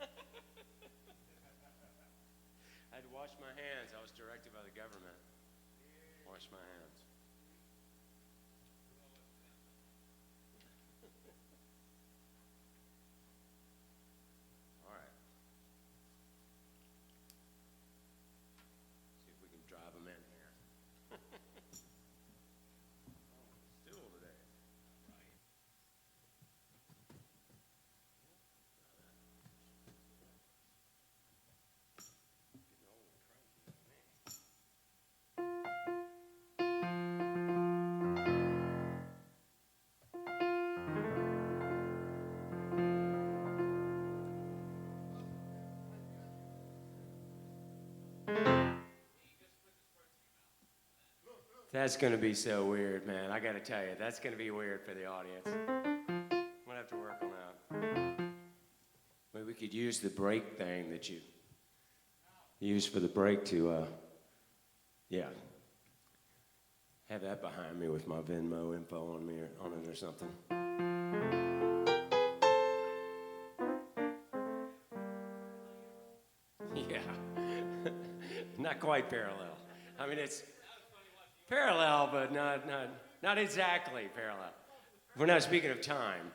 I had to wash my hands. I was directed by the government. Wash my hands. All right. See if we can drive them in here. Still today. Getting old and cranky, man. That's going to be so weird, man. I got to tell you, that's going to be weird for the audience. I'm going to have to work on that. Maybe we could use the break thing that you use for the break to, yeah. Have that behind me with my Venmo info on me or on it or something. Yeah. Not quite parallel. I mean, it's parallel, but not exactly parallel. We're not speaking of time.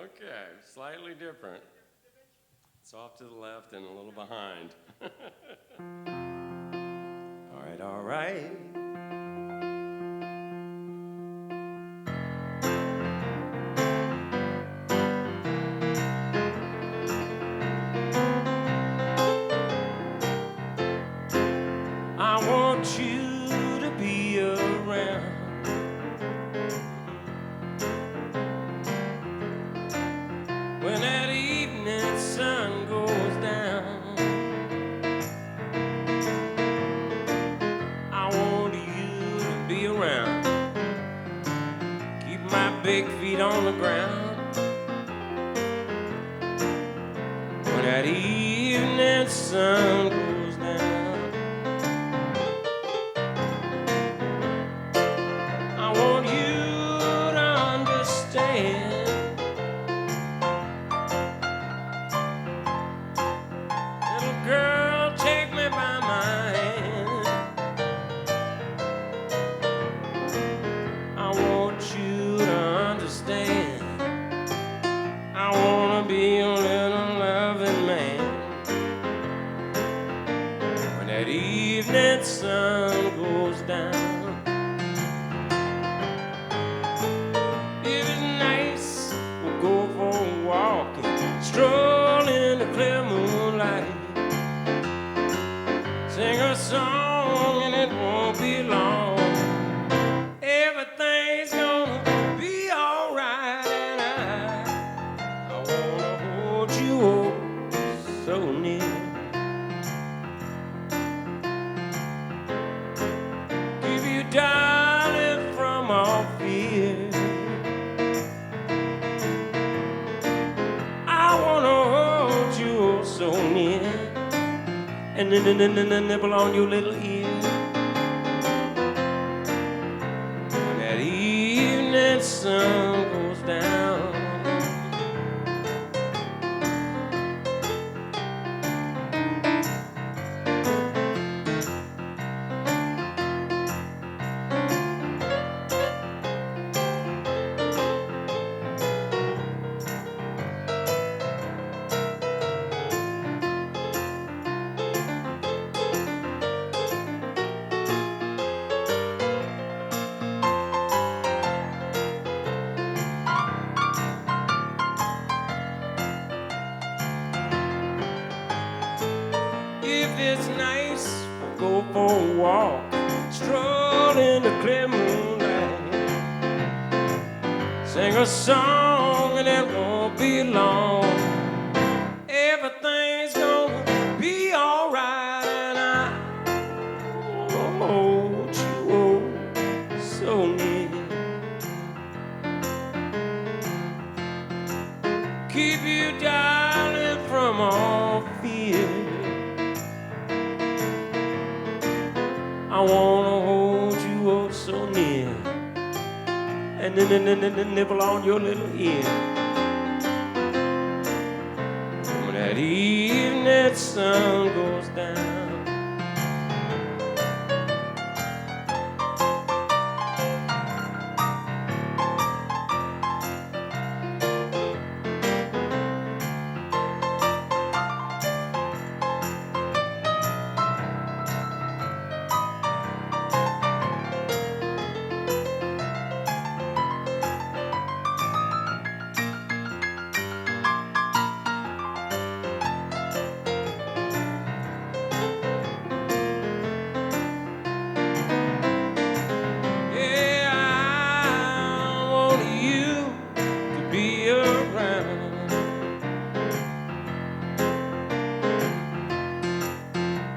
Okay, slightly different. It's off to the left and a little behind. All right, all right. I want you to be around. When that evening sun goes down, I want you to be around. Keep my big feet on the ground. When that evening sun goes down, I want you to understand. Little girl, take me by my hand. I want you to understand. I wanna be your little loving man. When that evening sun goes down, if it's nice, we'll go for a walk and stroll in the clear moonlight. Sing a song and it won't be long. Everything's gonna be alright, and I wanna hold you oh so near. Give you darling from all fear. I wanna hold you oh so near, and then nibble on your little ear. When that evening sun goes down, if it's nice, we'll go for a walk, stroll in the clear moonlight. Sing a song and it won't be long. Everything's gonna be alright, and I wanna hold you oh so near. Keep you darling from all fear. I wanna hold you oh so near, and nibble on your little ear. When that evening sun goes down.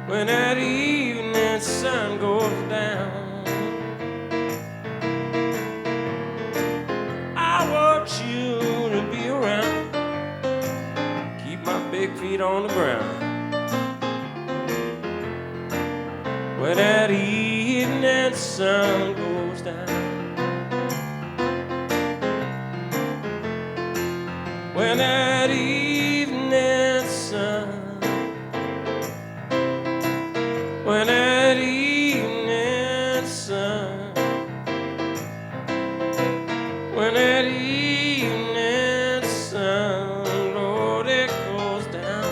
When that evening sun goes down, I want you to be around. Keep my big feet on the ground. When that evening sun goes down. When that evening sun. When that evening sun, when that evening sun, Lord, it goes down.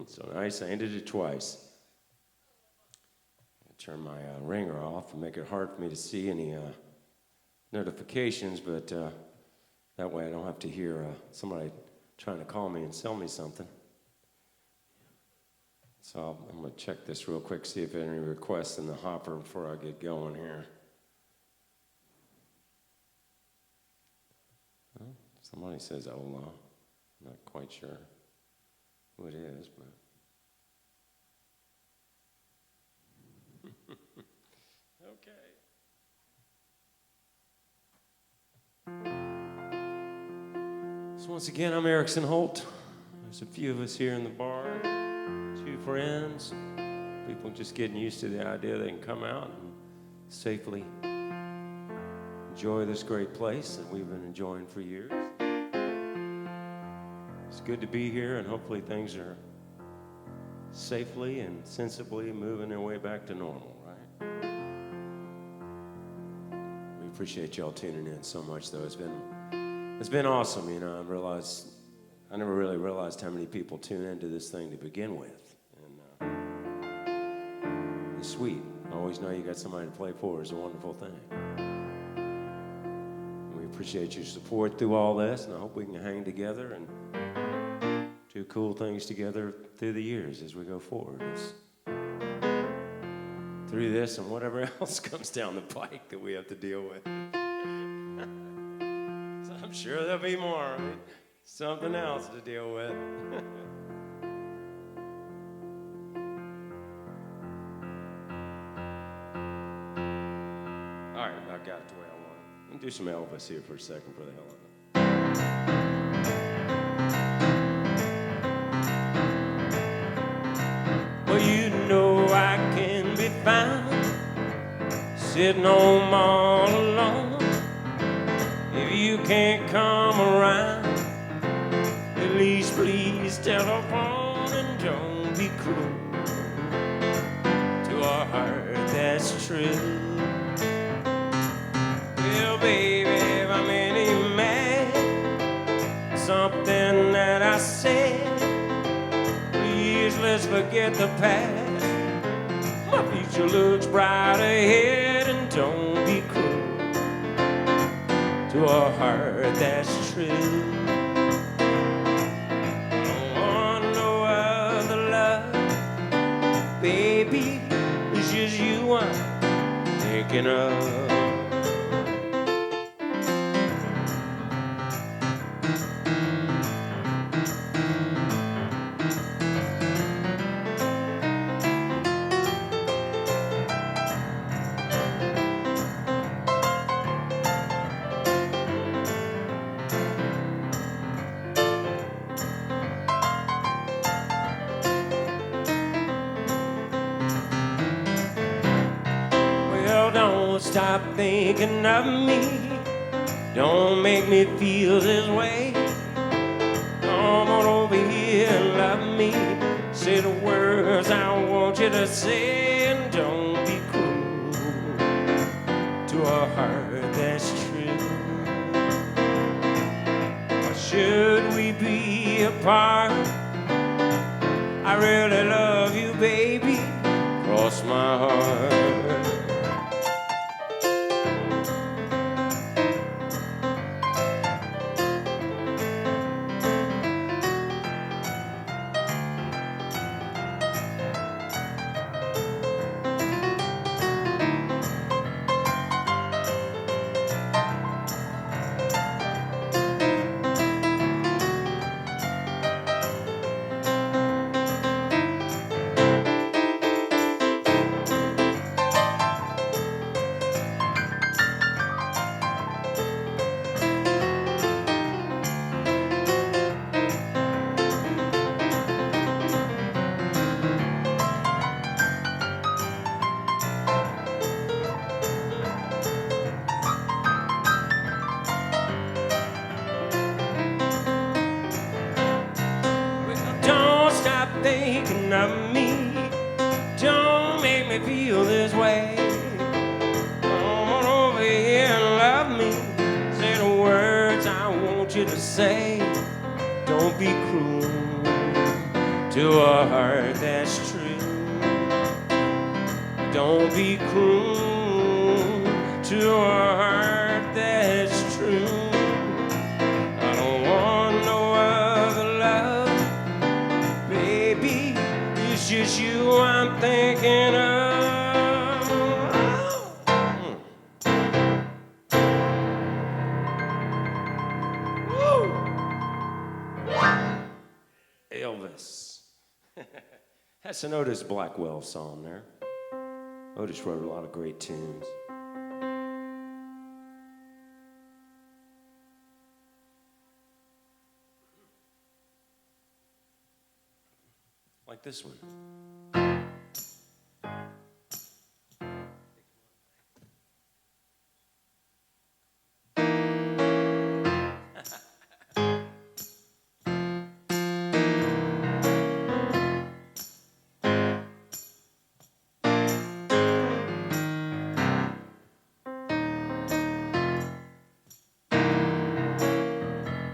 So nice, I ended it twice. I turn my ringer off and make it hard for me to see any notifications, but that way I don't have to hear somebody trying to call me and sell me something. So I'm going to check this real quick, see if there are any requests in the hopper before I get going here. Well, somebody says Ola. I'm not quite sure who it is, but okay. So once again, I'm ERICSON HOLT. There's a few of us here in the bar, 2 friends, people just getting used to the idea they can come out and safely enjoy this great place that we've been enjoying for years. It's good to be here, and hopefully things are safely and sensibly moving their way back to normal, right? We appreciate y'all tuning in so much, though. It's been awesome, you know. I never really realized how many people tune into this thing to begin with, and it's sweet. I always know you got somebody to play for is a wonderful thing. And we appreciate your support through all this, and I hope we can hang together and do cool things together through the years as we go forward. Through this and whatever else comes down the pike that we have to deal with. So I'm sure there'll be more. Something else to deal with. All right, I got it the way I want it. Let me do some Elvis here for a second for the hell of it. Well, you know I can be found sitting home all alone. If you can't come around, at least please telephone and don't be cruel to a heart that's true. Well, baby, if I'm any mad, something that I said, please let's forget the past. My future looks bright ahead, and don't be cruel to a heart that's true. I don't want no other love, baby, it's just you I'm thinking of. don't stop thinking of me. Don't make me feel this way. Come on over here and love me. Say the words I want you to say, and don't be cruel to a heart that's true. Or should we be apart? I really love you, baby, cross my heart. Thinking of me, don't make me feel this way. Come on over here and love me. Say the words I want you to say. Don't be cruel to a heart that's true. Don't be cruel to a heart that's true. I don't want no other love. It's just you I'm thinking of. Woo. Elvis. That's an Otis Blackwell song there. Otis wrote a lot of great tunes. Like this one.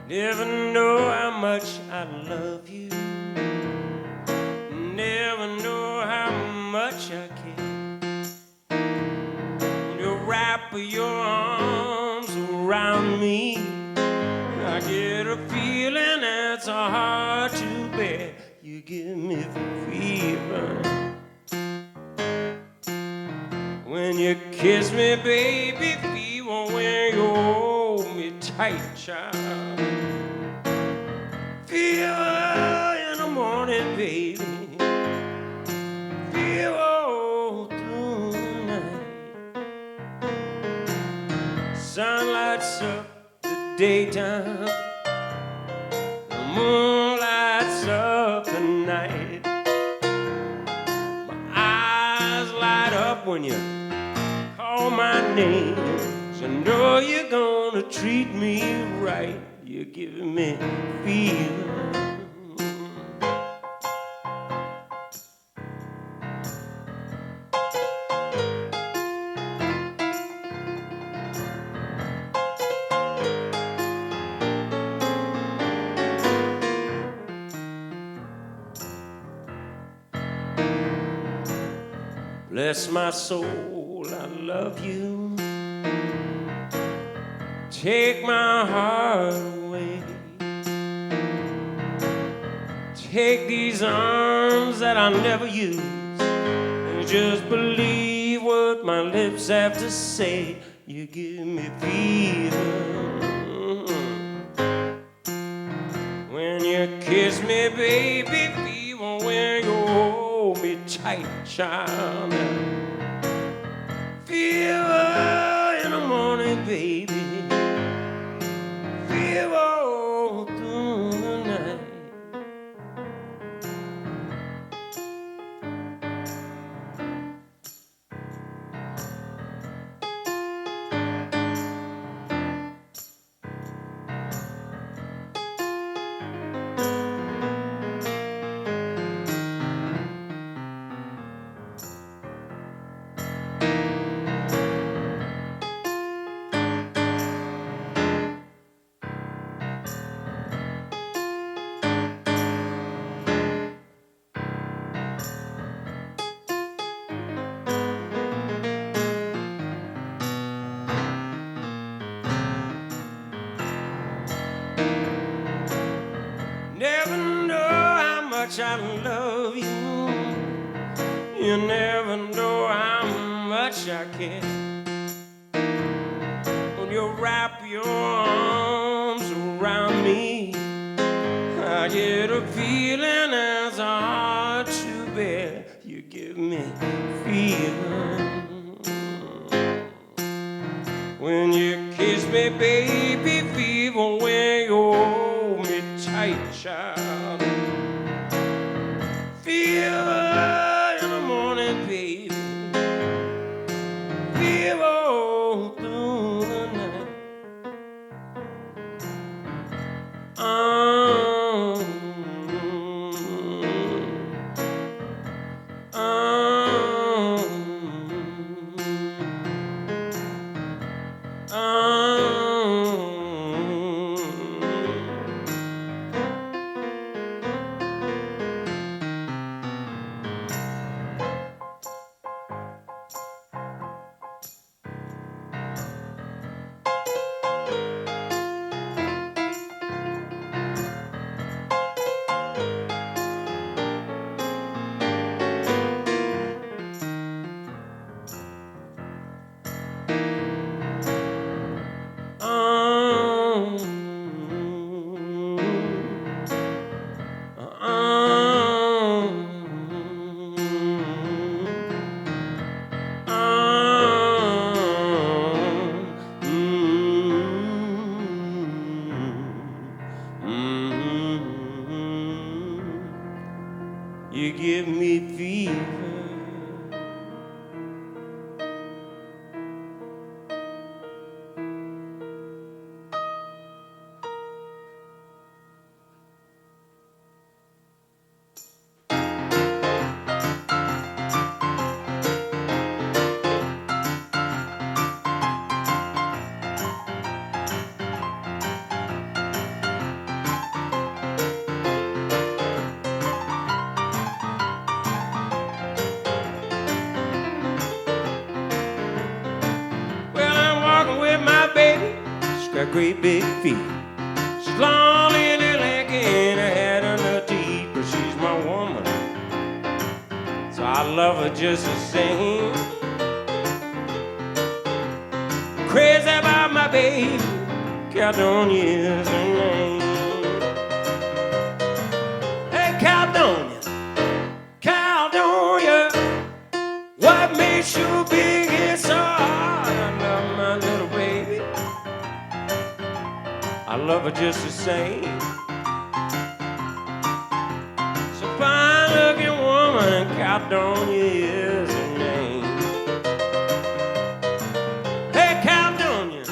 Never know how much I love you. Never know how much I care. When you wrap your arms around me, I get a feeling that's hard to bear. You give me fever. When you kiss me, baby, fever. When you hold me tight, child. Fever in the morning, baby. Sun lights up the daytime, the moon lights up the night. My eyes light up when you call my name. So I know you're gonna treat me right. You're giving me fever. Bless my soul, I love you. Take my heart away. Take these arms that I'll never use, and just believe what my lips have to say. You give me fever. When you kiss me, baby, fever. When you hold me tight, child. Fever in the morning, baby. Fever all through the night. much I love you. You never know how much I care. When you wrap your arms around me, I get a feeling that's hard to bear. You give me fever. When you kiss me, baby, fever. When you hold me tight, child, fever in the morning, baby, fever all through the night. You give me fever. Got great big feet. She's long and elegant, her head and her teeth, but she's my woman, so I love her just the same. Crazy about my baby, Caledonia is her name. Hey, Caledonia, Caledonia, what makes you big and so hard? I love my little baby, I love her just the same. So fine looking woman, Caledonia is her name. Hey, Caledonia,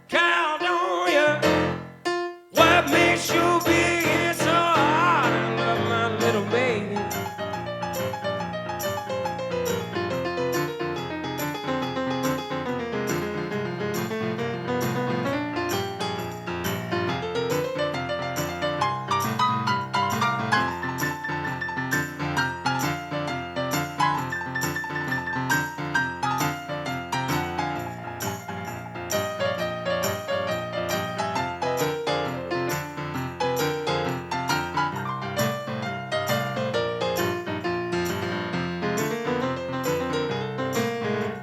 Caledonia, what makes you big and so hard? I love my little baby.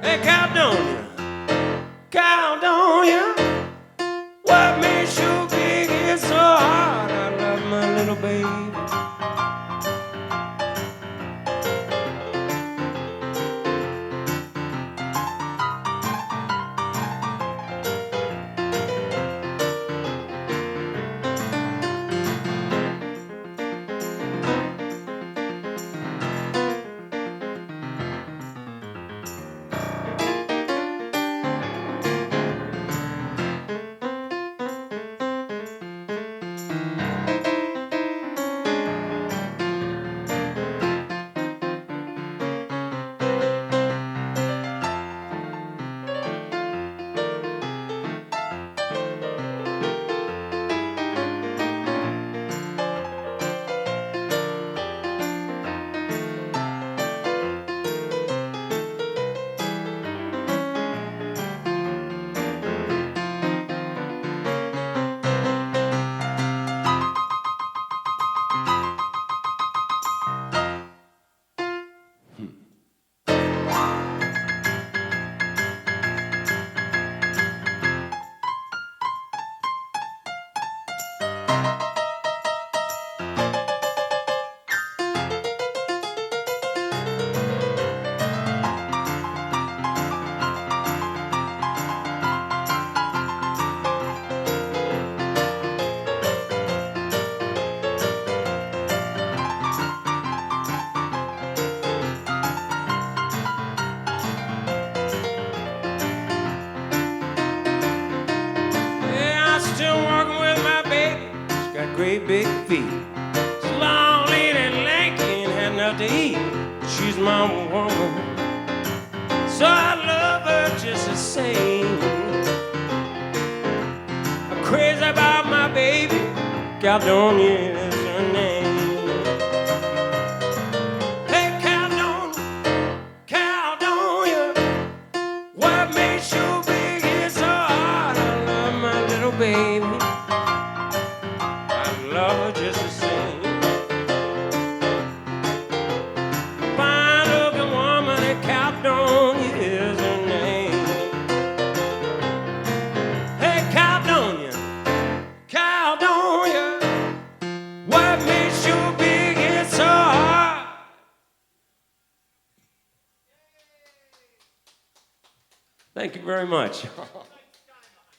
Hey, Caledonia, Caledonia, what makes you big and so hard? I love my little baby. great big feet. She's long, lean, and lanky and had enough to eat. She's my woman, so I love her just the same. I'm crazy about my baby, Caledonia is her name. Hey, Caledonia, what makes you big and so hard? I love my little baby, I love her just the same. Fine looking woman in Caledonia is her name. Hey, Caledonia, Caledonia, what makes you big and so hard? Thank you very much.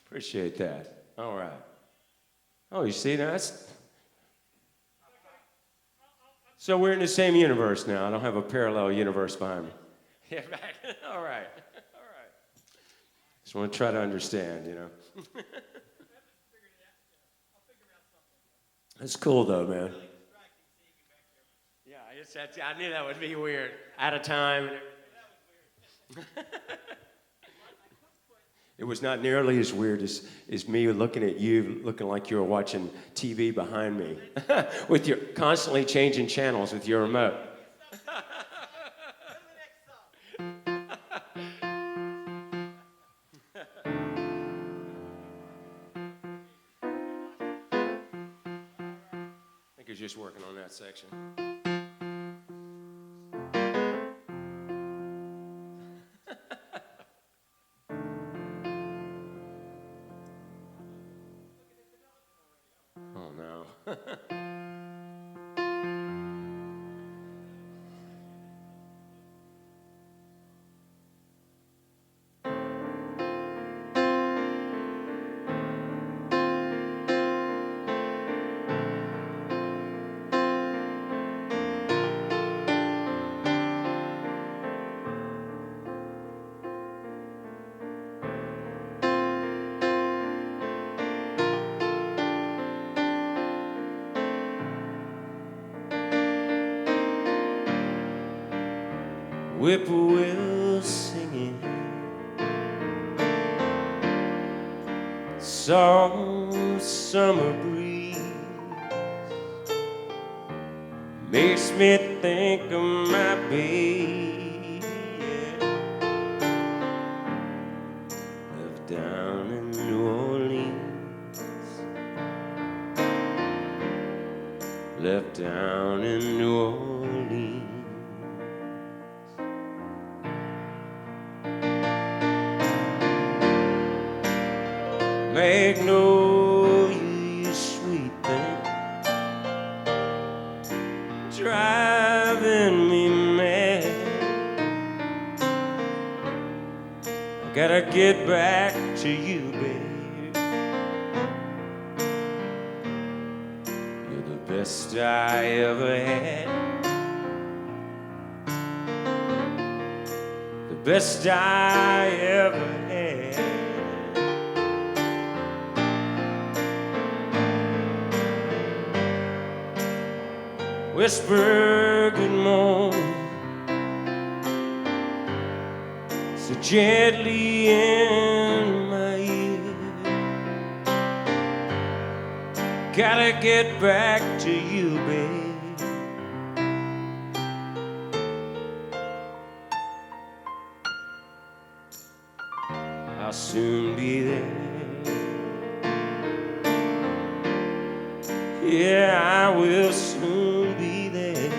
Appreciate that. All right. Oh, you see, that's... So we're in the same universe now. I don't have a parallel universe behind me. Yeah, back. All right. All right. Just want to try to understand, you know. That's cool, though, man. Yeah, I knew that would be weird. Out of time. It was not nearly as weird as me looking at you, looking like you were watching TV behind me, with your constantly changing channels with your remote. I think you're just working on that section. Oh, no. Whippoorwill singing, soft summer breeze makes me think of my baby, yeah. Left down in New Orleans, left down in New Orleans. Magnolia, you sweet thing, driving me mad. I gotta get back to you, babe. You're the best I ever had, the best I ever had. Whisper good morning so gently in my ear. Gotta get back to you, babe. I'll soon be there. Yeah, I will soon be there.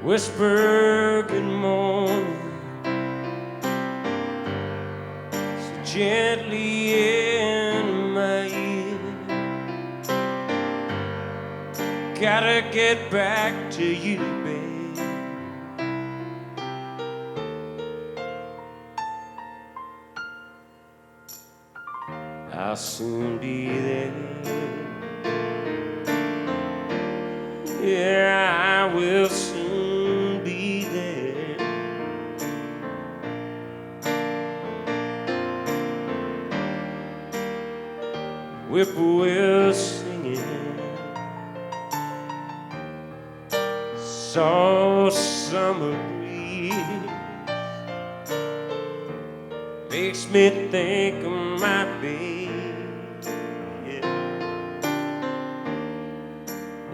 whisper good morning so gently in my ear. Gotta get back to you, babe. I'll soon be there. Yeah, I will soon be there. Whippoorwill singing, soft summer breeze makes me think of my baby, yeah.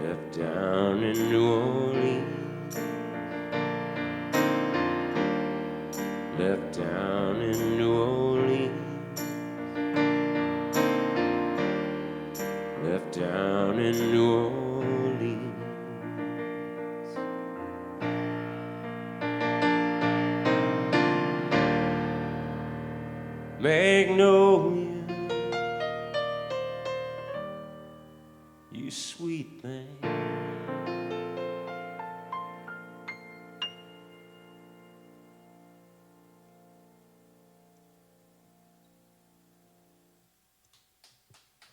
Left down in New Orleans, left down in New Orleans, left down in New Orleans. Magnolia, you sweet thing.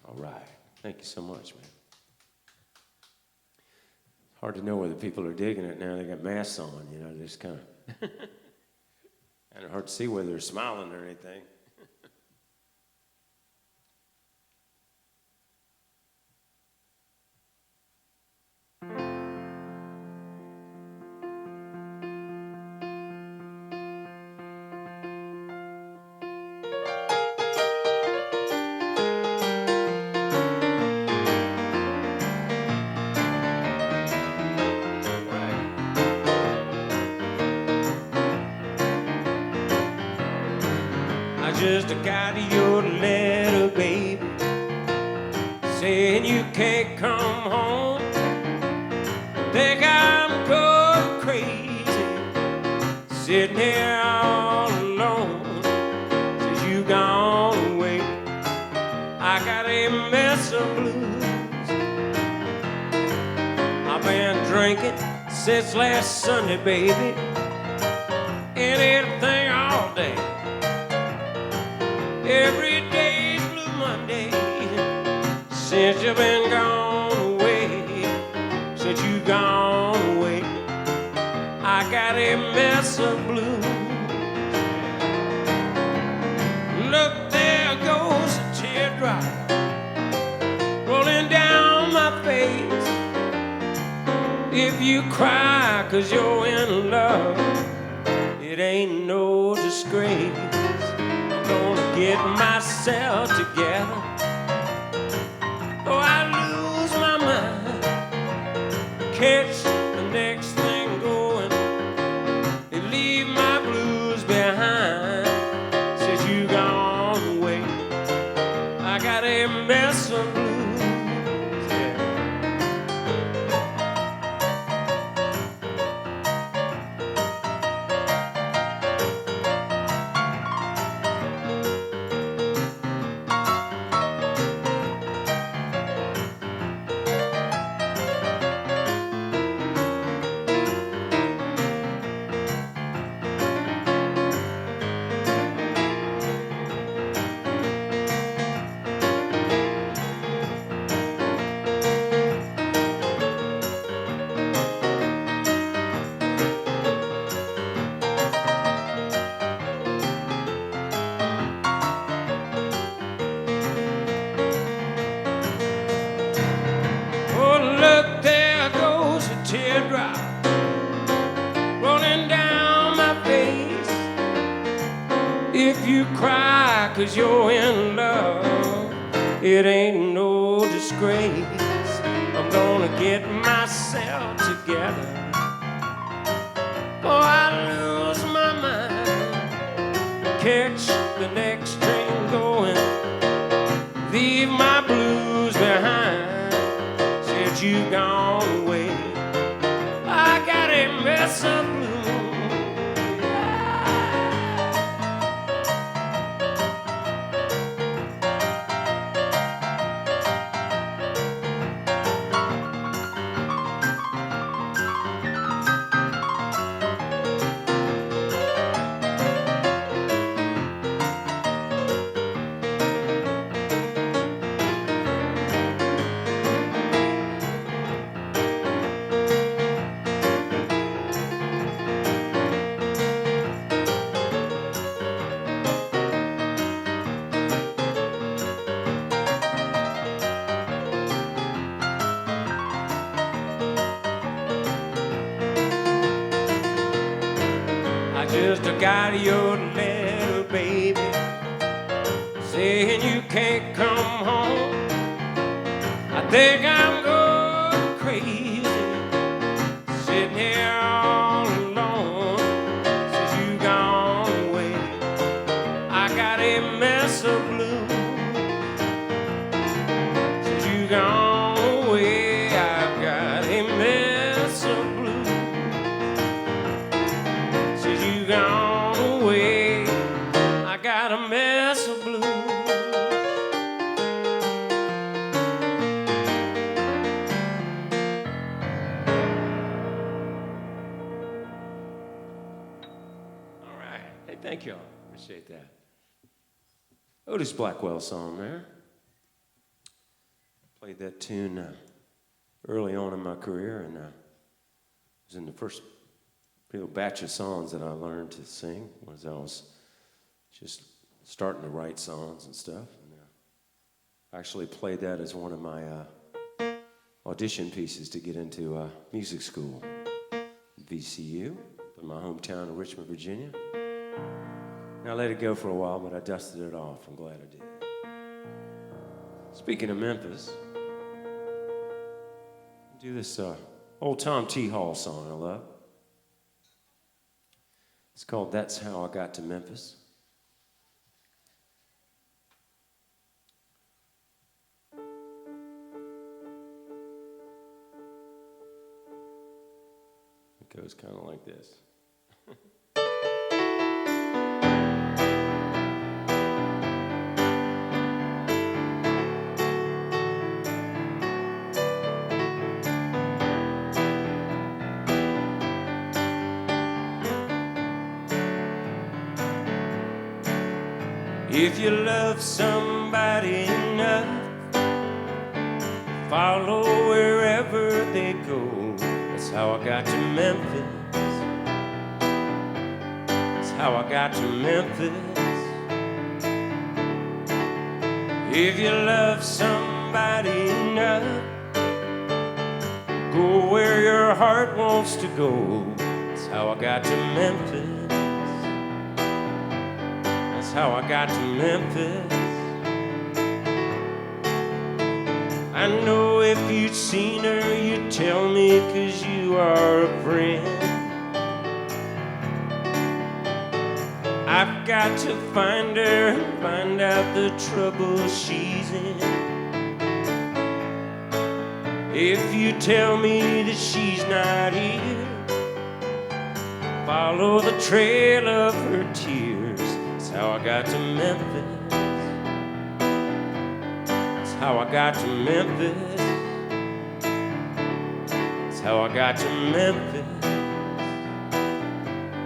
All right, thank you so much, man. Hard to know whether people are digging it now. They got masks on, you know, just kind of. And hard to see whether they're smiling or anything. Just got your letter, baby, saying you can't come home. Think I'm going crazy, sitting here all alone. Since you gone away, I got a mess of blues. I've been drinking since last Sunday, baby, and everything all day. Every day's Blue Monday since you've been gone away. Since you gone away, I got a mess of blues. Look, there goes a teardrop rolling down my face. If you cry 'cause you're in love, it ain't no disgrace. Gonna get myself together, or I lose my mind, catch the next thing going, and leave my blues behind. Since you gone away, I got a mess of blues, yeah. Teardrop rolling down my face. If you cry 'cause you're in love, it ain't no disgrace. I'm gonna get myself together, or I lose my mind, catch the next train going, leave my blues behind. Since you gone away, I got a mess mess of blue. I just got your letter, baby, saying you can't come home. I think I'm going crazy, sitting here all alone since you gone away. I got a mess of blue since you gone away. I've got a mess of blue since you gone away. I got a mess of blue. All right. Hey, thank y'all. Appreciate that. Otis Blackwell song there. Played that tune early on in my career, and it was in the first batch of songs that I learned to sing as I was just starting to write songs and stuff. And, I actually played that as one of my audition pieces to get into music school, VCU, in my hometown of Richmond, Virginia. And I let it go for a while, but I dusted it off. I'm glad I did. Speaking of Memphis, I'll do this old Tom T. Hall song I love. It's called That's How I Got to Memphis. It goes kind of like this. If you love somebody enough, follow wherever they go. That's how I got to Memphis. That's how I got to Memphis. If you love somebody enough, go where your heart wants to go. That's how I got to Memphis. That's how I got to Memphis. I know if you'd seen her, you'd tell me, 'cause you are a friend. I've got to find her and find out the trouble she's in. If you tell me that she's not here, follow the trail of her tears. That's how I got to Memphis. That's how I got to Memphis. That's how I got to Memphis.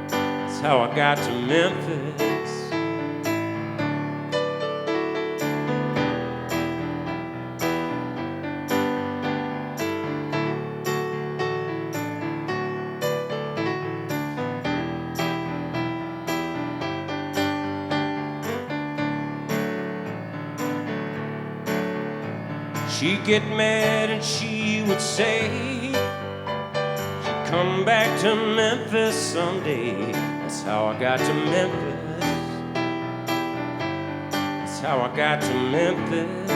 That's how I got to Memphis. She'd get mad and she would say she'd come back to Memphis someday. That's how I got to Memphis. That's how I got to Memphis.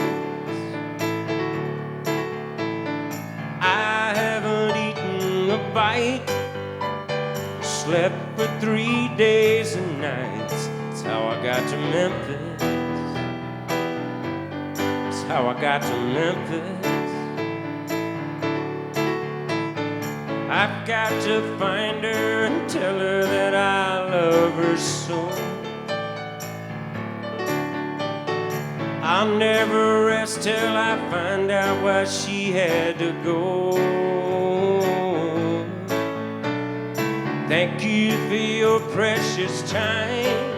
I haven't eaten a bite, slept for 3 days and nights. That's how I got to Memphis. How I got to Memphis. I've got to find her and tell her that I love her so. I'll never rest till I find out why she had to go. Thank you for your precious time.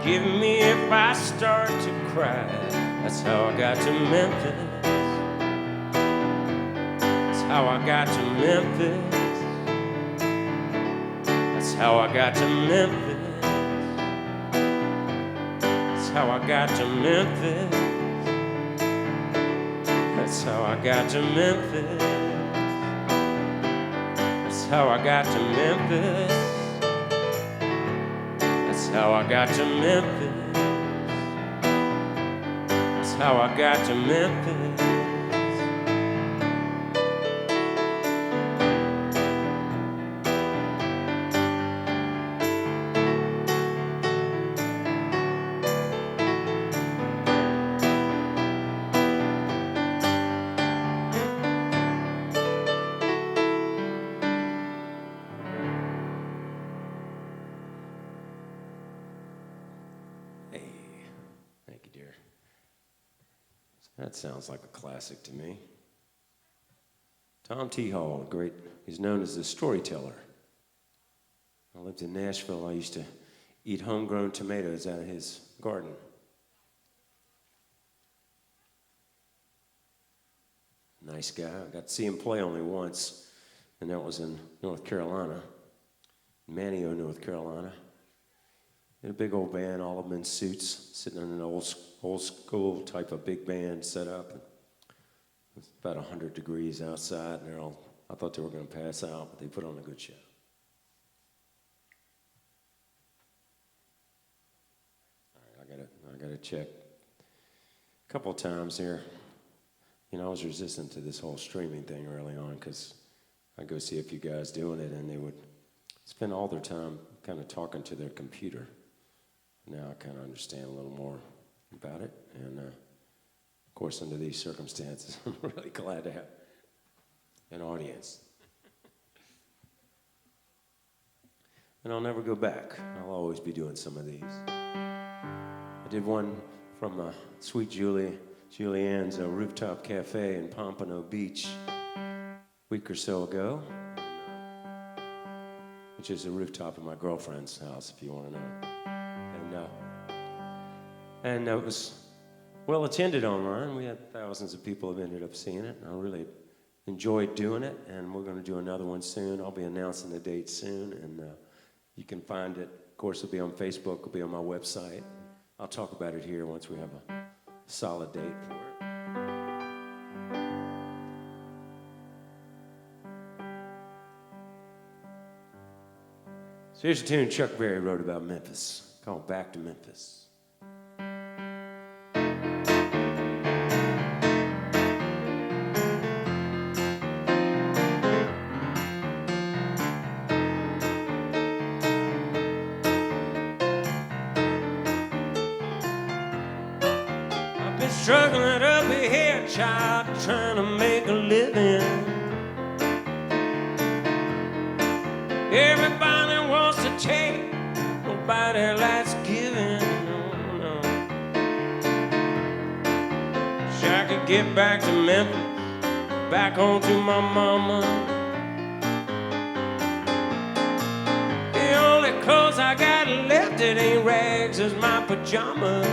Give me if I start to cry. That's how I got to Memphis. That's how I got to Memphis. That's how I got to Memphis. That's how I got to Memphis. That's how I got to Memphis. That's how I got to Memphis. That's how I got to Memphis. That's how I got to Memphis. Hey, thank you, dear. That sounds like a classic to me. Tom T. Hall, great. He's known as the storyteller. I lived in Nashville. I used to eat homegrown tomatoes out of his garden. Nice guy. I got to see him play only once, and that was in North Carolina, Manteo, North Carolina. In a big old band, all of them in suits, sitting in an old school type of big band set up. It's about 100 degrees outside, and they're all, I thought they were going to pass out, but they put on a good show. All right, I gotta check. A couple of times here, you know, I was resistant to this whole streaming thing early on because I'd go see a few guys doing it, and they would spend all their time kind of talking to their computer. Now I kind of understand a little more about it, and of course, under these circumstances, I'm really glad to have an audience. And I'll never go back. I'll always be doing some of these. I did one from Sweet Julianne's Rooftop Cafe in Pompano Beach a week or so ago, which is the rooftop of my girlfriend's house, if you want to know. And it was well attended online. We had thousands of people have ended up seeing it. I really enjoyed doing it, and we're going to do another one soon. I'll be announcing the date soon, and you can find it. Of course, it'll be on Facebook. It'll be on my website. I'll talk about it here once we have a solid date for it. So here's a tune Chuck Berry wrote about Memphis, called Back to Memphis. Struggling up here, child, trying to make a living. Everybody wants to take, nobody likes giving. No. Wish I could get back to Memphis, back home to my mama. The only clothes I got left, it ain't rags, it's my pajamas.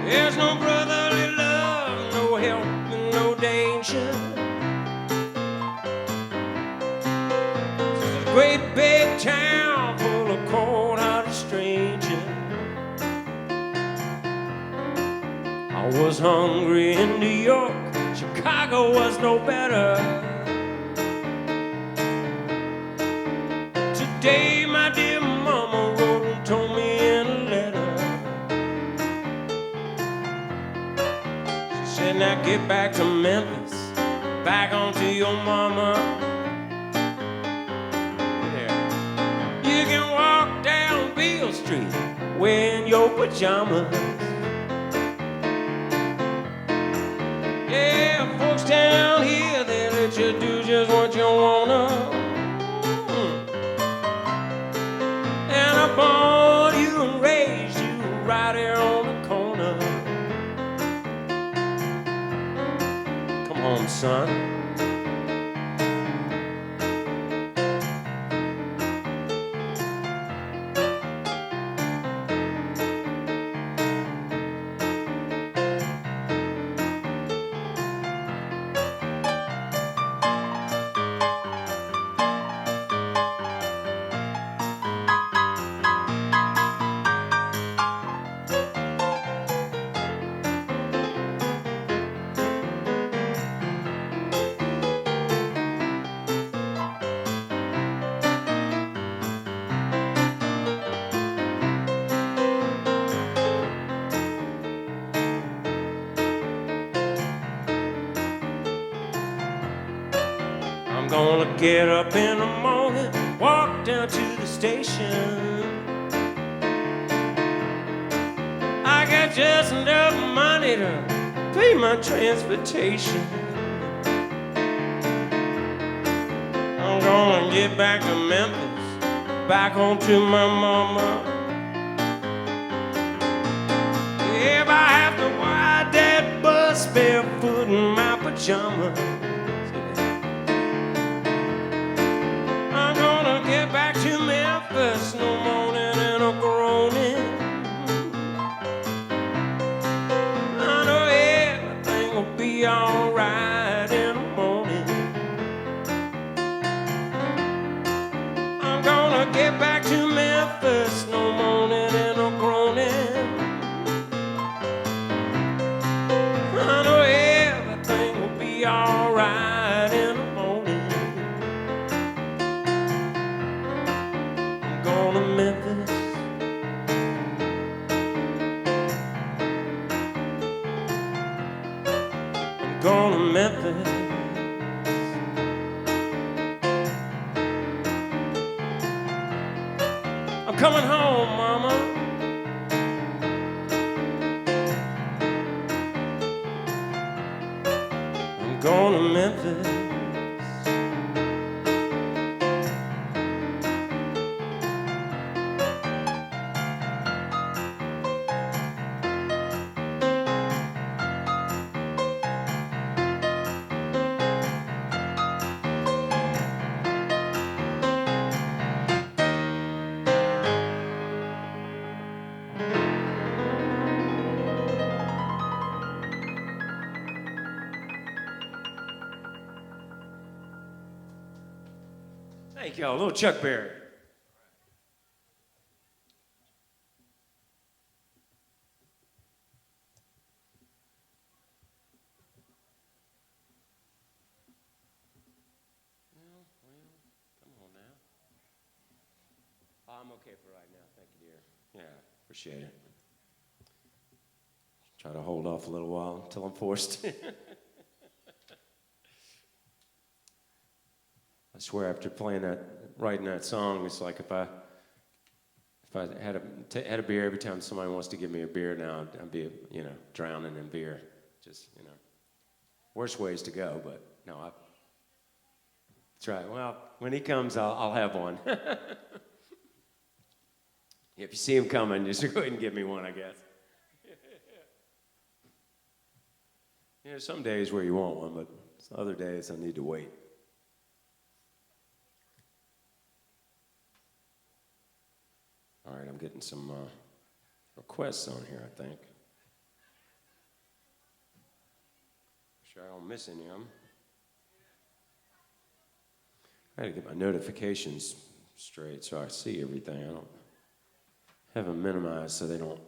There's no brotherly love, no help, and no danger. It's a great big town full of cold-hearted strangers. I was hungry in New York, Chicago was no better. Today, my dear mama wrote and told me in a letter. Now get back to Memphis, back onto your mama. Yeah. You can walk down Beale Street wearing your pajamas. Yeah, folks down just what you wanna. And I born you and raised you right here on the corner. Come home, son. I'm gonna get up in the morning, walk down to the station. I got just enough money to pay my transportation. I'm gonna get back to Memphis, back home to my mama. If I have to ride that bus barefoot in my pajamas, get back to Memphis, no moaning and no groaning. I know everything will be alright in the morning. I'm gonna get back to Memphis, no moaning and no groaning. I know everything will be alright in the morning. Going to Memphis. I'm going to Memphis. I'm coming home, mama. I'm going to Memphis. Thank y'all. A little Chuck Berry. Well, come on now. I'm okay for right now. Thank you, dear. Yeah, appreciate it. Try to hold off a little while until I'm forced. I swear, after writing that song, it's like if I had a beer every time somebody wants to give me a beer now, I'd be, drowning in beer. Just, worst ways to go, but no, that's right. Well, when he comes, I'll have one. If you see him coming, just go ahead and give me one, I guess. Some days where you want one, but other days I need to wait. All right, I'm getting some requests on here, I think. Sure I don't miss any of them. I gotta get my notifications straight so I see everything. I don't have them minimized so they don't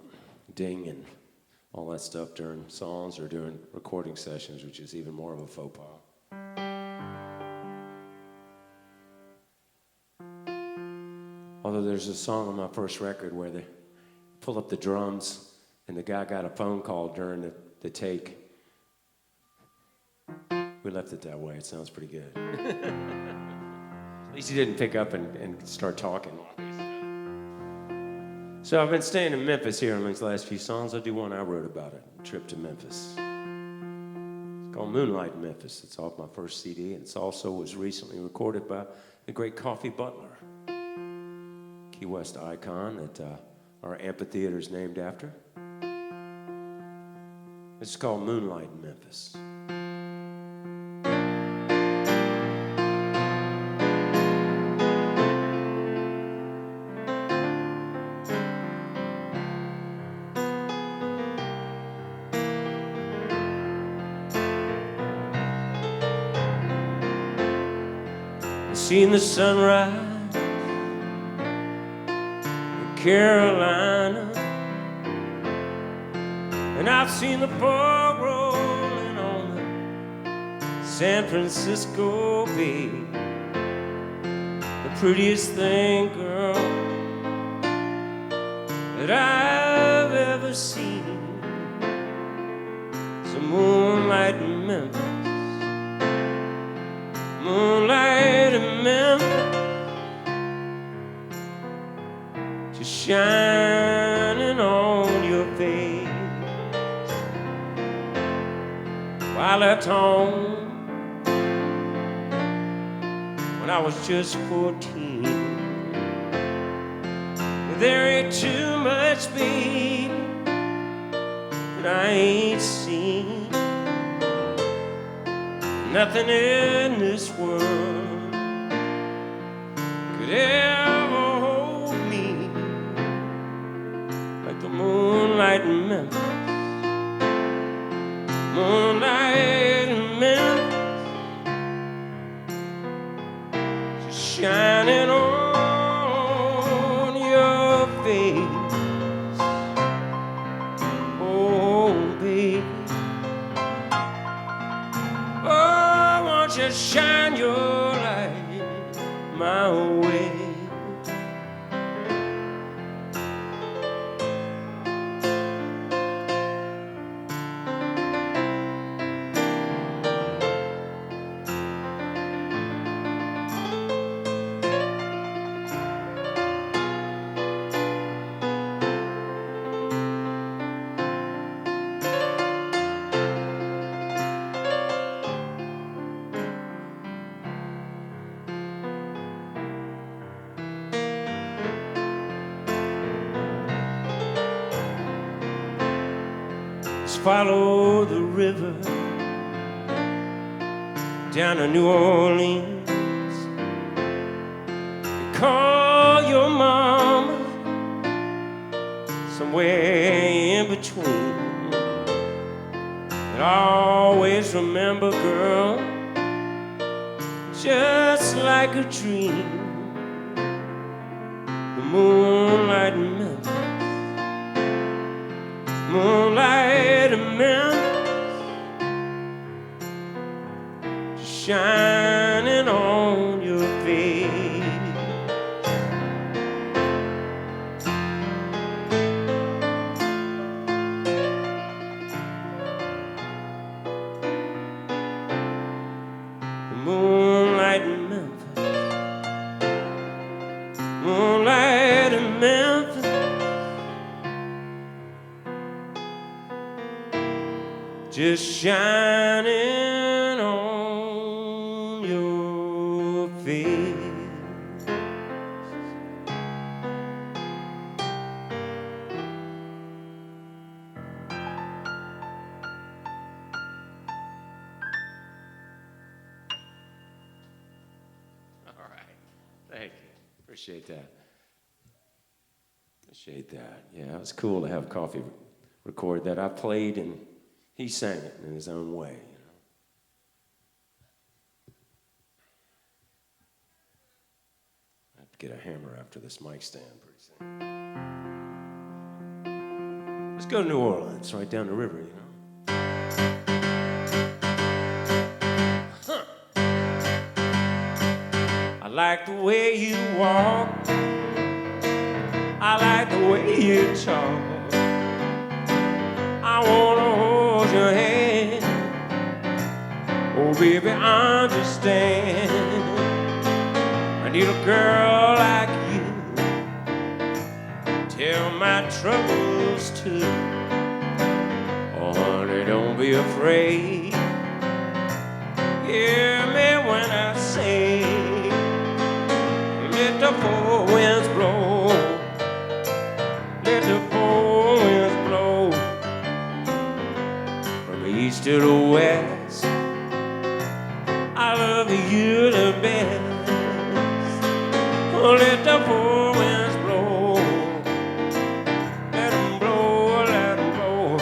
ding and all that stuff during songs or during recording sessions, which is even more of a faux pas. Although there's a song on my first record where they pull up the drums and the guy got a phone call during the take. We left it that way. It sounds pretty good. At least he didn't pick up and start talking. So I've been staying in Memphis here on these last few songs. I'll do one I wrote about it, a trip to Memphis. It's called Moonlight in Memphis. It's off my first CD, and it also was recently recorded by the great Coffee Butler, Key West icon that our amphitheater is named after. It's called Moonlight in Memphis. Seen the sunrise in Carolina, and I've seen the fog rolling on the San Francisco Bay. The prettiest thing, girl, that I've ever seen is the moonlight in Memphis. Moonlight in Memphis, just shining on your face. Well, I left home when I was just 14. There ain't too much, baby, that I ain't seen. Nothing in this world could ever hold me like the moonlight in Memphis. Moonlight in Memphis, just shining on your face. Oh, baby, just shine your light my way. Follow the river down to New Orleans. Call your mama somewhere in between. But always remember, girl, just like a dream, the moonlight in Memphis. Moonlight in Memphis, shining on your face. Moonlight in Memphis, moonlight in Memphis, just shining on your face. All right, thank you. Appreciate that. Appreciate that. Yeah, it was cool to have Coffee record that. I played and he sang it in his own way, you know. I have to get a hammer after this mic stand pretty soon. Let's go to New Orleans, right down the river, you know. Huh. I like the way you walk. I like the way you talk. I wanna hold your hand. Oh, baby, understand. I need a girl like you. Tell my troubles too. Oh, honey, don't be afraid. Hear me when I say, let the four winds blow, let the four winds blow, from the east to the west. I love you the best. Oh, let the four winds blow, let them blow, let them blow,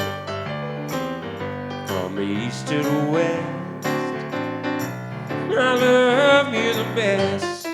from the east to the west. I love you the best.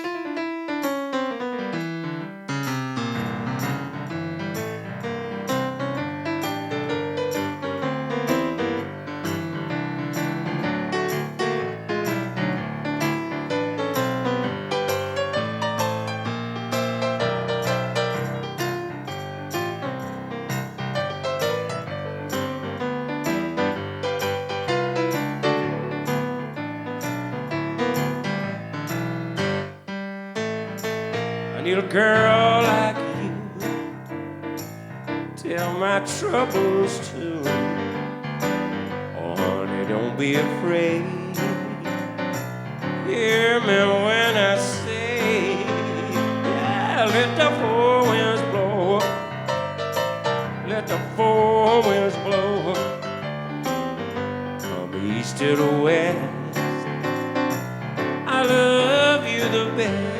I need a girl like you, tell my troubles to. Oh, honey, don't be afraid. Hear me when I say, yeah, let the four winds blow, let the four winds blow, from the east to the west. I love you the best.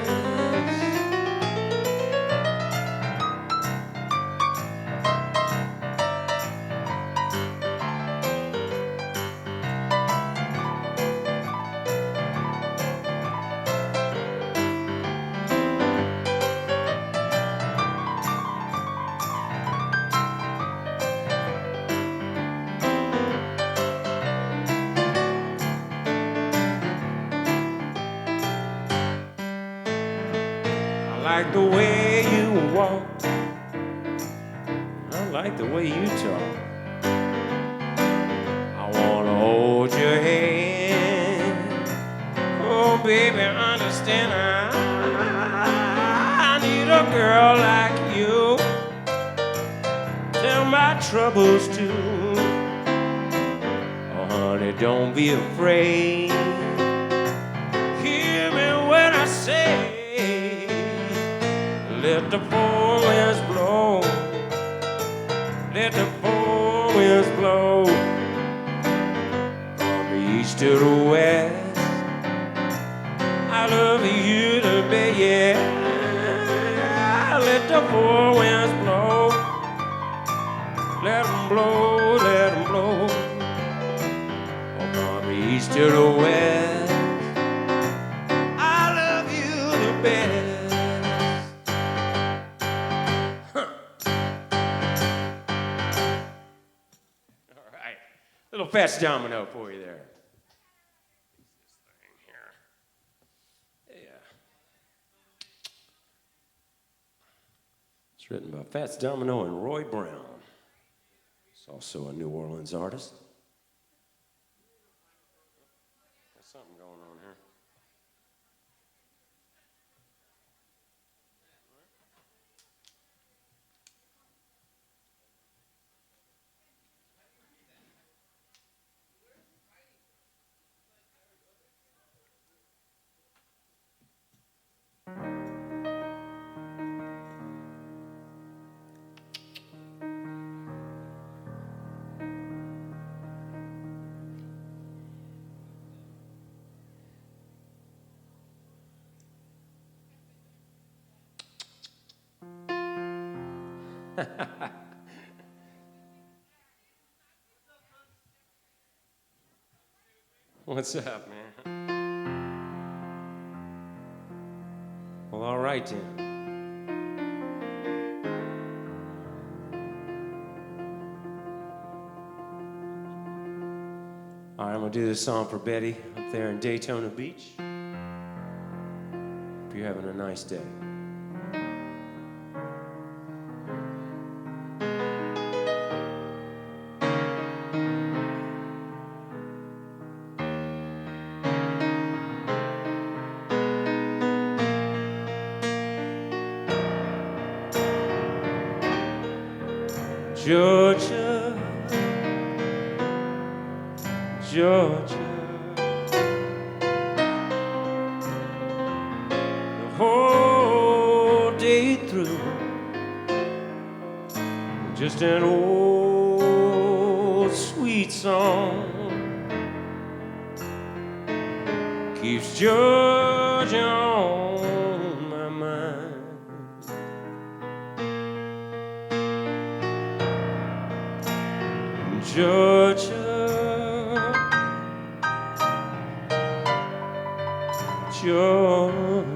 I like the way you walk, I like the way you talk. I wanna hold your hand. Oh, baby, understand I need a girl like you, tell my troubles to. Oh, honey, don't be afraid. Hear me when I say, let the four winds blow, let the four winds blow, from the east to the west. I love you to be, yeah. Let the four winds blow, let them blow, let them blow, from the east to the west. I love you the best. Little Fats Domino for you there. This thing here. Yeah. It's written by Fats Domino and Roy Brown. He's also a New Orleans artist. There's something going on here. What's up, man? Well, all right then. All right, I'm gonna do this song for Betty up there in Daytona Beach. Hope you're having a nice day. Georgia, Georgia, just an old sweet song keeps Georgia on my mind. Georgia, Georgia,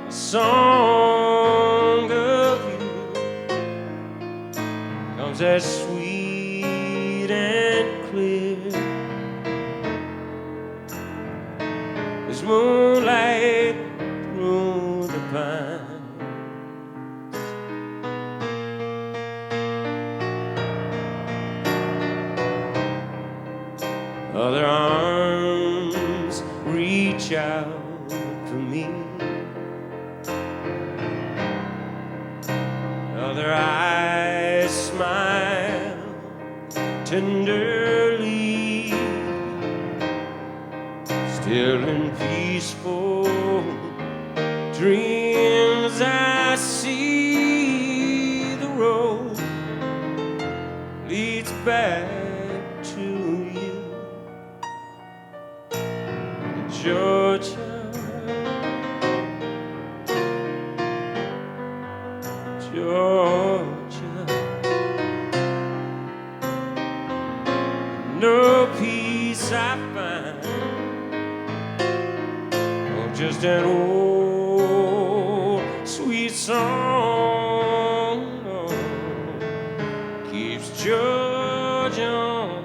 a song of you comes as sweet and clear as moonlight through the pines. Other arms reach out for me, other eyes smile tenderly, still in peaceful dreams I see the road leads back to you. Georgia, Georgia, no peace I find, oh, just an old sweet song, oh, keeps Georgia on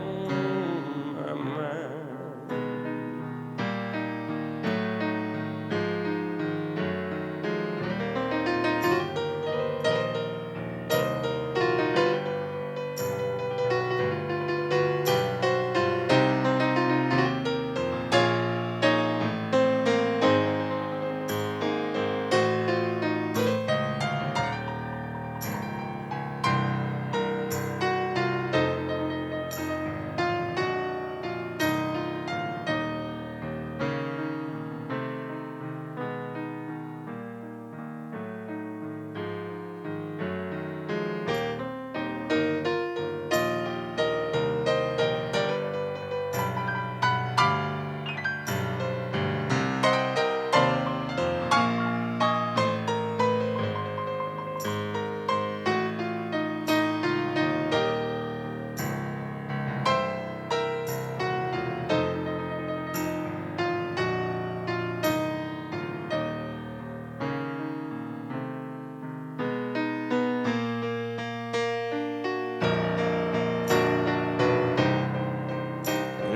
my mind.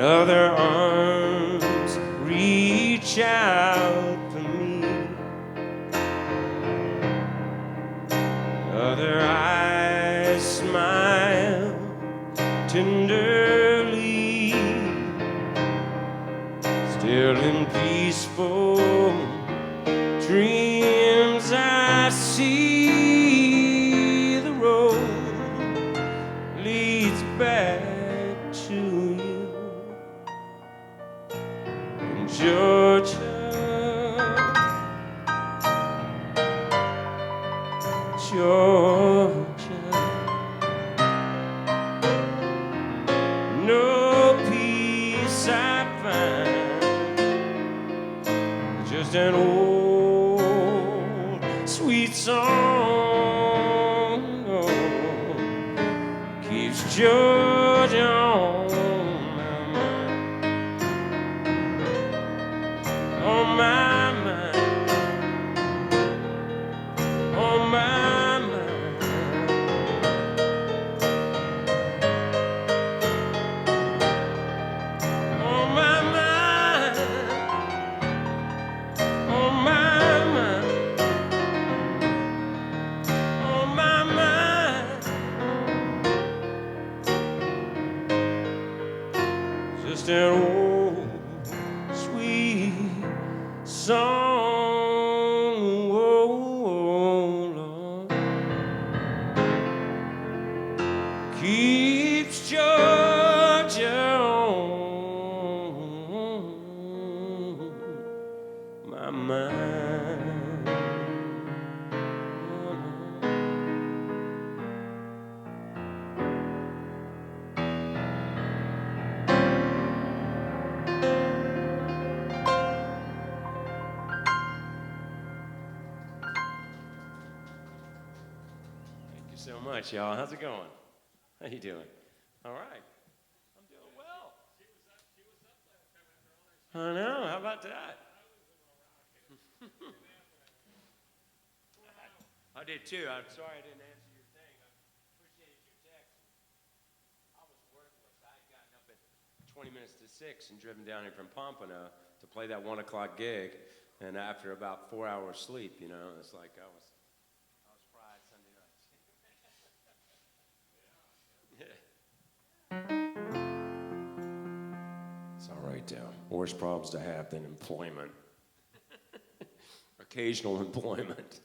Other arms reach out for me, other eyes smile tenderly, still in peaceful dreams I see the road leads back to you. Georgia, Georgia, no peace I find, just an old sweet song, oh, keeps Georgia on my mind. On my mind, on my mind, on my mind, on my mind, on my mind, just an old sweet song, oh, Lord, keeps Georgia on my mind. so much, y'all. How's it going? How you doing? All right. I'm doing well. I know. How about that? I did too. I'm sorry I didn't answer your thing. I appreciated your text. I was worthless. I had gotten up at 20 minutes to 6 and driven down here from Pompano to play that 1 o'clock gig. And after about 4 hours sleep, you know, it's like I was fried Sunday night. It's all right, though. Worse problems to have than employment. Occasional employment.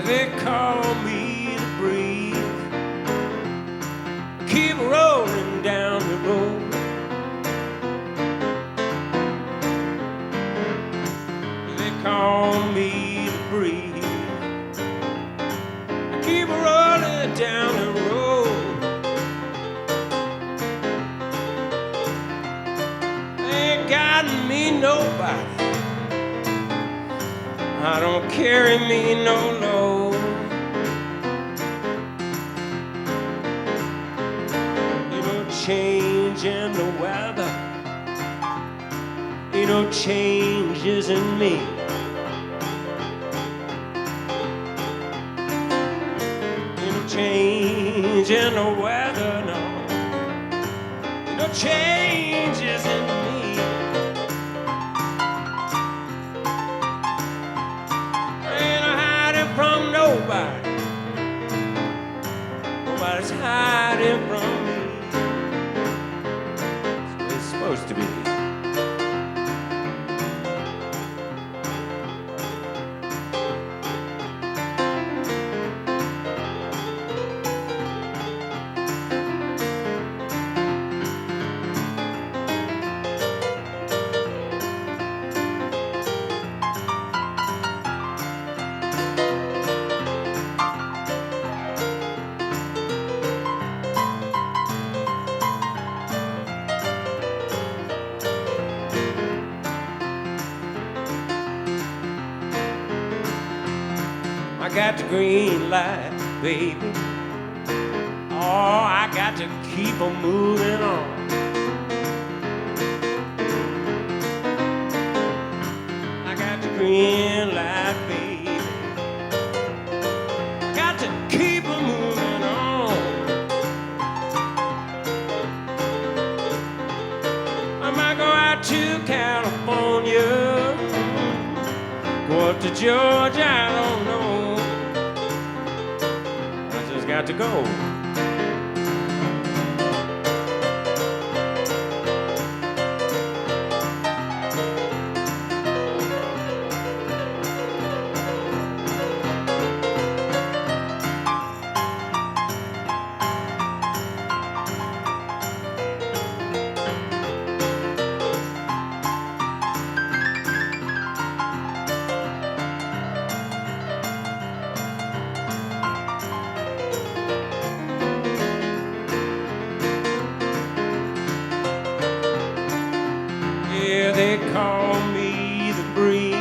They call me to breathe, keep rolling down the road. They call me to breathe, keep rolling down the road. Ain't got me nobody, I don't carry me no load. Ain't no change in the weather, ain't no changes in me. Ain't no change in the weather, no. Ain't no changes in me. From nobody, nobody's hiding from me. That's the way it's supposed to be. I got the green light, baby. Oh, I got to keep on moving on. I got the green light, baby. Got to keep on moving on. I might go out to California, go up to Georgia, I don't know. Got to go. They call me the breeze,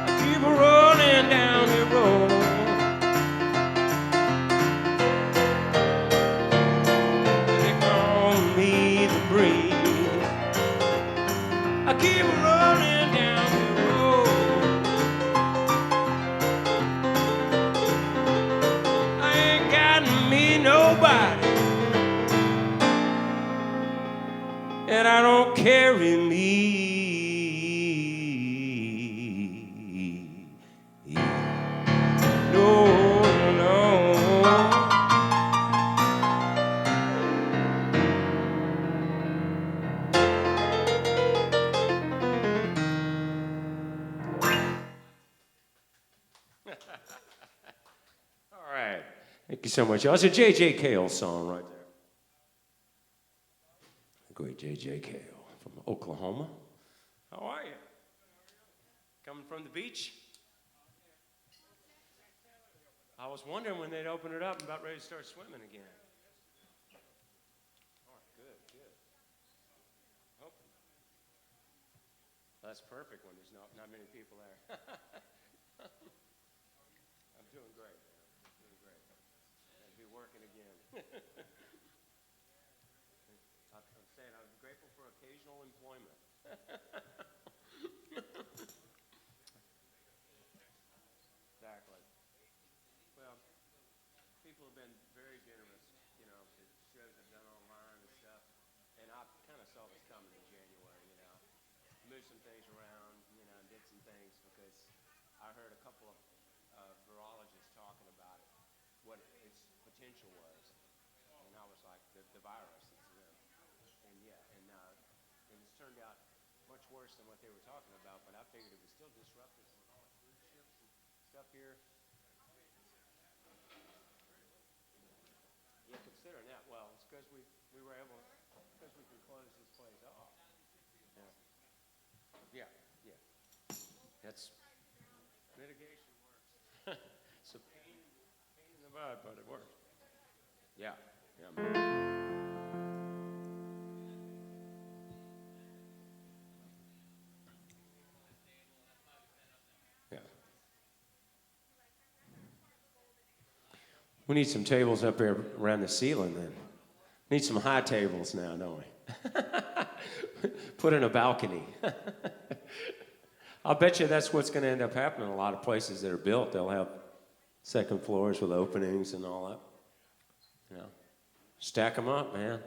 I keep rolling down the road. They call me the breeze, I keep rolling down the road. I ain't got me nobody, and I don't carry me. No, no. All right. Thank you so much. That's a J.J. Cale song right there. Great J.J. Cale from Oklahoma. How are you? Coming from the beach? was wondering when they'd open it up and about ready to start swimming again. All right, good, good. Oh. That's perfect when there's not many people there. I'm doing great, man. I'm doing great. I'll be working again. I'm saying I'm grateful for occasional employment. Exactly. Well, people have been very generous, you know, the shows I've done online and stuff. And I kind of saw this coming in January, you know. Moved some things around, you know, and did some things because I heard a couple of virologists talking about it, what its potential was. And I was like, the virus, it's them. And yeah, and it's turned out much worse than what they were talking about, but I figured it was still disruptive with all the cruise ships and stuff here. Yeah, considering that, well, it's because we were able, because we can close this place off. Yeah, yeah, yeah. That's mitigation works. It's a pain in the butt, but it works. Yeah, yeah. Yeah. We need some tables up there around the ceiling then. Need some high tables now, don't we? Put in a balcony. I'll bet you that's what's going to end up happening in a lot of places that are built. They'll have second floors with openings and all that. You know, stack them up, man.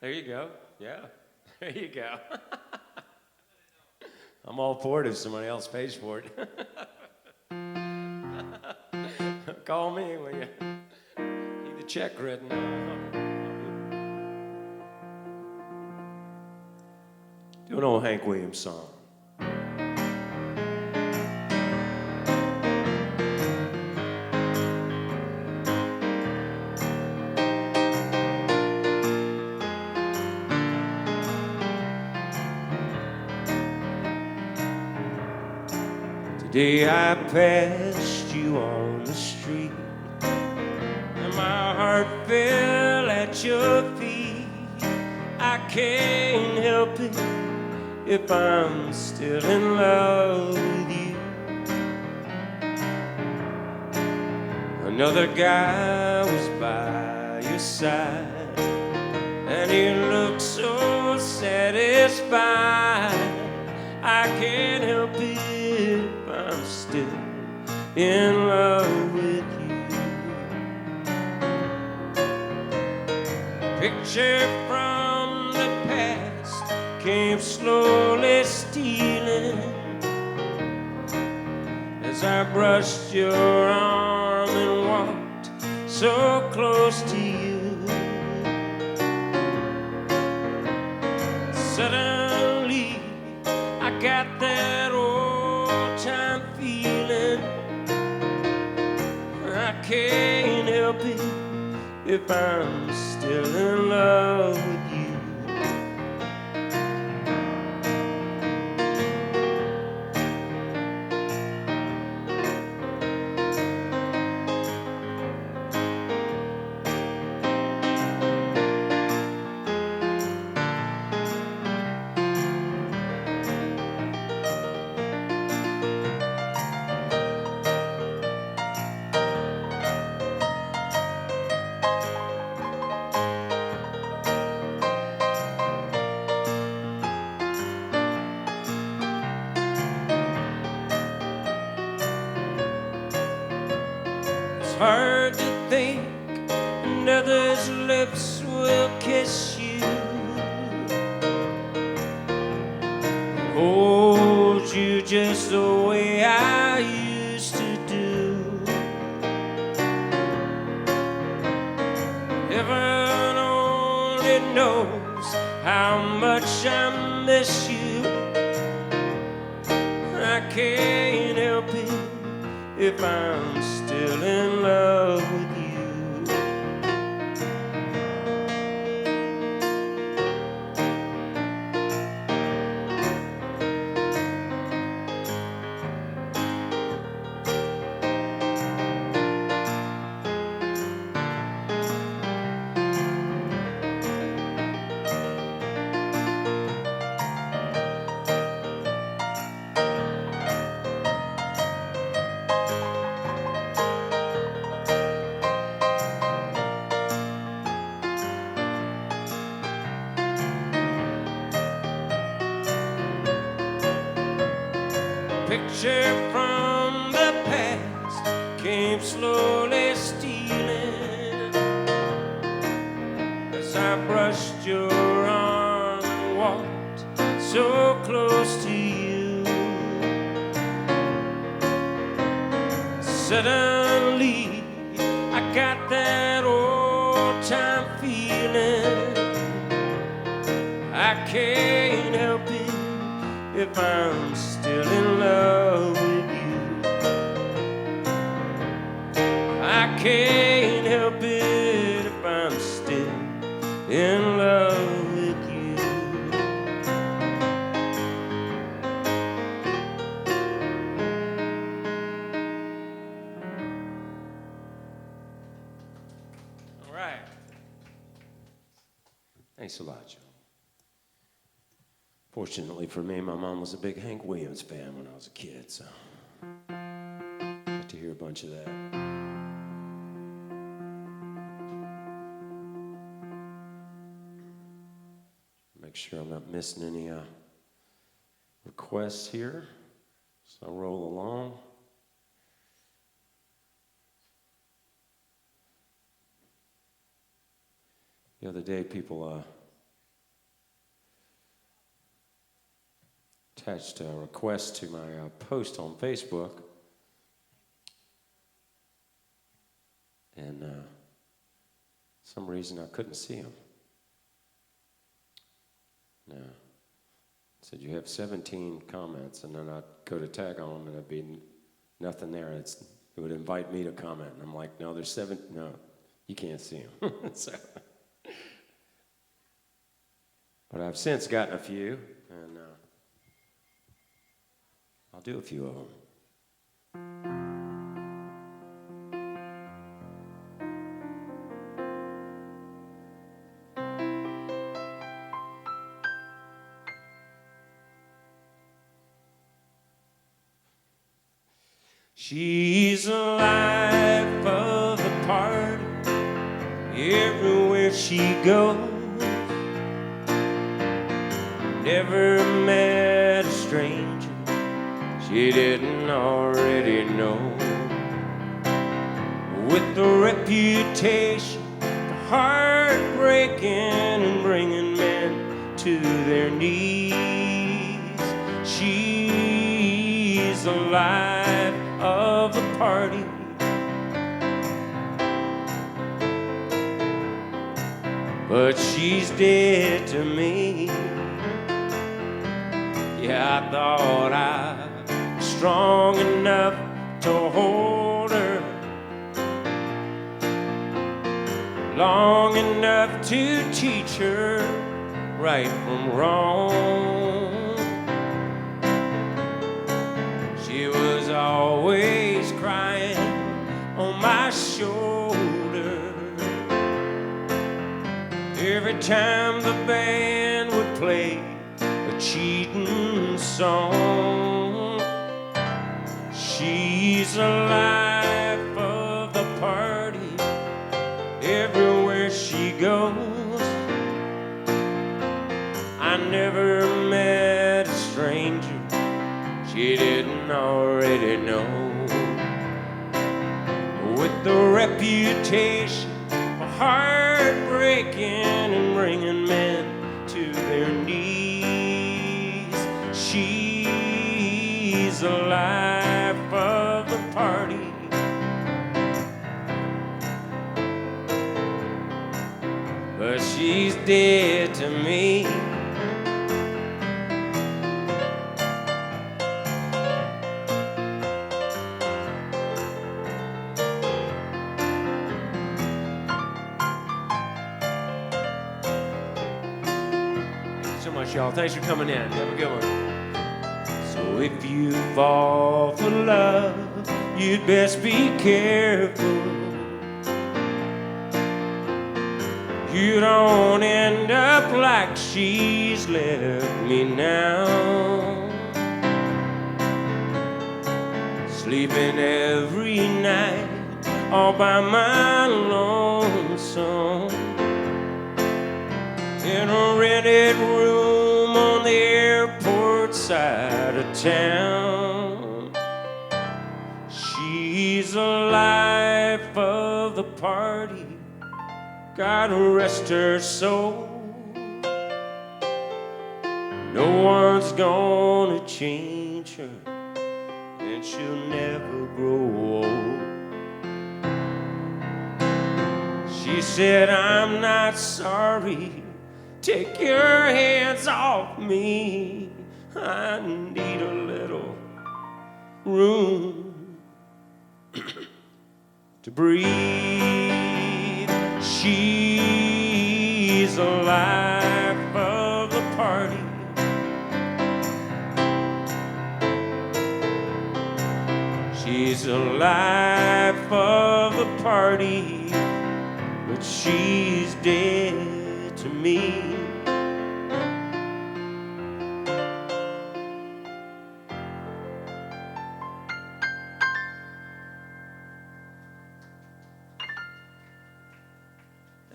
There you go. Yeah, there you go. I'm all for it if somebody else pays for it. Call me when you need the check written. Do an old Hank Williams song. Today I passed you on the street, and my heart fell at your feet. I can't help it if I'm still in love with you. Another guy was by your side, and he looked so satisfied. I can't help it if I'm still in love with you. Picture from the past came slowly stealing as I brushed your arm and walked so close to you. Suddenly I got that old-time feeling. I can't help it if I'm still in love with you. It's hard to think another's lips will kiss you, hold you just the way I used to do. Heaven only knows how much I miss you. I can't help it if I'm still in love with you. picture from the past came slowly stealing as I brushed your arm and walked so close to you. Suddenly I got that old time feeling. I can't help it if I'm still in love with you. I can't help it if I'm still in love with you. All right. Thanks a lot, Joe. Fortunately for me, my mom was a big Hank Williams fan when I was a kid, so got to hear a bunch of that. Make sure I'm not missing any requests here, so I'll roll along. The other day, people attached a request to my post on Facebook, and some reason I couldn't see them. No. It said you have 17 comments, and then I'd go to tag on them, and there'd be nothing there. It would invite me to comment, and I'm like, no, there's 7. No, you can't see them. So, but I've since gotten a few, and I'll do a few of them. She's the life of the party, everywhere she goes. Never met a stranger she didn't already know. With a reputation for heartbreaking and bringing men to their knees, she's the life of the party. But she's dead to me. Yeah, I thought I was strong enough to hold her, long enough to teach her right from wrong. She was always crying on my shoulder every time the band would play a cheating song. She's the life of the party, everywhere she goes. I never met a stranger she didn't already know. With the reputation for heartbreaking and bringing men to their knees, she's the life of the party. But she's dead to me. Y'all, thanks for coming in. Have a good one. So if you fall for love, you'd best be careful. You don't end up like she's left me now, sleeping every night all by my lonesome in a rented room on the airport side of town. She's the life of the party, God rest her soul. No one's gonna change her, and she'll never grow old. She said, I'm not sorry, take your hands off me, I need a little room to breathe. She's the life of the party, she's the life of the party, but she's dead to me.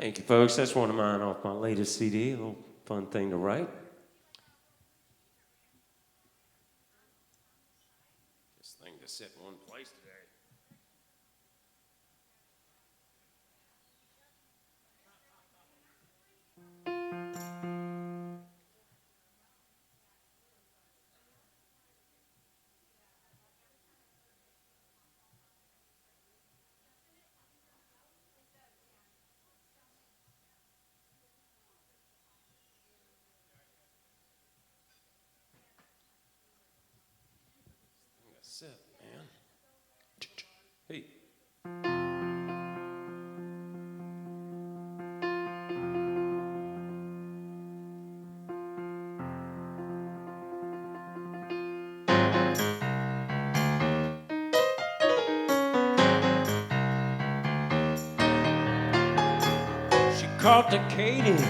Thank you, folks. That's one of mine off my latest CD. A little fun thing to write. This thing to sit in one place today. That's it, man. Hey. She called to Katie,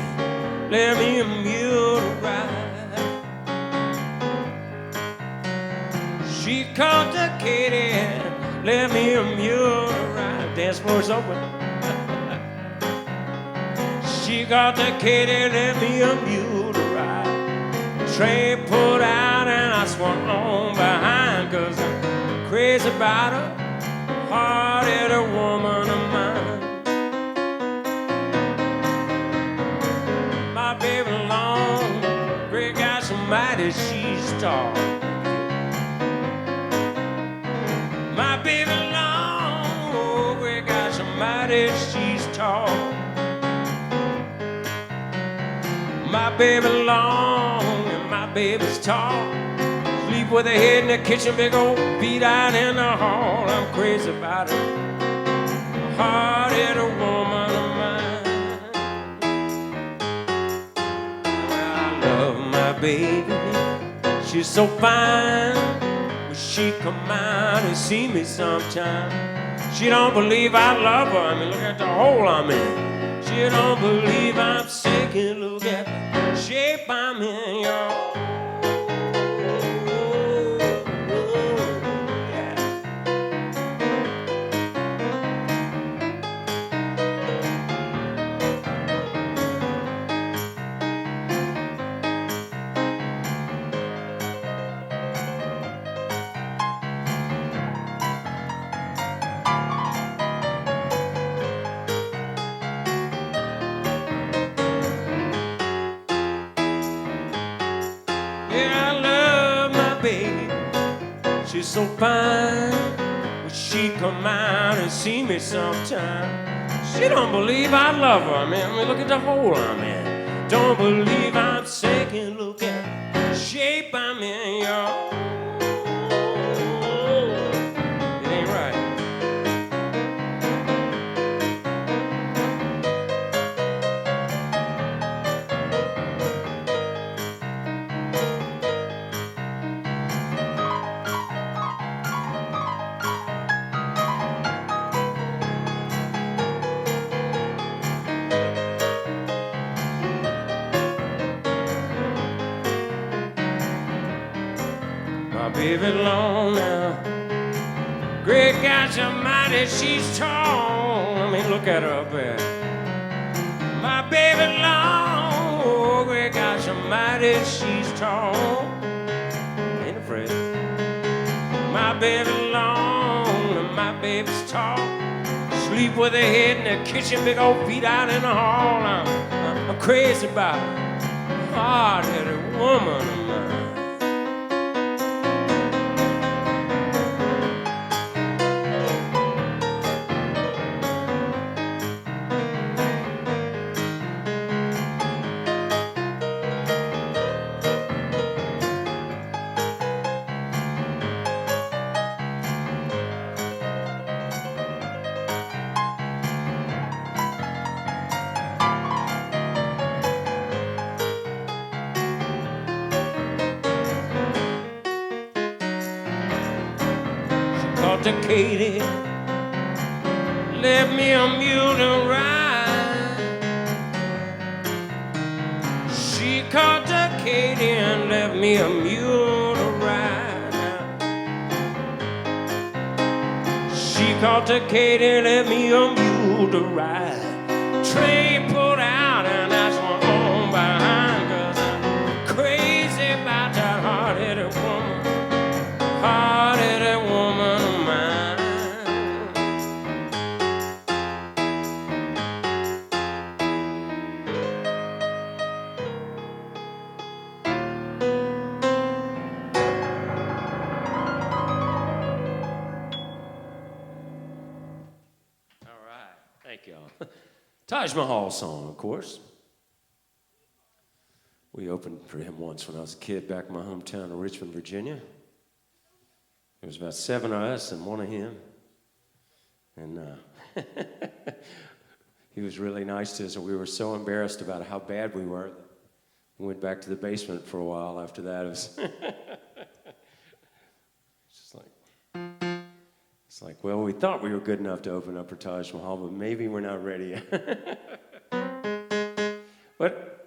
let me a mule to ride. She called to Katie, let me a mule to ride. Dance floor's open. She called to Katie, let me a mule to ride. Train pulled out and I swung on behind, 'cause I'm crazy about her, hard-headed woman of mine. My baby long, great God somebody, she's tall. My baby long, oh, great God somebody, she's tall. My baby long and my baby's tall. Sleep with her head in the kitchen, big old feet out in the hall. I'm crazy about her, hard-headed woman of mine. Well, I love my baby, she's so fine. She come out and see me sometime. She don't believe I love her. I mean, look at the hole I'm in. She don't believe I'm sick, and look at the shape I'm in, y'all. She's so fine, when she come out and see me sometime. She don't believe I love her. I mean, look at the hole I'm in. Don't believe I'm sick, and look at the shape I'm in, y'all. It ain't right. Baby long now, great God almighty, she's tall. I mean, look at her up there. My baby long, oh, great God almighty, she's tall. Ain't afraid. My baby long, my baby's tall. Sleep with her head in the kitchen, big old feet out in the hall. I'm crazy about a hard-headed woman of mine. Katie, left me a mule to ride. She caught the Katie and left me a mule to ride. She caught the Katie and left me a mule to ride. Train pulled out and I swung on behind, 'cause I'm crazy about that hard-headed woman, hard-headed woman. Thank y'all. Taj Mahal song, of course. We opened for him once when I was a kid back in my hometown of Richmond, Virginia. There was about 7 of us and 1 of him. And he was really nice to us, and we were so embarrassed about how bad we were. We went back to the basement for a while after that. It was It's like, well, we thought we were good enough to open up for Taj Mahal, but maybe we're not ready yet. But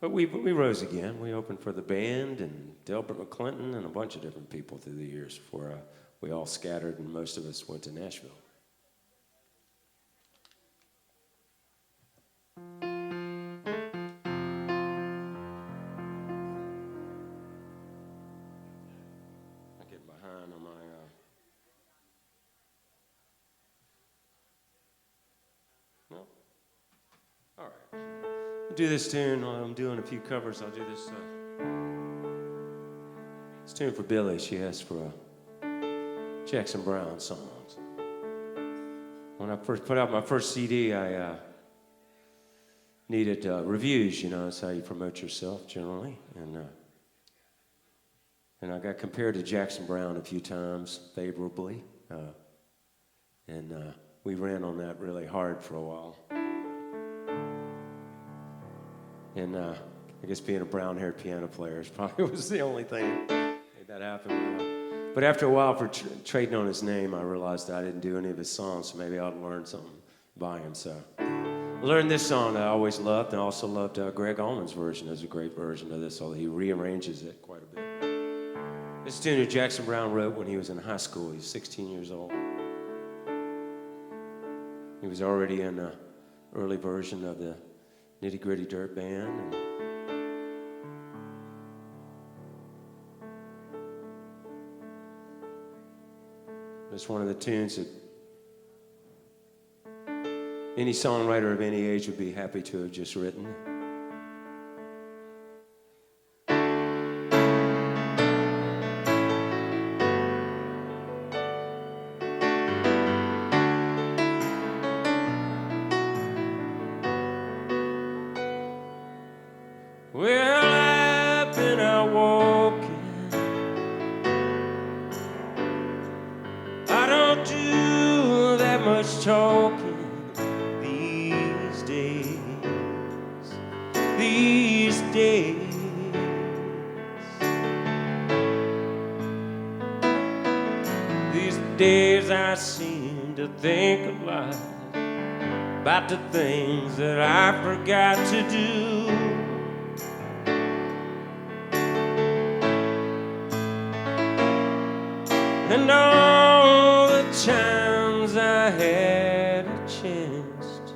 we rose again. We opened for the band and Delbert McClinton and a bunch of different people through the years before we all scattered and most of us went to Nashville. I'm getting behind on my... No? All right. I'll do this tune. I'm doing a few covers. I'll do this tune for Billy. She asked for a Jackson Browne song. When I first put out my first CD, I needed reviews. You know, that's how you promote yourself generally. And I got compared to Jackson Browne a few times favorably. We ran on that really hard for a while. And I guess being a brown-haired piano player probably was the only thing that made that happen. But after a while, for trading on his name, I realized that I didn't do any of his songs, so maybe I ought to learn something by him. So I learned this song that I always loved, and I also loved Greg Allman's version. There's a great version of this, although he rearranges it quite a bit. This tune that Jackson Browne wrote when he was in high school. He was 16 years old. He was already in an early version of the Nitty Gritty Dirt Band. It's one of the tunes that any songwriter of any age would be happy to have just written. Well, I've been out walking. I don't do that much talking these days. These days. These days I seem to think a lot about the things that I forgot to do. And all the times I had a chance to.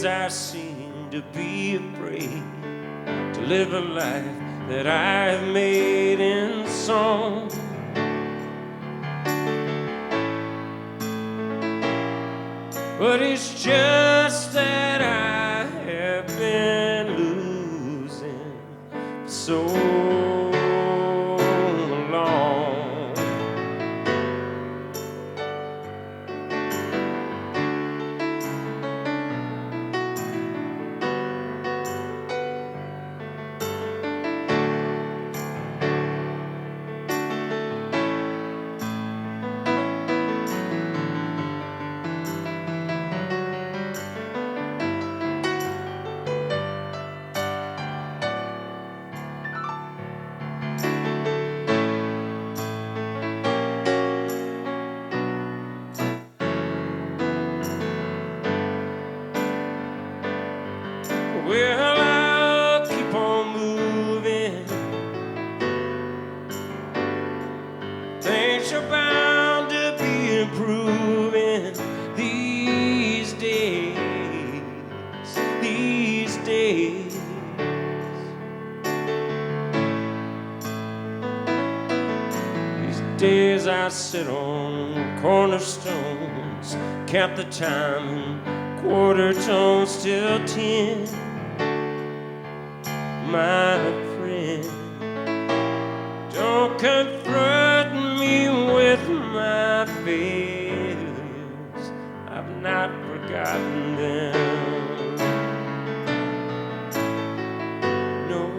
I seem to be afraid to live a life that I have made in song. But it's just that I have been losing for so long. Well, I'll keep on moving. Things are bound to be improving these days, these days. These days I sit on cornerstones, count the time in quarter tones till 10. My friend, don't confront me with my failures. I've not forgotten them. No.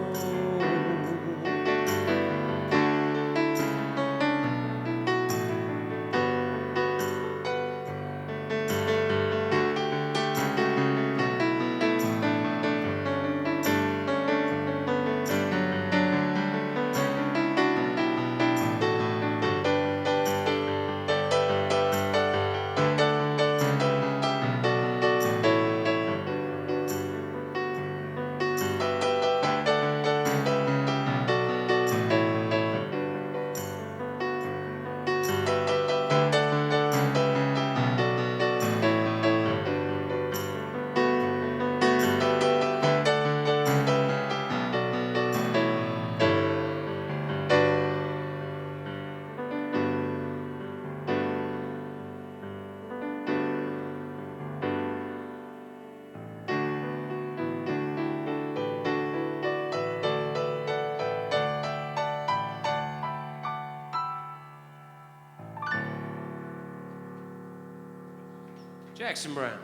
Jackson Brown,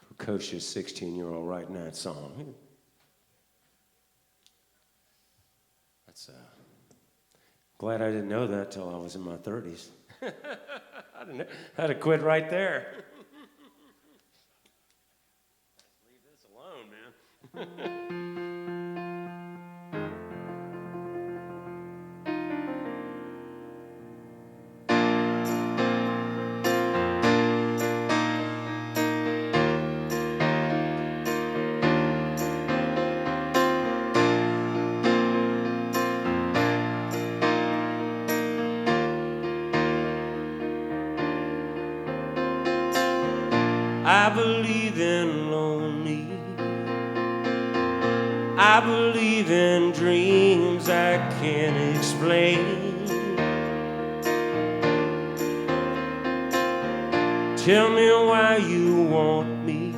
precocious 16-year-old writing that song. That's glad I didn't know that till I was in my 30s. I'd have quit right there. Leave this alone, man. I believe in lonely. I believe in dreams I can't explain. Tell me why you want me.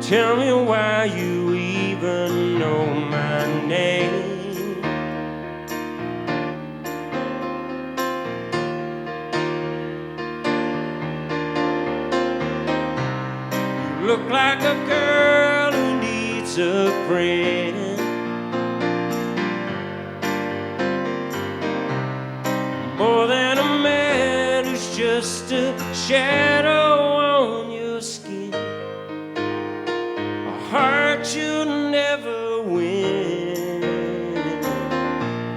Tell me why you even know my name. Look like a girl who needs a friend, more than a man who's just a shadow on your skin, a heart you'll never win.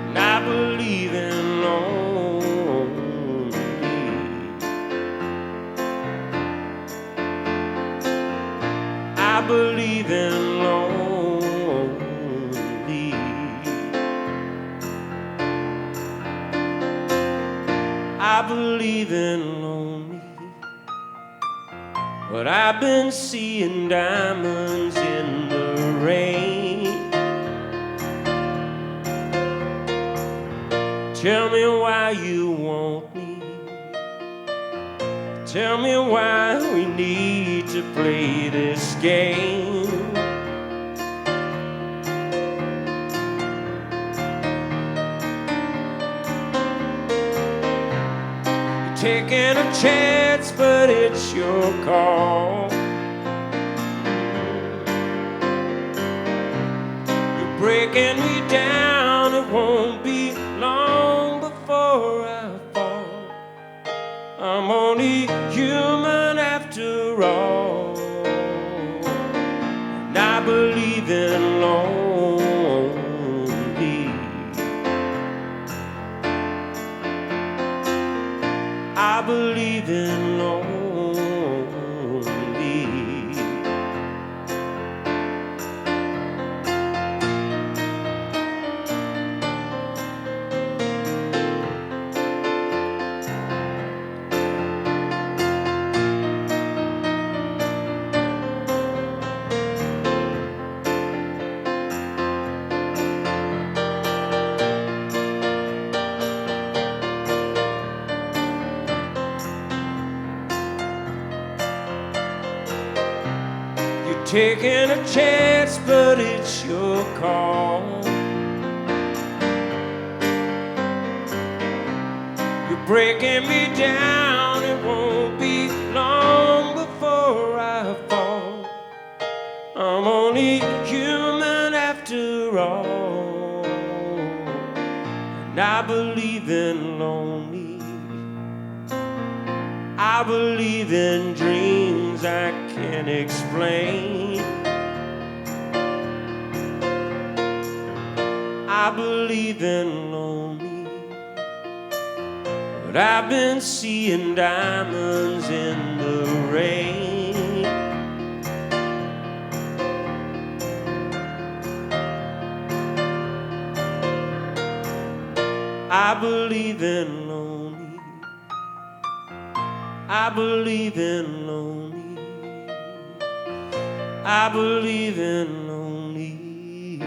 And I believe in lonely. I believe in lonely. I believe in lonely. But I've been seeing diamonds in the rain. Tell me why you want me. Tell me why we need to play this game. You're taking a chance, but it's your call. You're breaking me down, it won't be long before I fall. I'm only human after all, and I believe in lonely. I believe in lonely. Taking a chance, but it's your call. You're breaking me down, it won't be long before I fall. I'm only human after all, and I believe in lonely. I believe in dreams I can't explain. I believe in lonely, but I've been seeing diamonds in the rain. I believe in lonely. I believe in lonely. I believe in lonely.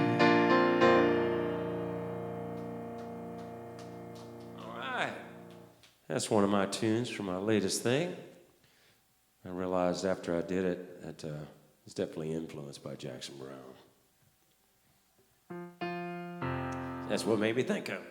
All right. That's one of my tunes from my latest thing. I realized after I did it that it's definitely influenced by Jackson Browne. That's what made me think of it.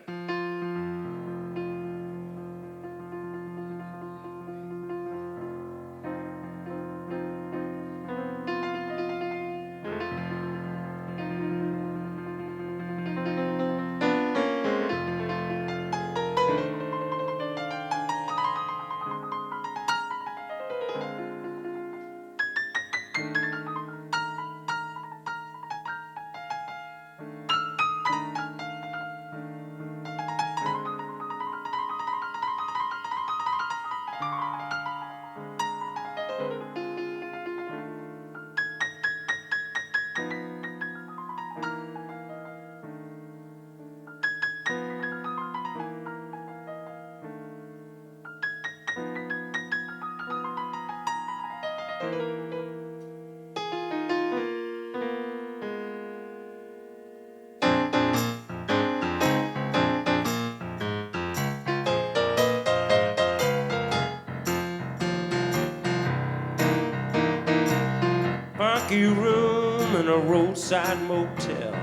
Funky room in a roadside motel.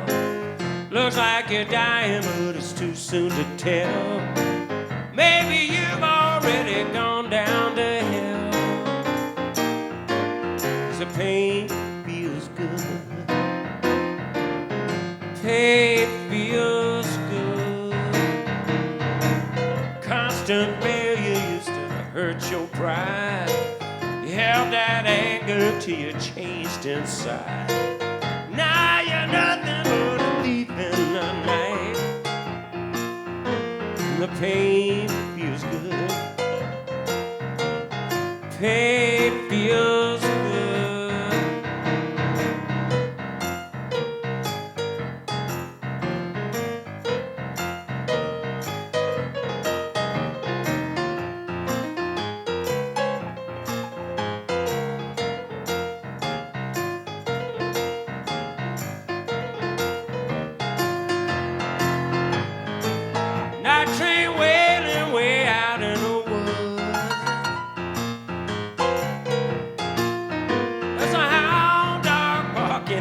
Looks like you're dying, but it's too soon to tell. Maybe you've already gone down to hell. 'Cause the pain feels good. Pain feels good. Constant failure used to hurt your pride. You held that anger till you changed inside. Now you're nothing but a thief in the night. The pain feels good. Pain feels good.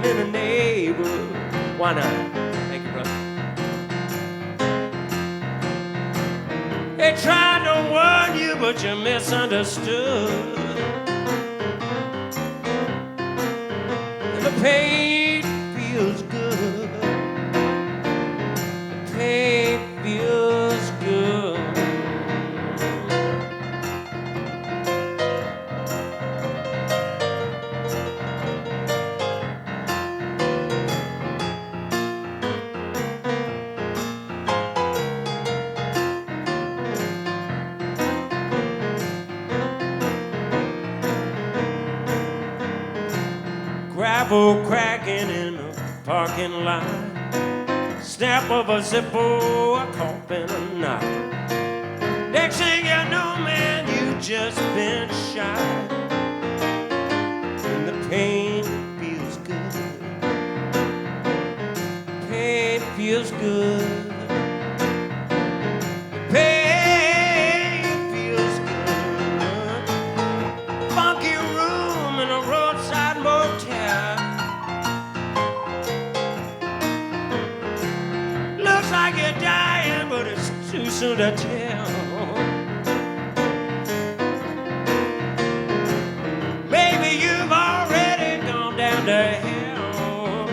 in the neighborhood. Why not? Thank you, brother. They tried to warn you, but you misunderstood. And the pain feels good. The pain feels good. Gravel cracking in the parking lot. Snap of a zippo, a cough and a knot. Next thing you know, man, you just been shot. And the pain feels good. Pain feels good. Pain feels good. Funky room in a roadside motel. Looks like you're dying, but it's too soon to tell. Maybe you've already gone down to hell.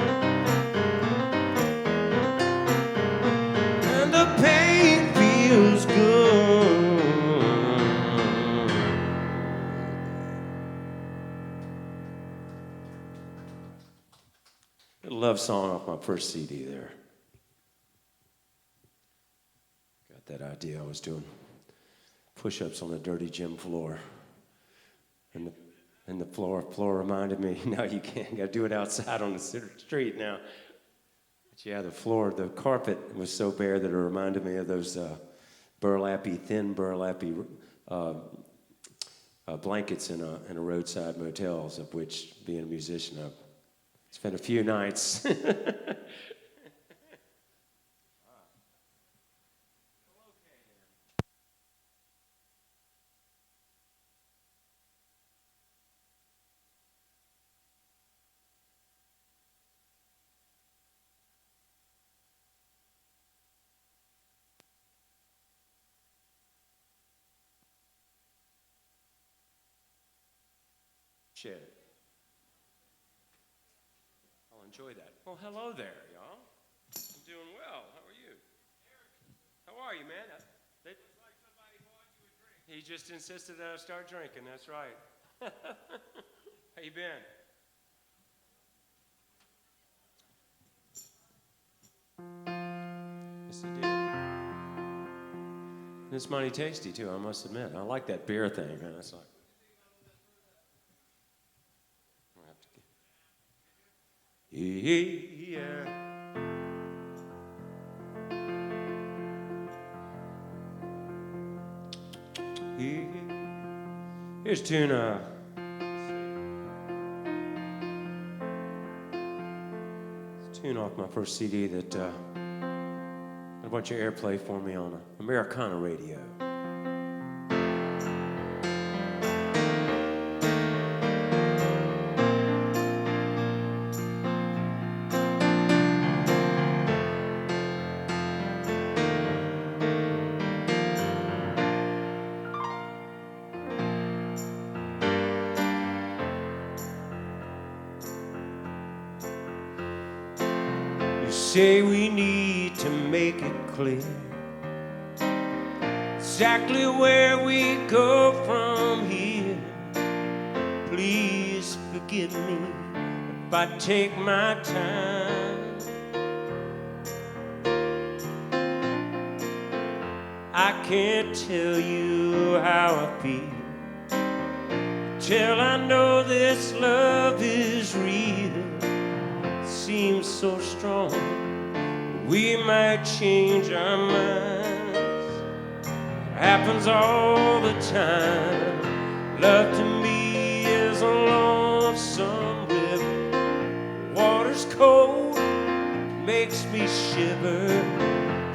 And the pain feels good. A love song off my first CD there. That idea. I was doing push-ups on the dirty gym floor, and the floor reminded me, no, you can't. You got to do it outside on the street now. But yeah, the carpet was so bare that it reminded me of those thin burlappy blankets in a roadside motels, of which, being a musician, I've spent a few nights. Share it. I'll enjoy that. Well, hello there, y'all. I'm doing well. How are you? How are you, man? Looks like somebody bought you a drink. He just insisted that I start drinking. That's right. How you been? Yes, I did. It's mighty tasty too, I must admit. I like that beer thing, man. It's like. Yeah. Here's a tune. It's a tune off my first CD that I want you to airplay for me on Americana radio. Say we need to make it clear exactly where we go from here. Please forgive me if I take my time. I can't tell you how I feel till I know this love is real. It seems so strong, we might change our minds. It happens all the time. Love to me is a lonesome river. Water's cold, makes me shiver.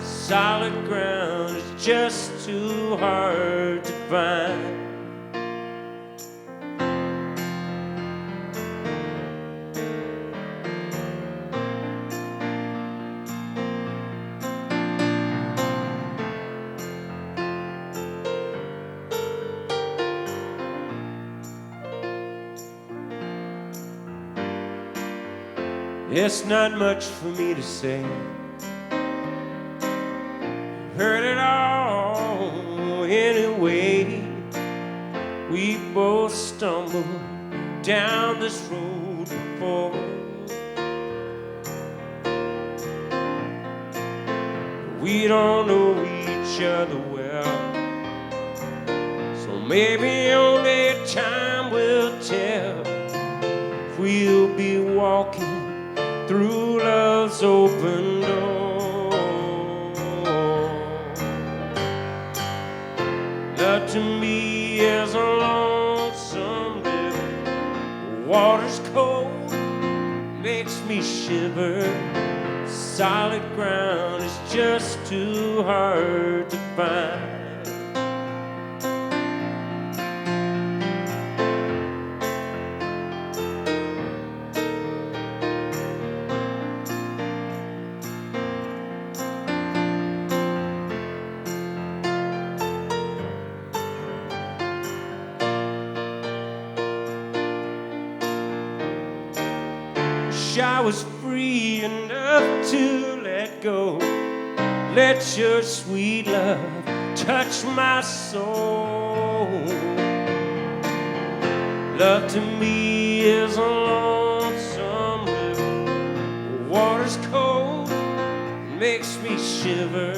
Solid ground is just too hard to find. It's not much for me to say. Heard it all anyway. We both stumbled down this road before. We don't know each other well, so maybe only time will tell if we'll be walking through love's open door. Love to me is a lonesome river. Water's cold, makes me shiver. Solid ground is just too hard to find. I was free enough to let go. Let your sweet love touch my soul. Love to me is a lonesome river. Water's cold, makes me shiver.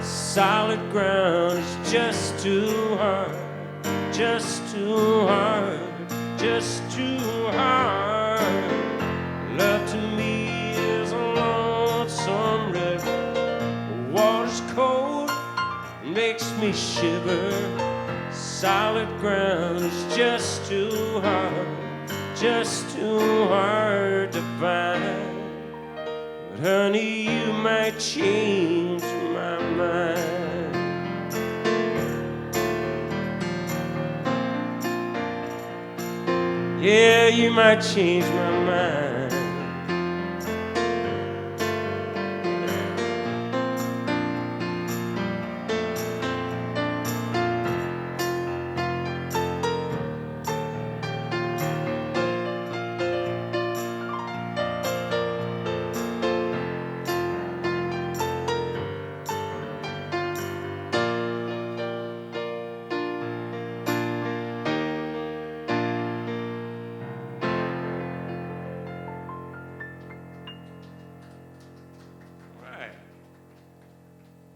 Solid ground is just too hard, just too hard, just too hard. Love to me is a lonesome river. Water's cold, makes me shiver. Solid ground is just too hard, just too hard to find. But honey, you might change my mind. Yeah, you might change my mind.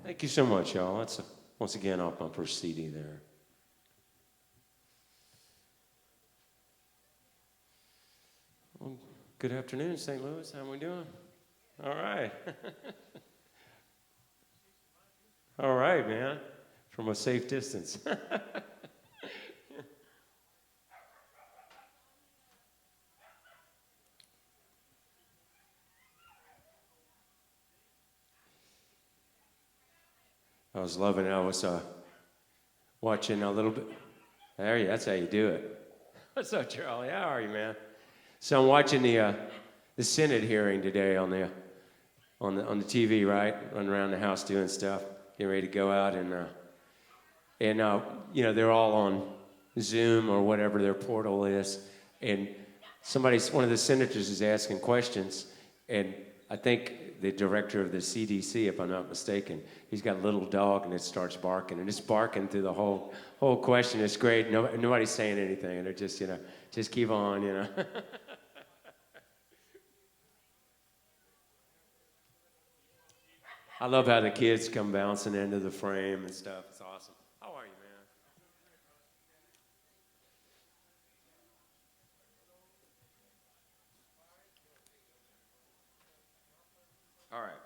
Thank you so much, y'all. That's once again off my first CD there. Well, good afternoon, St. Louis. How are we doing? All right. All right, man. From a safe distance. I was loving it. I was watching a little bit. There you. That's how you do it. What's up, Charlie? How are you, man? So I'm watching the Senate hearing today on the TV, right? Running around the house doing stuff, getting ready to go out, and you know, they're all on Zoom or whatever their portal is, and one of the senators is asking questions, and I think the director of the CDC, if I'm not mistaken, he's got a little dog and it starts barking, and it's barking through the whole question. It's great. Nobody's saying anything, and they're just, you know, just keep on, you know. I love how the kids come bouncing into the frame and stuff. It's awesome. How are you, man? All right.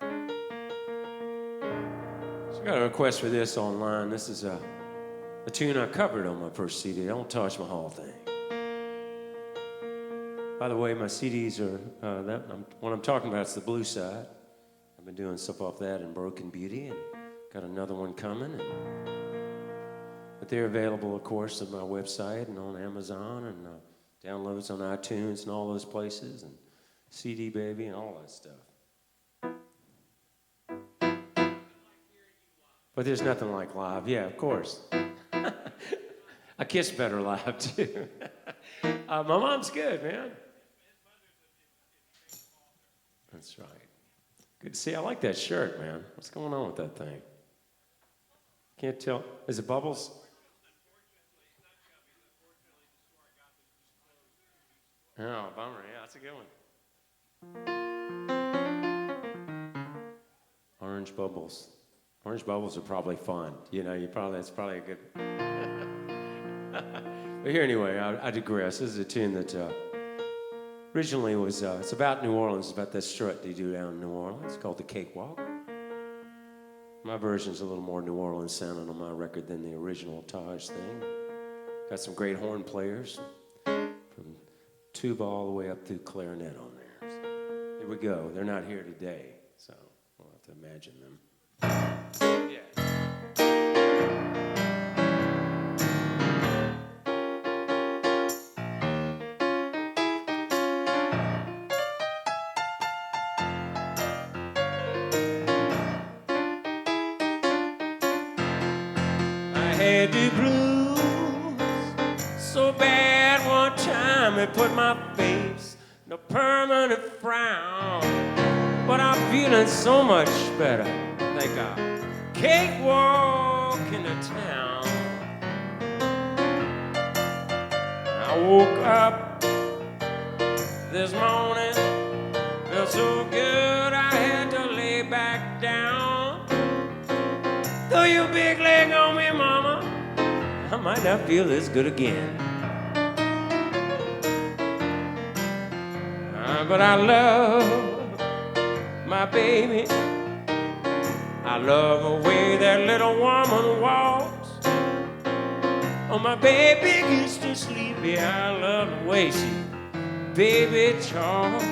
So I got a request for this online. This is a tune I covered on my first CD, Don't Touch My Whole Thing. By the way, my CDs are, what I'm talking about is the blue side. I've been doing stuff off that and Broken Beauty, and got another one coming. But they're available, of course, on my website and on Amazon, and downloads on iTunes and all those places, and CD Baby and all that stuff. But there's nothing like live. Yeah, of course. I kiss better live, too. My mom's good, man. That's right. Good to see. I like that shirt, man. What's going on with that thing? Can't tell. Is it Bubbles? Oh, bummer. Yeah, that's a good one. Orange Bubbles. Orange Bubbles are probably fun. You know, that's probably a good. But here, anyway, I digress. This is a tune that originally was. It's about New Orleans. It's about that strut they do down in New Orleans. It's called the Cakewalk. My version's a little more New Orleans sounding on my record than the original Taj thing. Got some great horn players, from tuba all the way up to clarinet on there. So here we go. They're not here today, so we'll have to imagine them. Yeah. I had the blues so bad one time it put my face in a permanent frown. But I'm feeling so much better. Like a cakewalk into town. I woke up this morning, felt so good I had to lay back down. Throw your big leg on me, mama, I might not feel this good again. But I love my baby. I love the way that little woman walks. Oh, my baby gets too sleepy. I love the way she baby talks.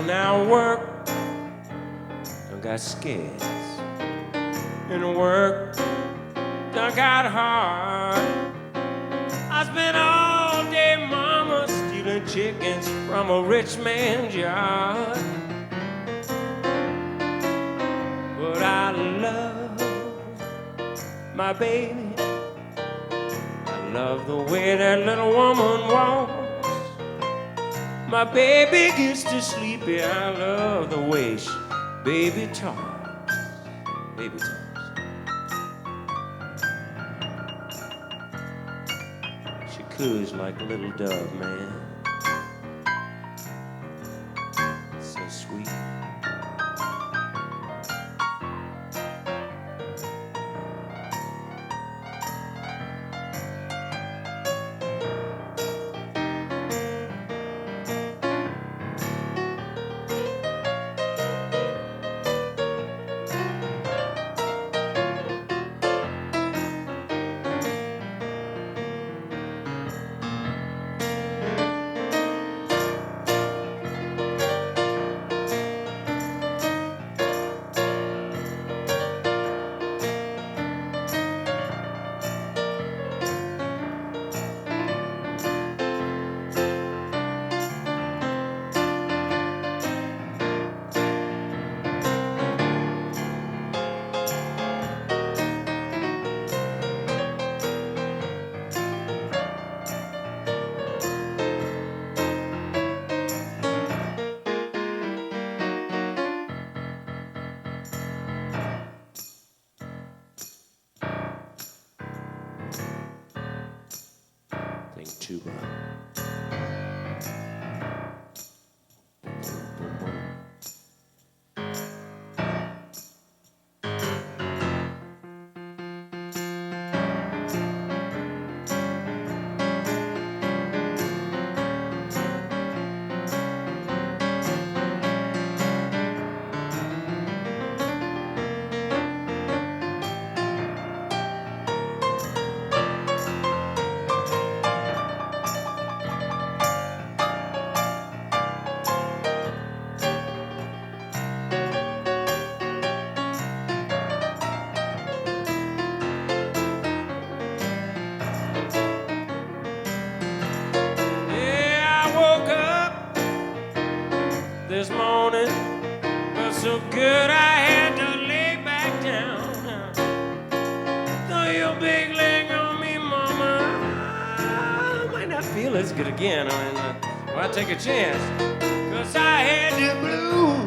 Now work done got scarce, and work done got hard. I spent all day, mama, stealing chickens from a rich man's yard. But I love my baby. I love the way that little woman walks. My baby gets too sleepy. I love the way she baby talks. Baby talks. She coos like a little dove, man. So sweet. But I had to lay back down. Throw your big leg on me, mama. I might not feel as good again. Well, I take a chance. 'Cause I had the blues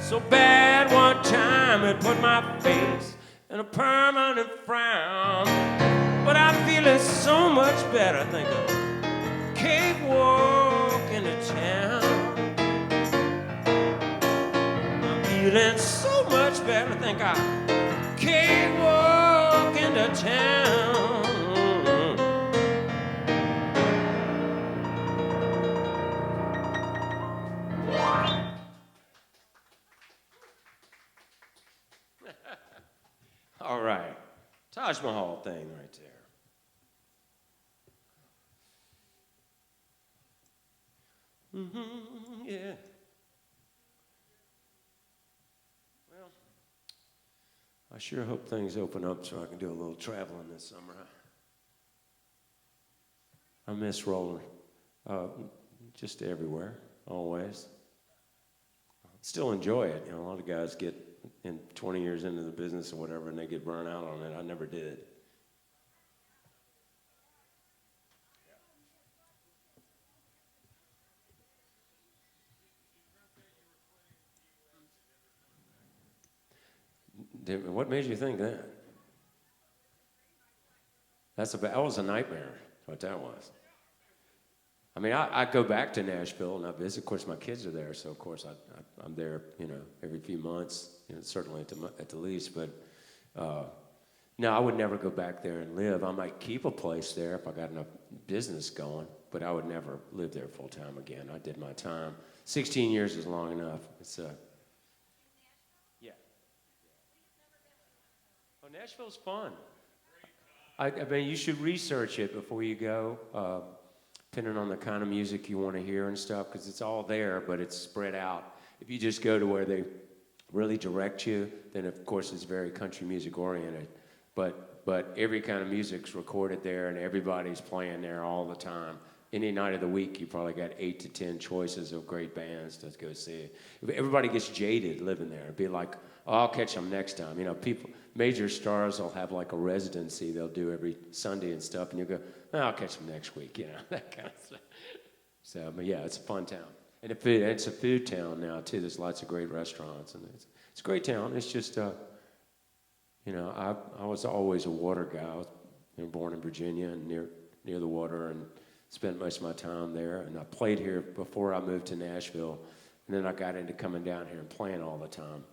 so bad one time it put my face in a permanent frown. But I'm feeling so much better. Think of cakewalk into town. I'm feeling so much better. Think I cakewalk into town. All right, Taj Mahal thing right there. Yeah. Well, I sure hope things open up so I can do a little traveling this summer. I miss rolling just everywhere, always. Still enjoy it. You know, a lot of guys get in 20 years into the business or whatever, and they get burned out on it. I never did. What made you think that? That was a nightmare, what that was. I mean, I go back to Nashville and I visit. Of course, my kids are there, so of course I'm there, you know, every few months, you know, certainly at the least. But no, I would never go back there and live. I might keep a place there if I got enough business going, but I would never live there full time again. I did my time. 16 years is long enough. It's yeah. Oh, Nashville's fun. I mean, you should research it before you go. Depending on the kind of music you want to hear and stuff, because it's all there, but it's spread out. If you just go to where they really direct you, then of course it's very country music oriented. But every kind of music's recorded there, and everybody's playing there all the time. Any night of the week, you probably got 8 to 10 choices of great bands to go see. Everybody gets jaded living there. It'd be like, oh, I'll catch them next time. You know, major stars will have like a residency they'll do every Sunday and stuff, and you go, oh, I'll catch them next week, you know, that kind of stuff. So, but yeah, it's a fun town. And it's a food town now, too. There's lots of great restaurants, and it's a great town. It's just, you know, I was always a water guy. I was born in Virginia and near the water, and spent most of my time there. And I played here before I moved to Nashville, and then I got into coming down here and playing all the time.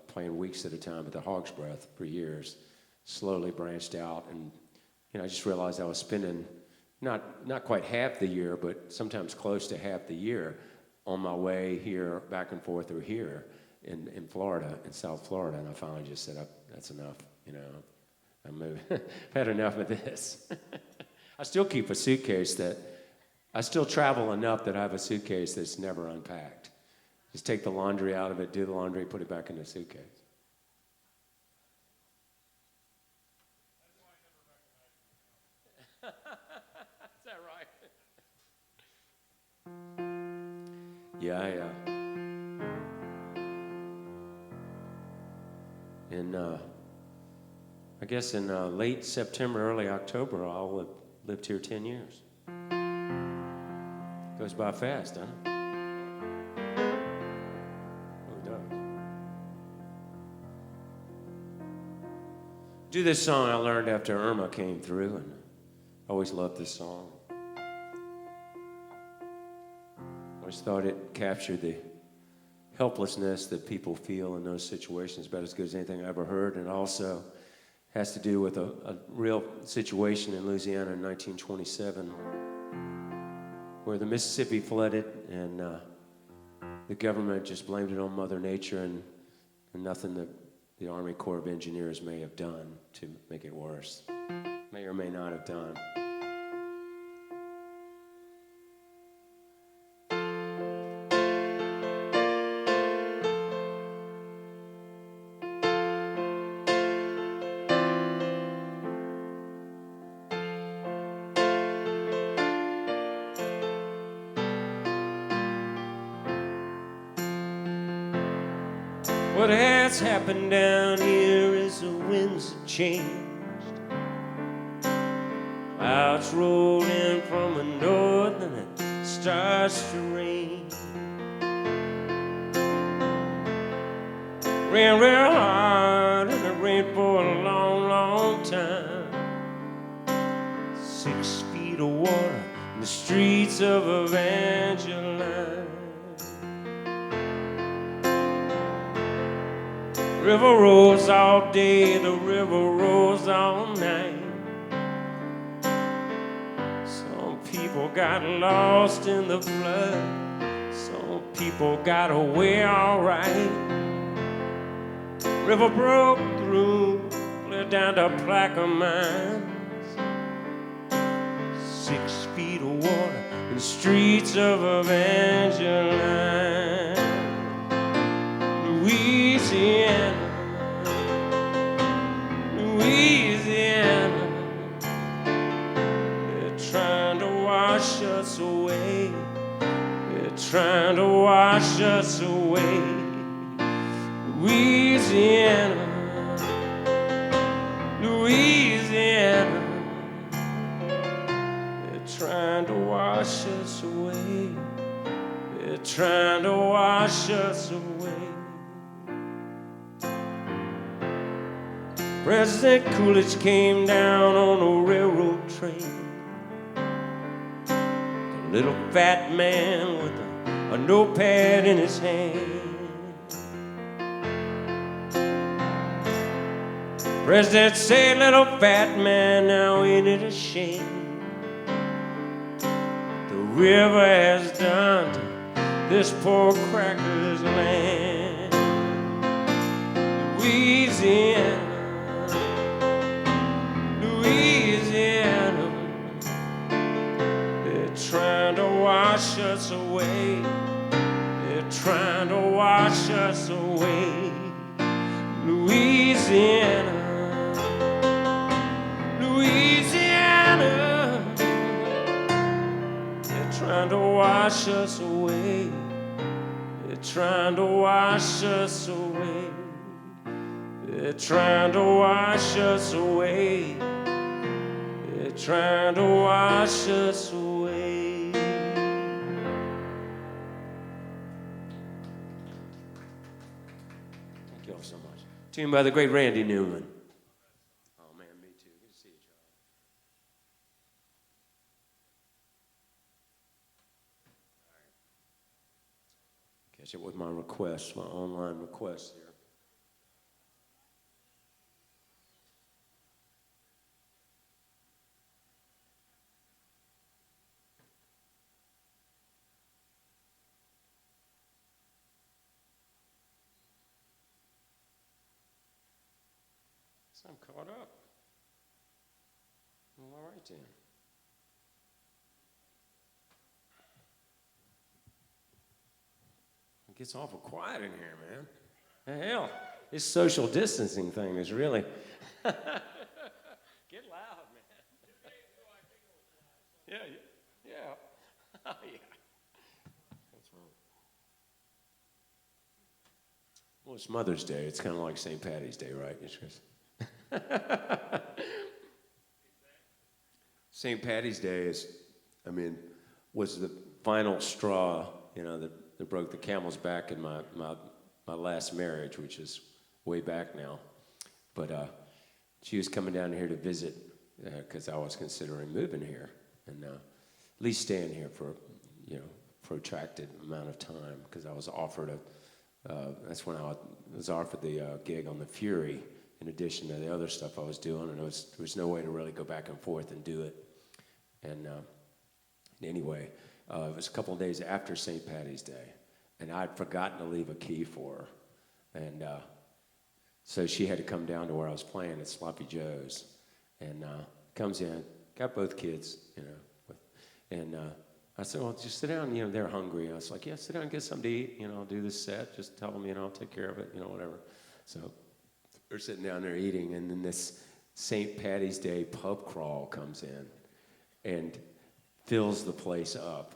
Playing weeks at a time at the Hog's Breath for years, slowly branched out, and you know, I just realized I was spending not quite half the year, but sometimes close to half the year on my way here, back and forth through here in Florida, in South Florida, and I finally just said, that's enough, you know, I'm moving. I've had enough of this. I still keep a suitcase I still travel enough that I have a suitcase that's never unpacked. Just take the laundry out of it, do the laundry, put it back in the suitcase. Is that right? Yeah. I guess in late September, early October, I'll have lived here 10 years. Goes by fast, doesn't it? Do this song I learned after Irma came through, and I always loved this song. Always thought it captured the helplessness that people feel in those situations about as good as anything I ever heard, and also has to do with a real situation in Louisiana in 1927 where the Mississippi flooded, and the government just blamed it on Mother Nature, and nothing that the Army Corps of Engineers may have done to make it worse. May or may not have done. What has happened down here is the winds have changed. Clouds roll in from the north and it starts to rain. Rain real hard and it rained for a long, long time. 6 feet of water in the streets of Evangeline. River rolls all day, the river rolls all night. Some people got lost in the flood, some people got away all right. River broke through, clear down to Plaquemines. 6 feet of water in the streets of Evangeline. Louisiana, Louisiana, they're trying to wash us away. They're trying to wash us away. Louisiana, Louisiana, they're trying to wash us away. They're trying to wash us away. President Coolidge came down on a railroad train. A little fat man with a notepad in his hand. President said, little fat man, now ain't it a shame the river has done to this poor cracker's land. Louisiana, Louisiana, they're trying to wash us away. They're trying to wash us away. Louisiana, Louisiana, they're trying to wash us away. They're trying to wash us away. They're trying to wash us away. They're trying to wash us away. Thank you all so much. Tuned by the great Randy Newman. Oh man, me too. Good to see you, Charlie. All right. Catch up with my requests, my online requests here. I'm caught up. Well, all right then. It gets awful quiet in here, man. The hell, this social distancing thing is really... Get loud, man. Yeah. Oh, yeah. That's right. Well, it's Mother's Day. It's kind of like St. Patty's Day, right? St. Patty's Day was the final straw, that broke the camel's back in my last marriage, which is way back now. But she was coming down here to visit because I was considering moving here and at least staying here for a protracted amount of time because I was offered that's when I was offered the gig on the Fury. In addition to the other stuff I was doing, and there was no way to really go back and forth and do it. And anyway, it was a couple of days after St. Patty's Day, and I'd forgotten to leave a key for her. And so she had to come down to where I was playing at Sloppy Joe's, and comes in, got both kids, and I said, well, just sit down, they're hungry. I was like, yeah, sit down and get something to eat, I'll do this set, just tell them, I'll take care of it, whatever. So we're sitting down there eating, and then this St. Patty's Day pub crawl comes in and fills the place up.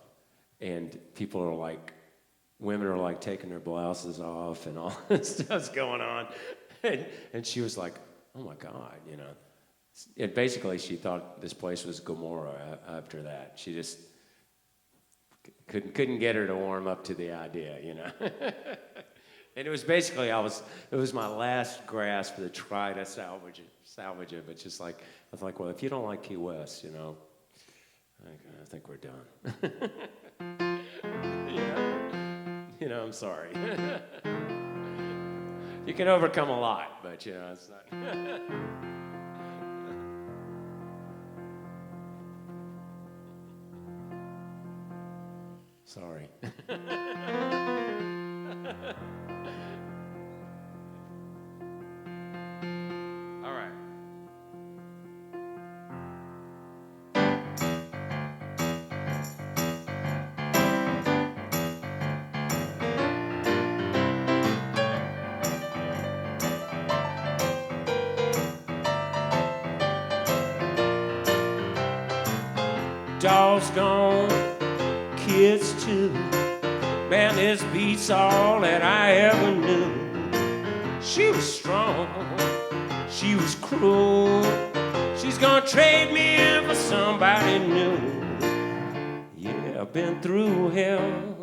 And people are like, women are like taking their blouses off and all this stuff's going on. And she was like, oh my God, you know. And basically she thought this place was Gomorrah after that. She just couldn't get her to warm up to the idea, you know. And it was basically, it was my last grasp to try to salvage it, but just like, I was like, well, if you don't like Key West, you know, I think we're done. You know, I'm sorry. You can overcome a lot, but you know, it's not. Sorry. All right. Dogs gone, kids too. Man, this beats all that I ever knew. She was strong, she was cruel. She's gonna trade me in for somebody new. Yeah, I've been through hell,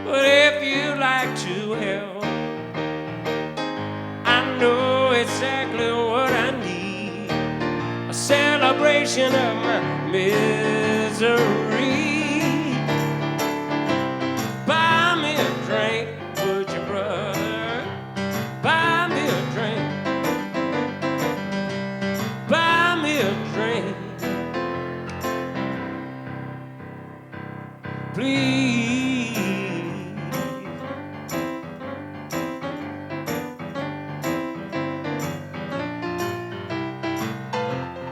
but if you like to help, I know exactly what I need. A celebration of my misery. Buy me a drink, would you, brother? Buy me a drink. Buy me a drink, please.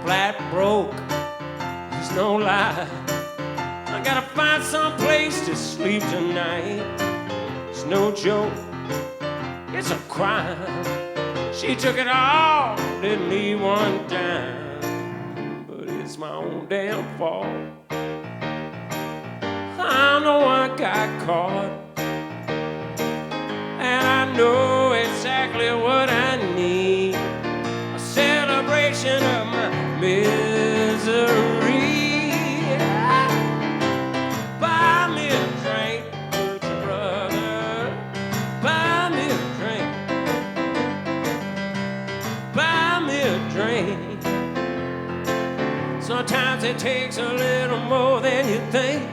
Flat broke, there's no lie. I gotta find some place to sleep tonight. It's no joke, it's a crime. She took it all, didn't leave one dime. But it's my own damn fault. I know I got caught, and I know exactly what I need. A celebration of my misery. Buy me a drink, would you, brother? Buy me a drink. Buy me a drink. Sometimes it takes a little more than you think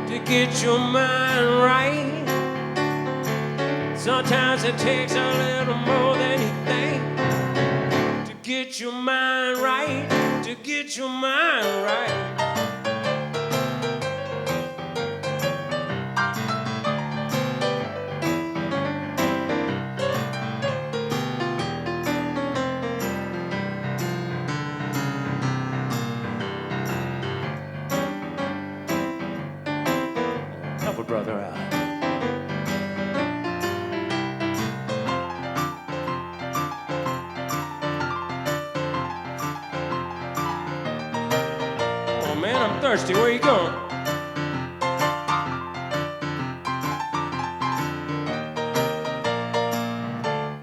to get your mind right. Sometimes it takes a little more than you think to get your mind right, to get your mind right. Help a brother out. Oh man, I'm thirsty. Where you going?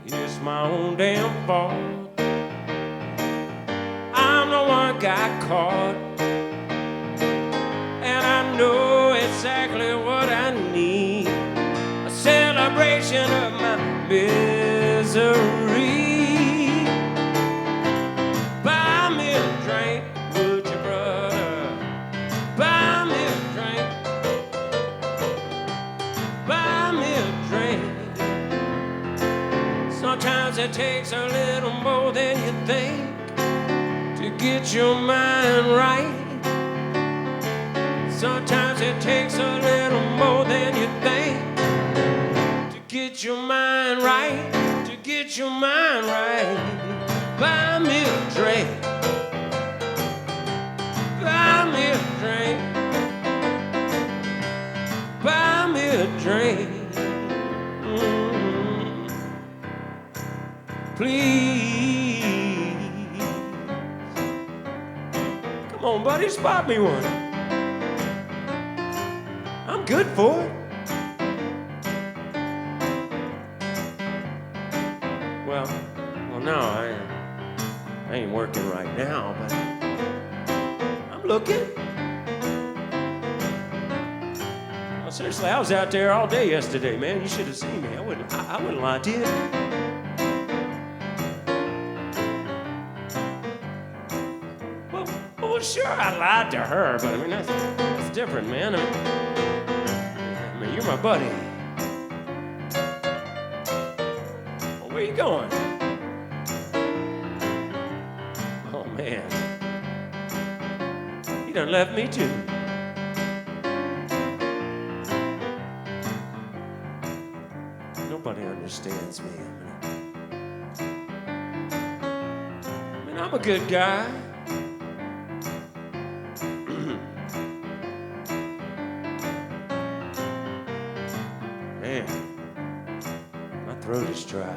It's my own damn fault. I'm the one got caught, and I know exactly what I need. A celebration of my misery. Buy me a drink, would you, brother? Buy me a drink. Buy me a drink. Sometimes it takes a little more than you think to get your mind right. Sometimes it takes a little more than you think to get your mind right, to get your mind right. Buy me a drink. Buy me a drink. Buy me a drink. Please. Come on, buddy, spot me one. I'm good for it. Well, no, I ain't working right now, but I'm looking. Well, seriously, I was out there all day yesterday, man. You should have seen me. I wouldn't lie to you. Well, sure, I lied to her, but I mean, that's different, man. I mean, you're my buddy. Well, where you going? Oh, man. You done left me, too. Nobody understands me. I mean, I'm a good guy. Man, my throat is dry.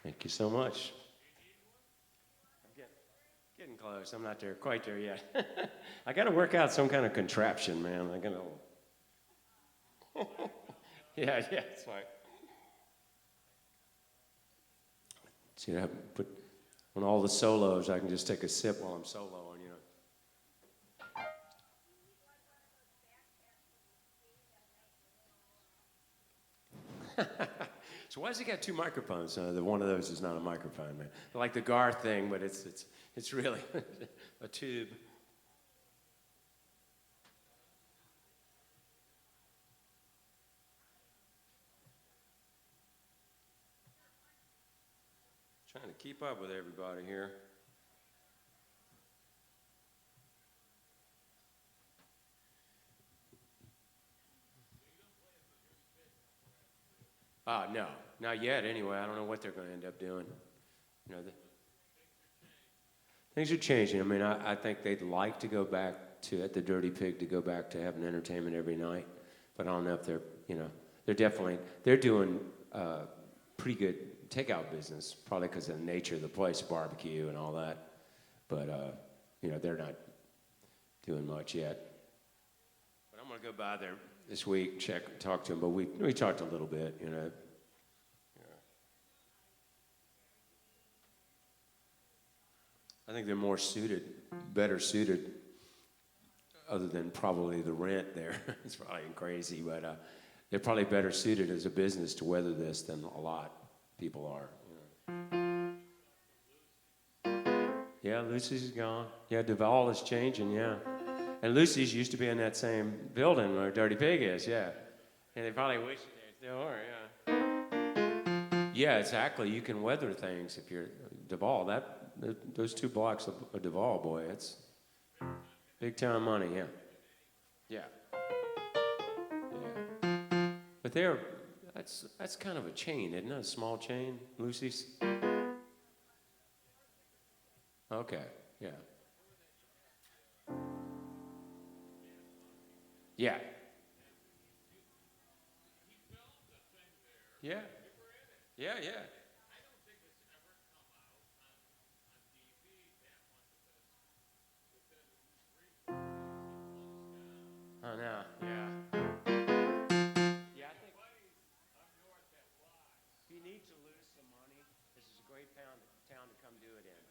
Thank you so much. I'm getting close. I'm not there, quite there yet. I got to work out some kind of contraption, man. I got to. Yeah, it's fine. See, I put on all the solos. I can just take a sip while I'm soloing, you know. So why has he got two microphones? One of those is not a microphone, man. Like the Garth thing, but it's really a tube. Trying to keep up with everybody here. No, not yet anyway. I don't know what they're going to end up doing. You know, things are changing. I mean, I think they'd like to go back to, at the Dirty Pig, to go back to having entertainment every night. But I don't know if they're, you know, they're doing pretty good takeout business, probably because of the nature of the place, barbecue and all that. But, you know, they're not doing much yet. But I'm going to go by there this week, talk to them. But we talked a little bit, you know. I think they're more suited, better suited, other than probably the rent there. It's probably crazy, but they're probably better suited as a business to weather this than a lot of people are. You know. Yeah, Lucy's gone. Yeah, Duval is changing, yeah. And Lucy's used to be in that same building where Dirty Pig is, yeah. And they probably wish they still are, yeah. Yeah, exactly. You can weather things if you're Duval. Those 2 blocks of Duval, boy, it's big time money, yeah. Yeah. But that's kind of a chain, isn't it? A small chain, Lucy's? Okay, yeah. Yeah. Yeah. Yeah, yeah. Oh, no, yeah. Yeah, I think if you need to lose some money, this is a great town to come do it in.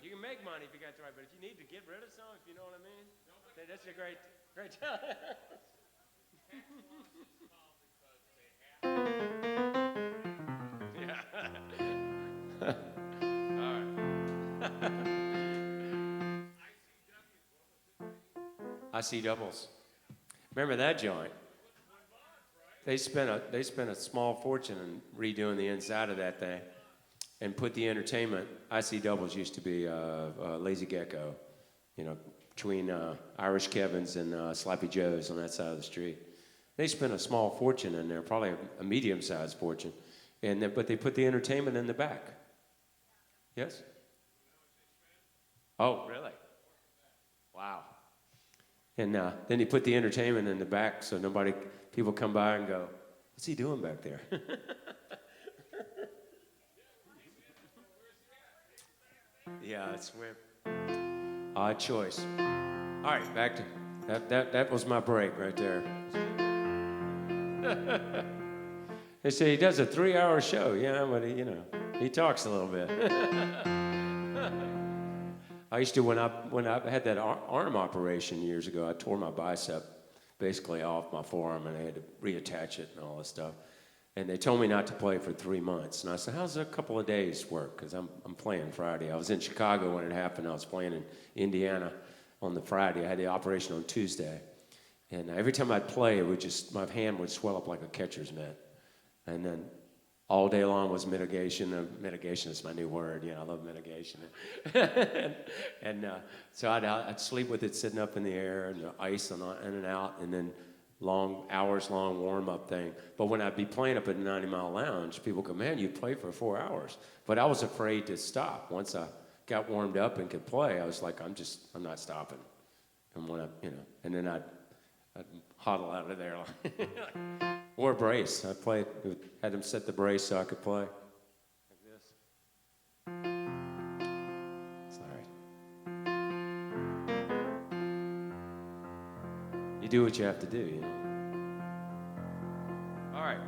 You can make money if you got the right, but if you need to get rid of some, if you know what I mean, then that's a great town. Yeah. All right. I see doubles. Remember that joint? They spent a small fortune in redoing the inside of that thing, and put the entertainment. I see doubles used to be Lazy Gecko, you know, between Irish Kevin's and Sloppy Joe's on that side of the street. They spent a small fortune in there, probably a medium-sized fortune, but they put the entertainment in the back. Yes? Oh, really? Wow. And then he put the entertainment in the back so people come by and go, what's he doing back there? Yeah, it's weird. Odd choice. All right, back to that was my break right there. They say he does a 3-hour show. Yeah, but he talks a little bit. I used to when I had that arm operation years ago. I tore my bicep basically off my forearm, and I had to reattach it and all this stuff. And they told me not to play for 3 months. And I said, how's a couple of days work? Because I'm playing Friday. I was in Chicago when it happened. I was playing in Indiana on the Friday. I had the operation on Tuesday. And every time I'd play, my hand would swell up like a catcher's mitt. And then all day long was mitigation. Mitigation is my new word. I love mitigation. So I'd sleep with it sitting up in the air and the ice in and out, and then hours-long warm-up thing. But when I'd be playing up at 90 Mile Lounge, people go, man, you played for 4 hours. But I was afraid to stop. Once I got warmed up and could play, I was like, I'm not stopping. And and then I'd huddle out of there. Wore a brace. I had them set the brace so I could play. Like this. Sorry. You do what you have to do, All right.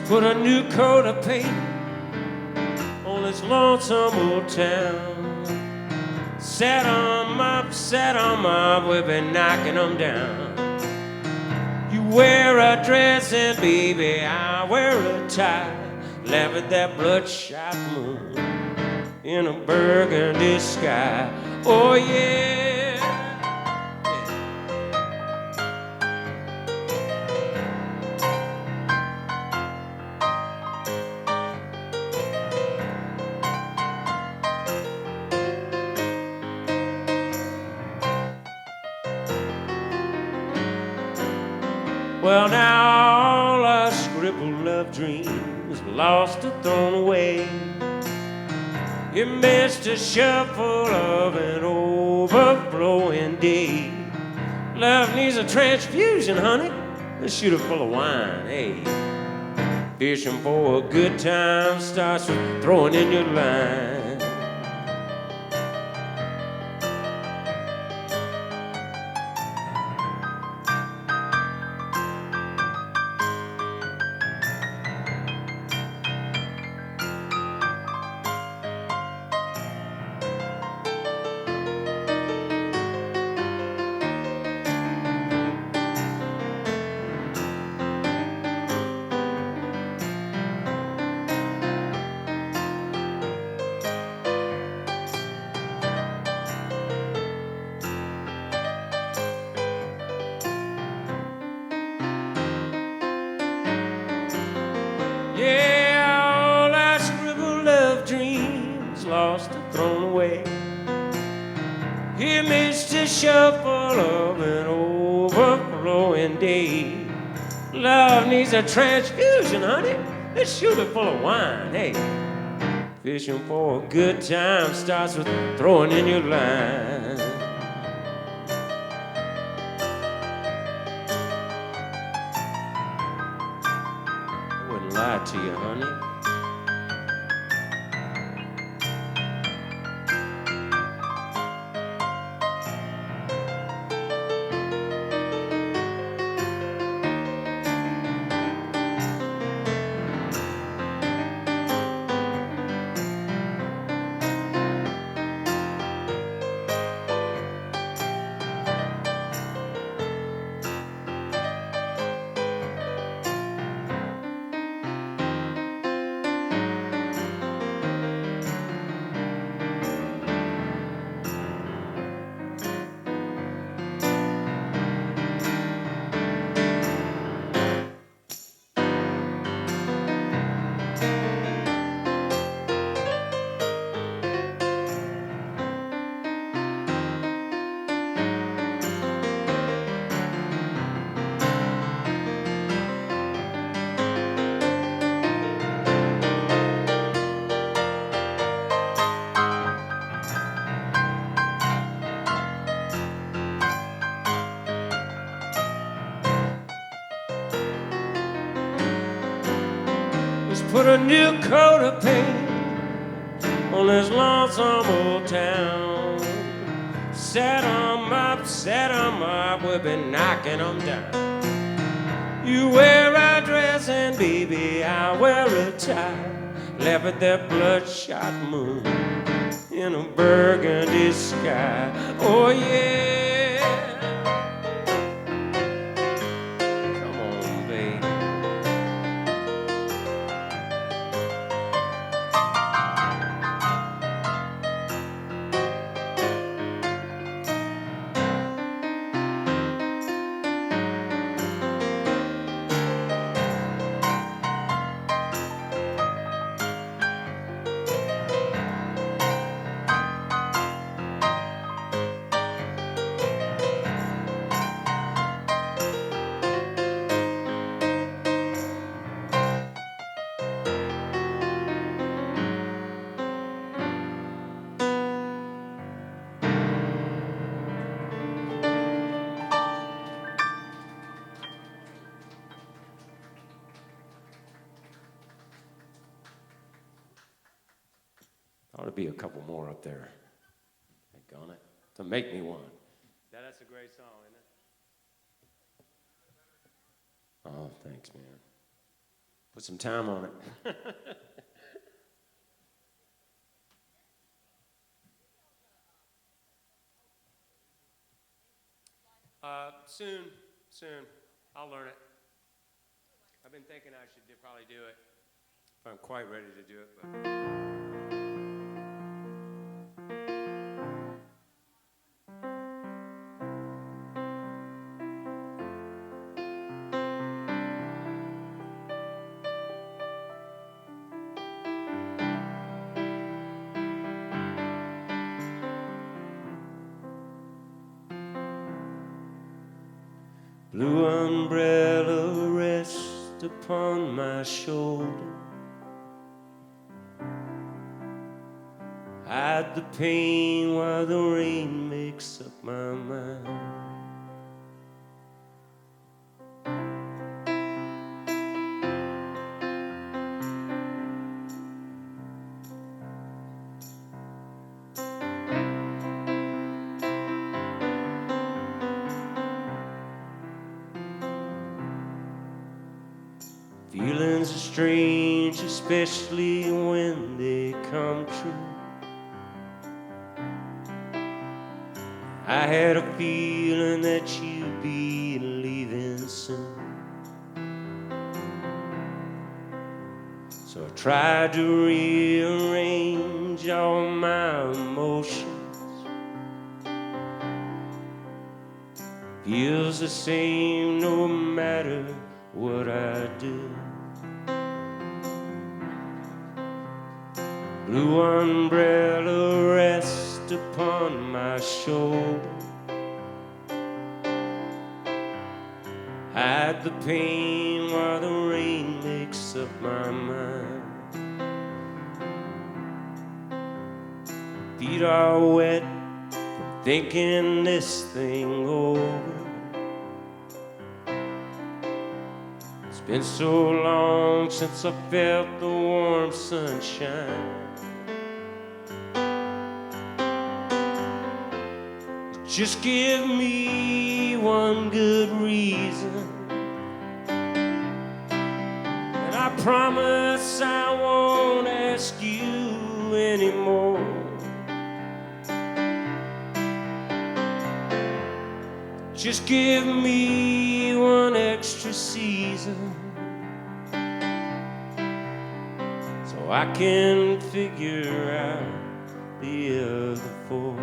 Put a new coat of paint on this lonesome old town. Sat on my, we've been knocking them down. You wear a dress and baby, I wear a tie. Laugh at that bloodshot moon in a burgundy sky. Oh yeah. Well, now all our scribbled love dreams lost or thrown away. You missed a shuffle of an overflowing day. Love needs a transfusion, honey. A shooter full of wine, hey. Fishing for a good time starts with throwing in your line. lost or thrown away. He missed the shuffle of an overflowing day. Love needs a transfusion, honey. Let's shoot it full of wine, hey. Fishing for a good time starts with throwing in your line. I wouldn't lie to you, honey. Put a new coat of paint on this lonesome old town. Set 'em up, we've been knocking 'em down. You wear a dress and baby, I wear a tie. Laugh at that bloodshot moon in a burgundy sky. Oh yeah. Come on, baby. Ought to be a couple more up there. Think on it. To make me one. That's a great song, isn't it? Oh, thanks, man. Put some time on it. Soon. I'll learn it. I've been thinking I should probably do it. If I'm quite ready to do it, but... Blue umbrella rests upon my shoulder. Hide the pain while the rain makes up my mind. Feelings are strange, especially when they come true. I had a feeling that you'd be leaving soon. So I tried to rearrange all my emotions. Feels the same no matter what I do. Blue umbrella rest upon my shoulder. Hide the pain while the rain makes up my mind. Feet are wet from thinking this thing over. It's been so long since I felt the warm sunshine. Just give me one good reason, and I promise I won't ask you anymore. Just give me one extra season, so I can figure out the other four.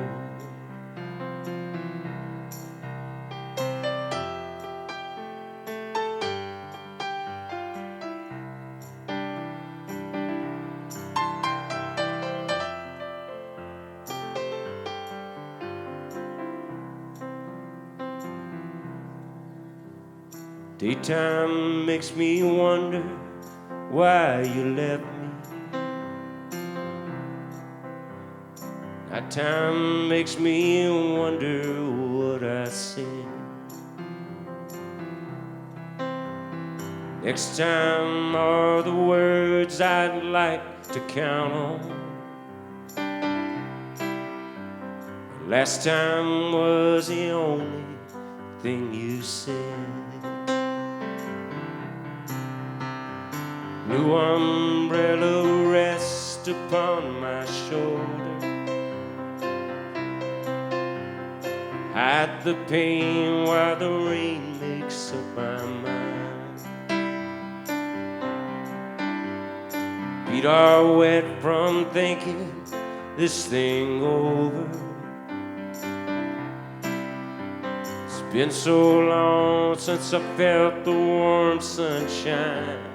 Daytime makes me wonder why you left me. Nighttime makes me wonder what I said. Next time are the words I'd like to count on. Last time was the only thing you said. Blue umbrella rest upon my shoulder. Hide the pain while the rain makes up my mind. Feet are wet from thinking this thing over. It's been so long since I felt the warm sunshine.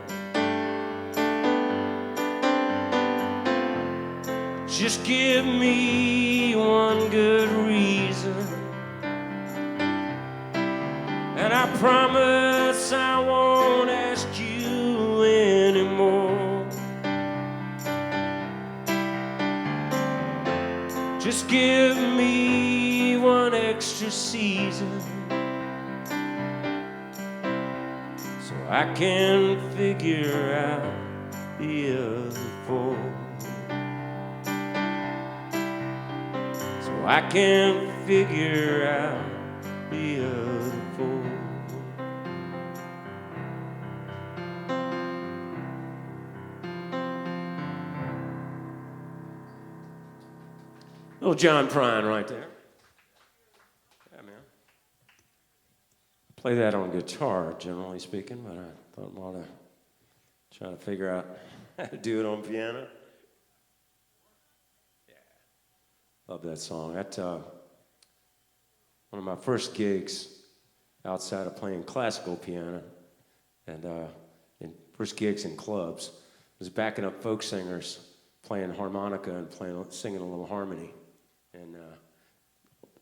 Just give me one good reason, and I promise I won't ask you anymore. Just give me one extra season, so I can figure out the other four. I can figure out the other four. Little John Prine right there. Yeah, man. I play that on guitar, generally speaking, but I thought I ought to try to figure out how to do it on piano. Love that song. That one of my first gigs outside of playing classical piano, and first gigs in clubs was backing up folk singers, playing harmonica and singing a little harmony. And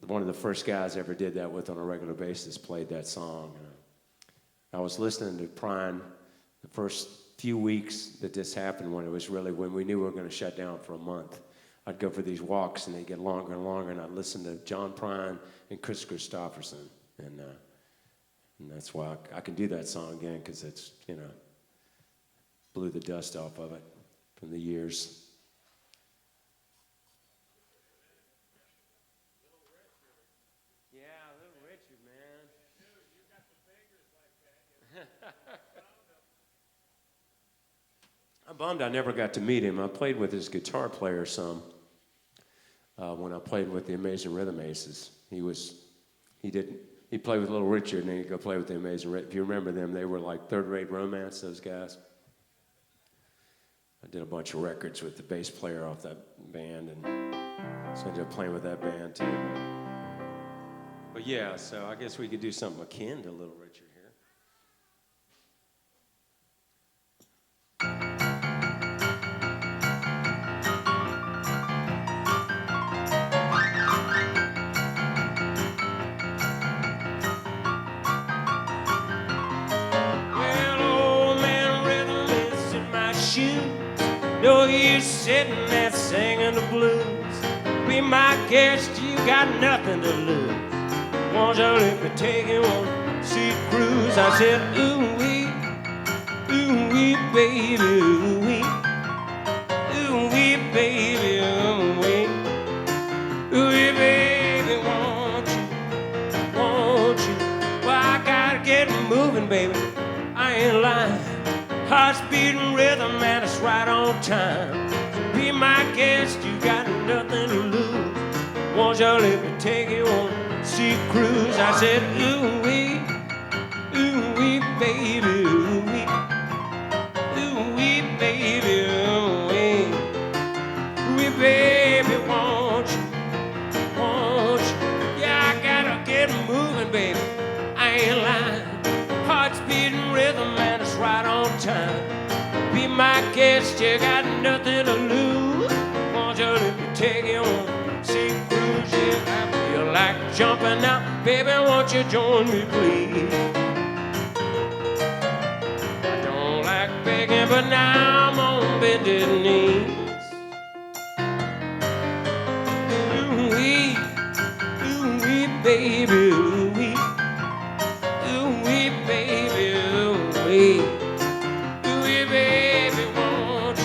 one of the first guys I ever did that with on a regular basis played that song. I was listening to Prine the first few weeks that this happened, when we knew we were going to shut down for a month. I'd go for these walks, and they'd get longer and longer, and I'd listen to John Prine and Chris Christopherson, and that's why I can do that song again, because it's, blew the dust off of it from the years. Yeah, Little Richard, man. Dude, you got the fingers like that. I'm bummed I never got to meet him. I played with his guitar player some when I played with the Amazing Rhythm Aces. He played with Little Richard, and then he'd go play with the Amazing Rhythm. If you remember them, they were like third-rate romance, those guys. I did a bunch of records with the bass player off that band, and so I ended up playing with that band too. But yeah, so I guess we could do something akin to Little Richard here. shoes. No use sitting there singing the blues. Be my guest, you got nothing to lose. Won't you let me take you on a sea cruise? I said, ooh-wee, baby, ooh-wee. Ooh-wee, baby, ooh-wee. Ooh-wee, baby, won't you? Well, I gotta get moving, baby. I ain't lying. Heart's beating rhythm, man, it's right on time. Be my guest, you got nothing to lose. Won't you let me take you on a sea cruise? I said, ooh-wee, baby, ooh-wee. Ooh-wee, baby, ooh-wee. Ooh-wee, baby, won't you? Yeah, I gotta get moving, baby. I ain't lying. Heart's beating rhythm, man, it's right on time. Be my guest, you got nothing to lose. Won't you let me take you on a sea cruise? Yeah, I feel like jumping now. Baby, won't you join me, please? I don't like begging, but now I'm on bended knees. Ooh-wee, baby, ooh-wee. Ooh-wee, baby, ooh-wee. Ooh-wee, baby, won't you?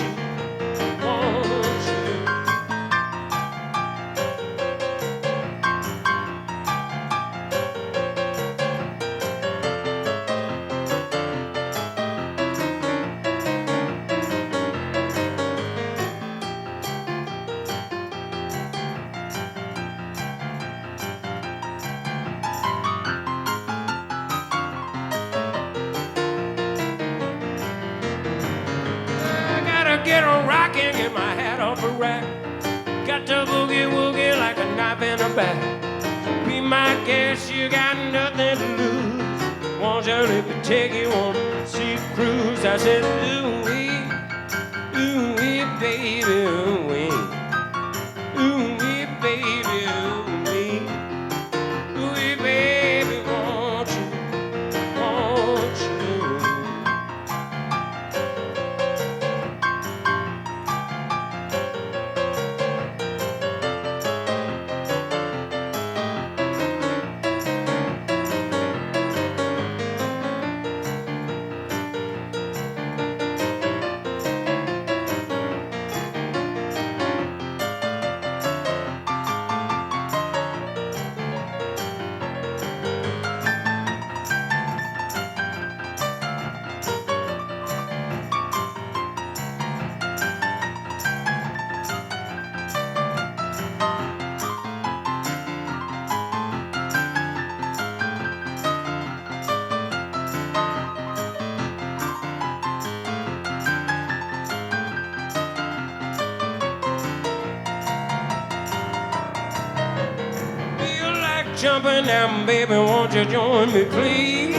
Get a rockin', get my hat off a rack. Got to boogie-woogie like a knife in the back. Be my guest, you got nothing to lose. Won't you let me take you on a sea cruise? I said, ooh-wee, baby, ooh-wee. Ooh-wee, baby, ooh-wee. Ooh-wee, baby, won't you? Jumping now, baby, won't you join me, please?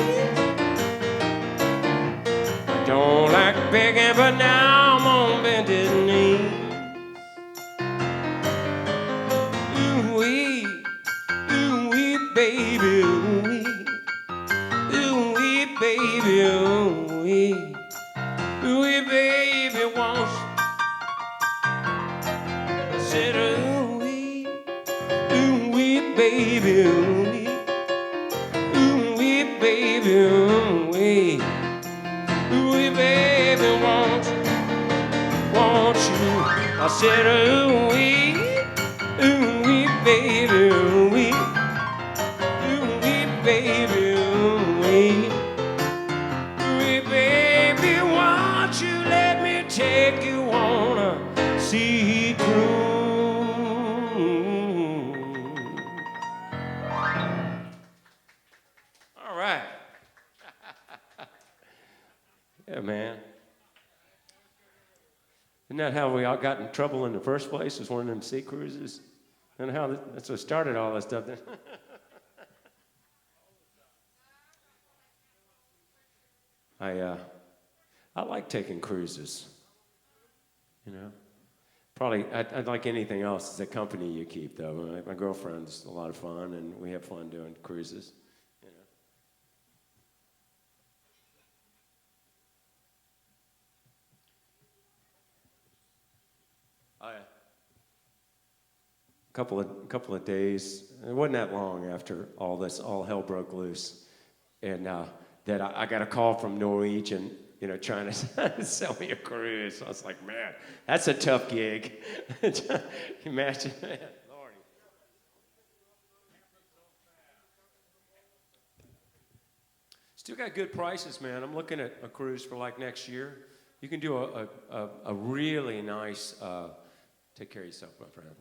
I don't like begging, but now I'm on bended knees. Ooh-wee, baby, ooh-wee. Ooh-wee, baby, ooh-wee. Ooh-wee, baby, won't you? I said, ooh-wee, baby, ooh-wee. Ooh-wee, baby, ooh-wee. Ooh-wee, baby, won't you? I said, ooh-wee, baby, ooh-wee. Ooh-wee, baby, ooh-wee. Ooh-wee, baby, won't you let me take you on a sea cruise? All right. Yeah, man. Isn't that how we all got in trouble in the first place, was one of them sea cruises? And how that's what started all this stuff. I like taking cruises, you know. Probably, I'd like anything else. It's the company you keep, though. My girlfriend's a lot of fun, and we have fun doing cruises, you know. Oh, yeah. Couple of days. It wasn't that long after all hell broke loose, and that I got a call from Norwegian, trying to sell me a cruise. I was like, man, that's a tough gig. Imagine that. Lordy. Still got good prices, man. I'm looking at a cruise for like next year. You can do a really nice. Take care of yourself, my friend.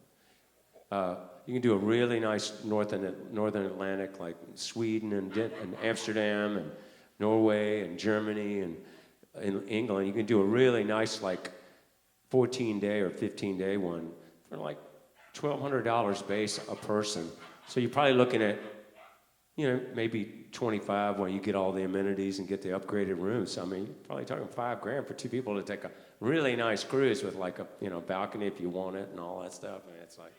You can do a really nice northern Atlantic, like Sweden and Amsterdam and Norway and Germany and in England. You can do a really nice, like 14-day or 15-day one for like $1,200 base a person. So you're probably looking at, maybe 25 when you get all the amenities and get the upgraded rooms. I mean, you're probably talking $5,000 for two people to take a really nice cruise with like a balcony if you want it and all that stuff. I mean, it's like.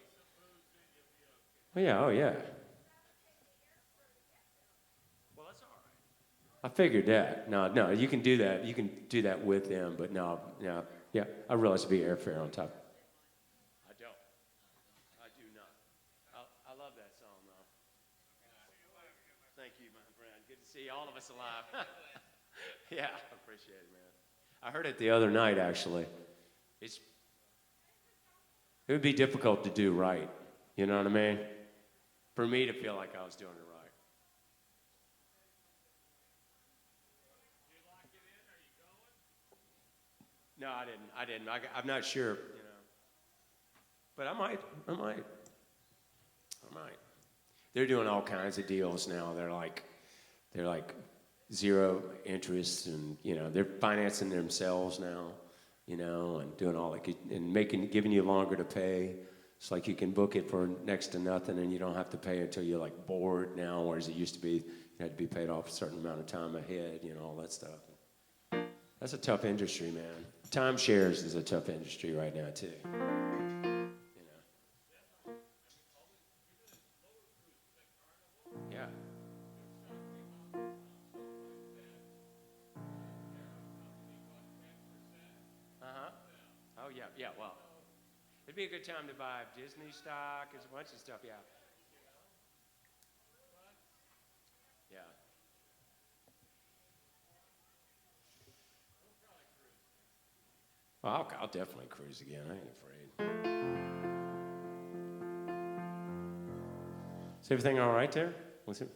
Oh yeah. Well, that's all right. I figured that. No, you can do that. You can do that with them, but no, yeah. I realize it'd be airfare on top. I don't. I do not. I love that song, though. Thank you, my friend. Good to see all of us alive. Yeah, I appreciate it, man. I heard it the other night, actually. It would be difficult to do right. You know what I mean? For me to feel like I was doing it right. No, I didn't. I'm not sure, But I might. They're doing all kinds of deals now. They're like zero interest, and they're financing themselves now, and doing all and giving you longer to pay. It's like you can book it for next to nothing, and you don't have to pay until you're like bored now, whereas it used to be you had to be paid off a certain amount of time ahead, all that stuff. That's a tough industry, man. Timeshares is a tough industry right now too. Yeah. Oh yeah. Well. It'd be a good time to buy Disney stock. There's a bunch of stuff, yeah. Yeah. Well, I'll definitely cruise again. I ain't afraid. Is everything all right there? Did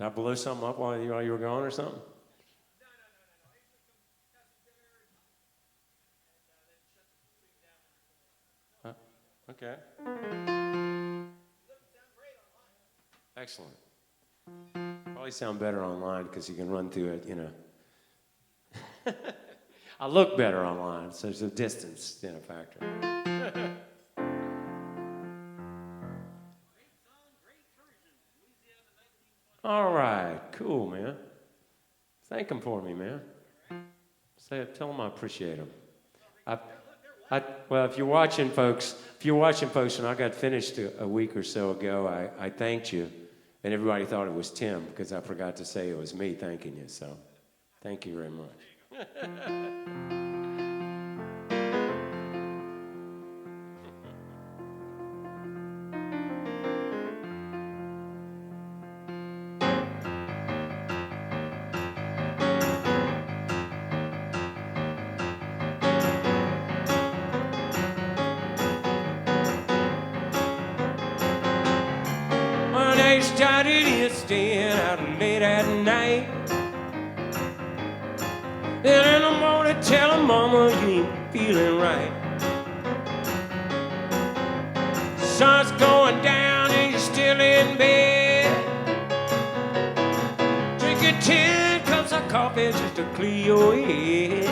I blow something up while you were gone or something? Okay. Excellent. Probably sound better online because you can run through it, I look better online, so there's a distance factor. All right, cool, man. Thank them for me, man. Tell them I appreciate them. Well, if you're watching, folks, and I got finished a week or so ago, I thanked you, and everybody thought it was Tim because I forgot to say it was me thanking you. So, thank you very much. Started in staying out late at night. Then in the morning tell her mama you ain't feeling right. Sun's going down and you're still in bed. Drinking 10 cups of coffee just to clear your head.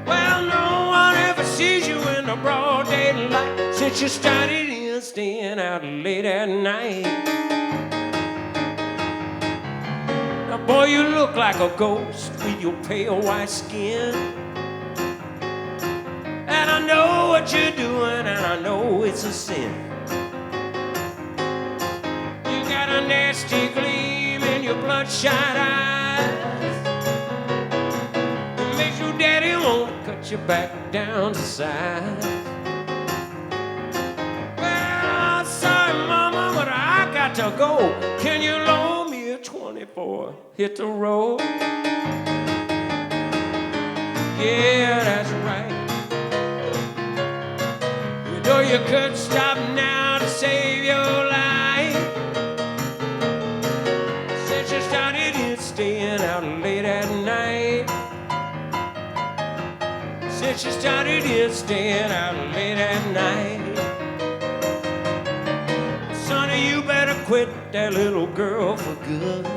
Well, no one ever sees you in the broad daylight since you started staying out late at night. Now, boy, you look like a ghost with your pale white skin. And I know what you're doing, and I know it's a sin. You got a nasty gleam in your bloodshot eyes. It makes your daddy want to cut get you back down to size. Well, I'm sorry, Mama, but I got to go. Can you loan me a 24? Hit the road. Yeah, that's right. You know you could stop now to save your life. Since you started in staying out late at night. Since you started in staying out late at night. Sonny, you better quit that little girl for good.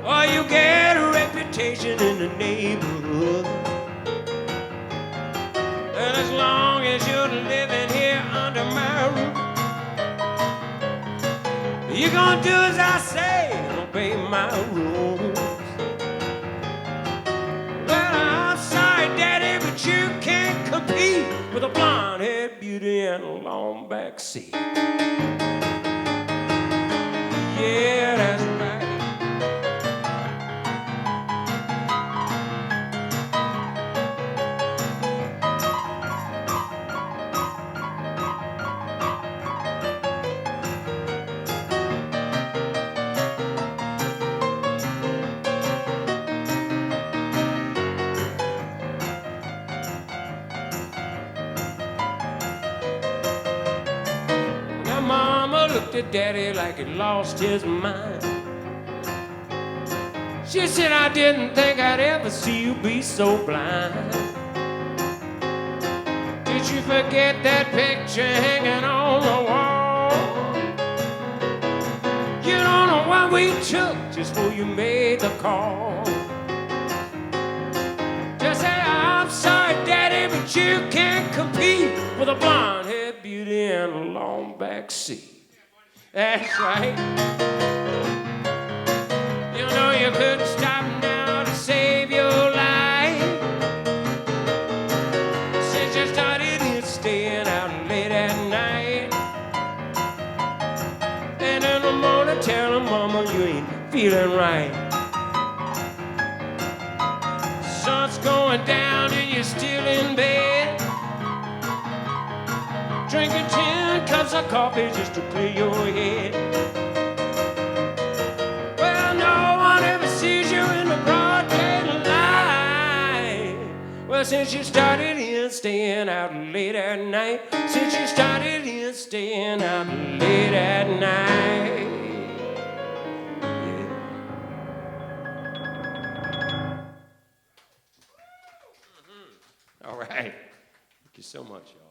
Or you get a reputation in the neighborhood. And as long as you're living here under my roof, you're gonna do as I say and obey my rules. Well, I'm sorry, Daddy, but you can't compete with a blonde-haired beauty and a long back seat. Yeah, that's right. Mama looked at Daddy like he lost his mind. She said, I didn't think I'd ever see you be so blind. Did you forget that picture hanging on the wall? You don't know what we took just before you made the call. Just say, I'm sorry, Daddy, but you can't compete with a blonde-haired beauty and a long back seat. That's right. You know you couldn't stop now to save your life. Since you started in staying out late at night. And in the morning tell her, Mama, you ain't feeling right. Sun's going down and you're still in bed. Drinking 10 cups of coffee just to clear your head. Well, no one ever sees you in the broad daylight. Well, since you started in staying out late at night. Since you started in staying out late at night. Yeah. All right. Thank you so much, y'all.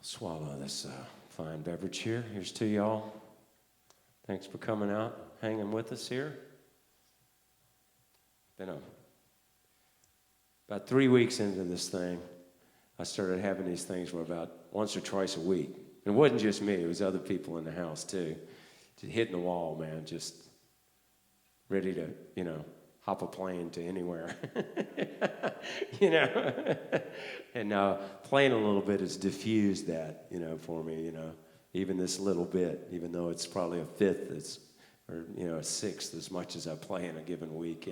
Swallow this fine beverage here. Here's to y'all. Thanks for coming out, hanging with us here. Been about 3 weeks into this thing, I started having these things where about once or twice a week. And it wasn't just me, it was other people in the house too. Just hitting the wall, man, just ready to, hop a plane to anywhere. And playing a little bit has diffused that, for me, even this little bit, even though it's probably a fifth, or a sixth as much as I play in a given week,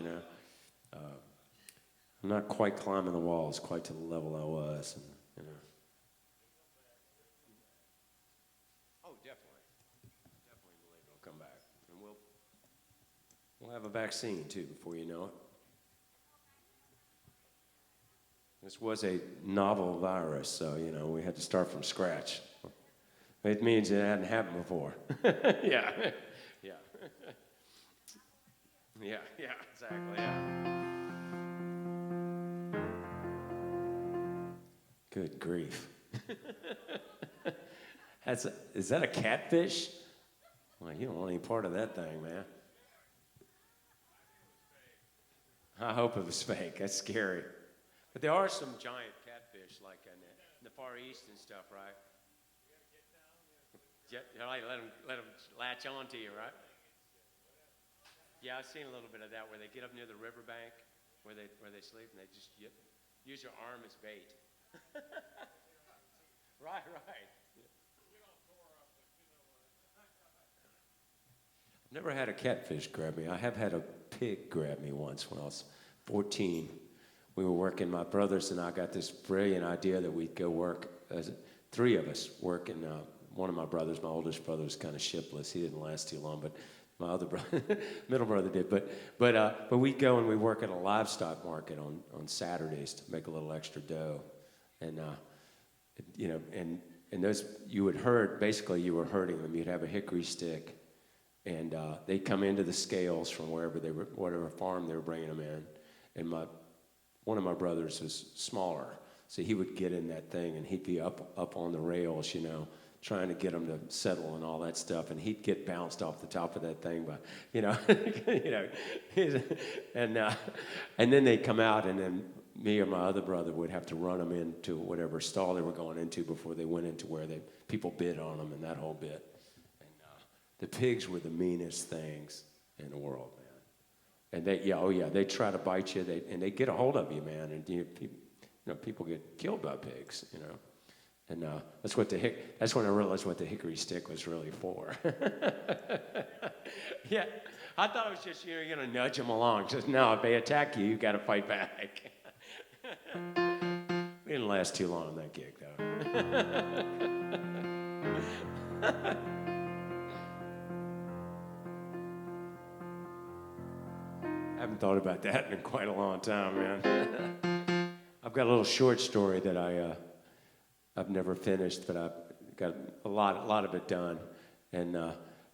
I'm not quite climbing the walls quite to the level I was, Oh, definitely believe it'll come back, and we'll have a vaccine too before you know it. This was a novel virus, so, we had to start from scratch. It means it hadn't happened before. Yeah. Yeah. Yeah, exactly, yeah. Good grief. Is that a catfish? Well, you don't want any part of that thing, man. I hope it was fake. That's scary. But there are some giant catfish, like in the Far East and stuff, right? Let them latch on to you, right? Yeah, I've seen a little bit of that where they get up near the riverbank where they sleep and they just use your arm as bait. Right, right. Never had a catfish grab me. I have had a pig grab me once when I was 14. We were working, my brothers and I got this brilliant idea that we'd go work, three of us work in, one of my brothers, my oldest brother, was kind of shipless. He didn't last too long, but my other brother, middle brother did. But we'd go and we work at a livestock market on Saturdays to make a little extra dough. And, you know, and those, you would herd, basically you were herding them. You'd have a hickory stick, and they'd come into the scales from wherever they were, whatever farm they were bringing them in. And one of my brothers was smaller, so he would get in that thing and he'd be up on the rails, you know, trying to get them to settle and all that stuff, and he'd get bounced off the top of that thing by, you know, and then they'd come out, and then me or my other brother would have to run them into whatever stall they were going into before they went into where people bid on them and that whole bit. And the pigs were the meanest things in the world, man. And they try to bite you, and they get a hold of you, man, and people get killed by pigs, you know. And that's when I realized what the hickory stick was really for. Yeah, I thought it was just, you're going to nudge them along. Just, no, if they attack you, you've got to fight back. We didn't last too long on that gig, though. I haven't thought about that in quite a long time, man. I've got a little short story that I've never finished, but I've got a lot of it done. And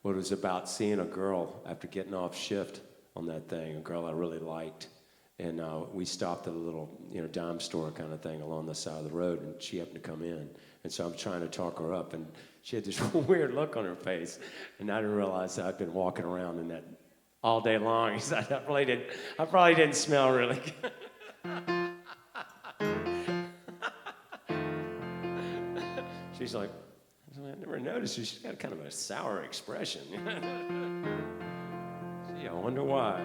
what it was about seeing a girl after getting off shift on that thing, a girl I really liked. And we stopped at a little, dime store kind of thing along the side of the road, and she happened to come in. And so I'm trying to talk her up, and she had this weird look on her face. And I didn't realize I'd been walking around in that all day long. He said, I probably didn't smell really good. She's like, I never noticed. She's got kind of a sour expression. Gee, I wonder why.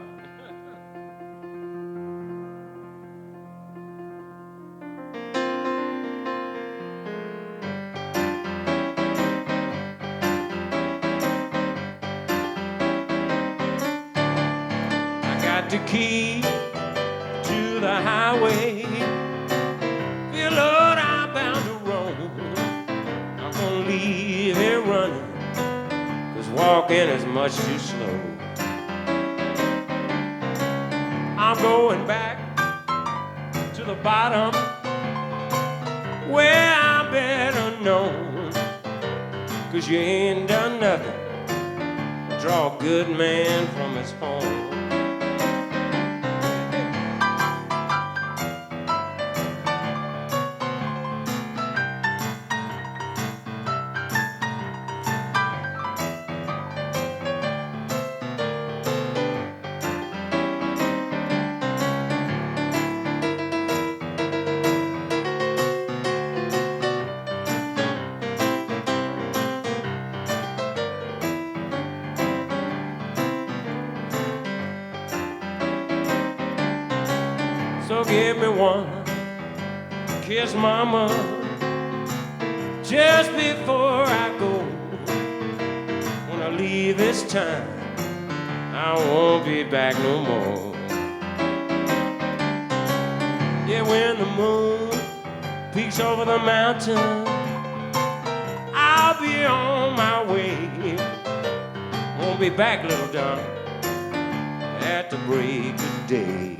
I got the key to the highway. Feel Lord, I'm bound to roam. Leave here running, 'cause walking is much too slow. I'm going back to the bottom where I'm better known, 'cause you ain't done nothing to draw a good man from his home. So give me one kiss, mama, just before I go. When I leave this time, I won't be back no more. Yeah, when the moon peeks over the mountain, I'll be on my way. Won't be back, little darling, at the break of day.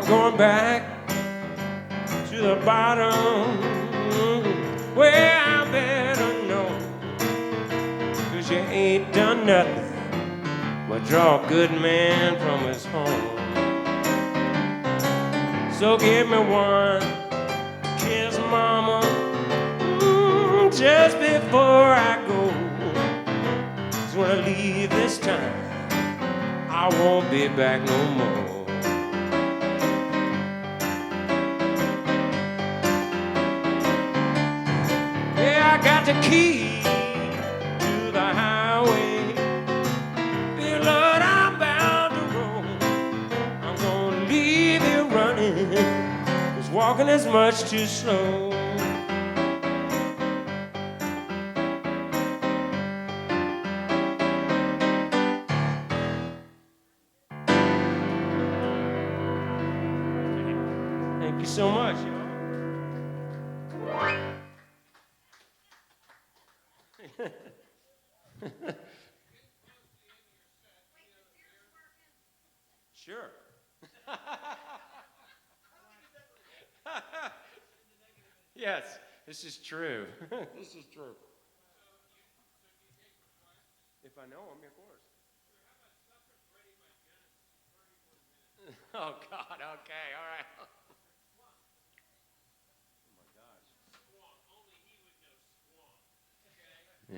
Going back to the bottom where I better know, 'cause you ain't done nothing but draw a good man from his home. So give me one kiss, mama, just before I go. 'Cause when I leave this time, I won't be back no more. Yeah, I got the key to the highway. Dear Lord, I'm bound to roam. I'm gonna leave you running, 'cause walking is much too slow. Thank you so much, y'all. Sure. Yes, this is true. This is true. If I know them, of course. Oh, God, okay, all right. Oh, my gosh.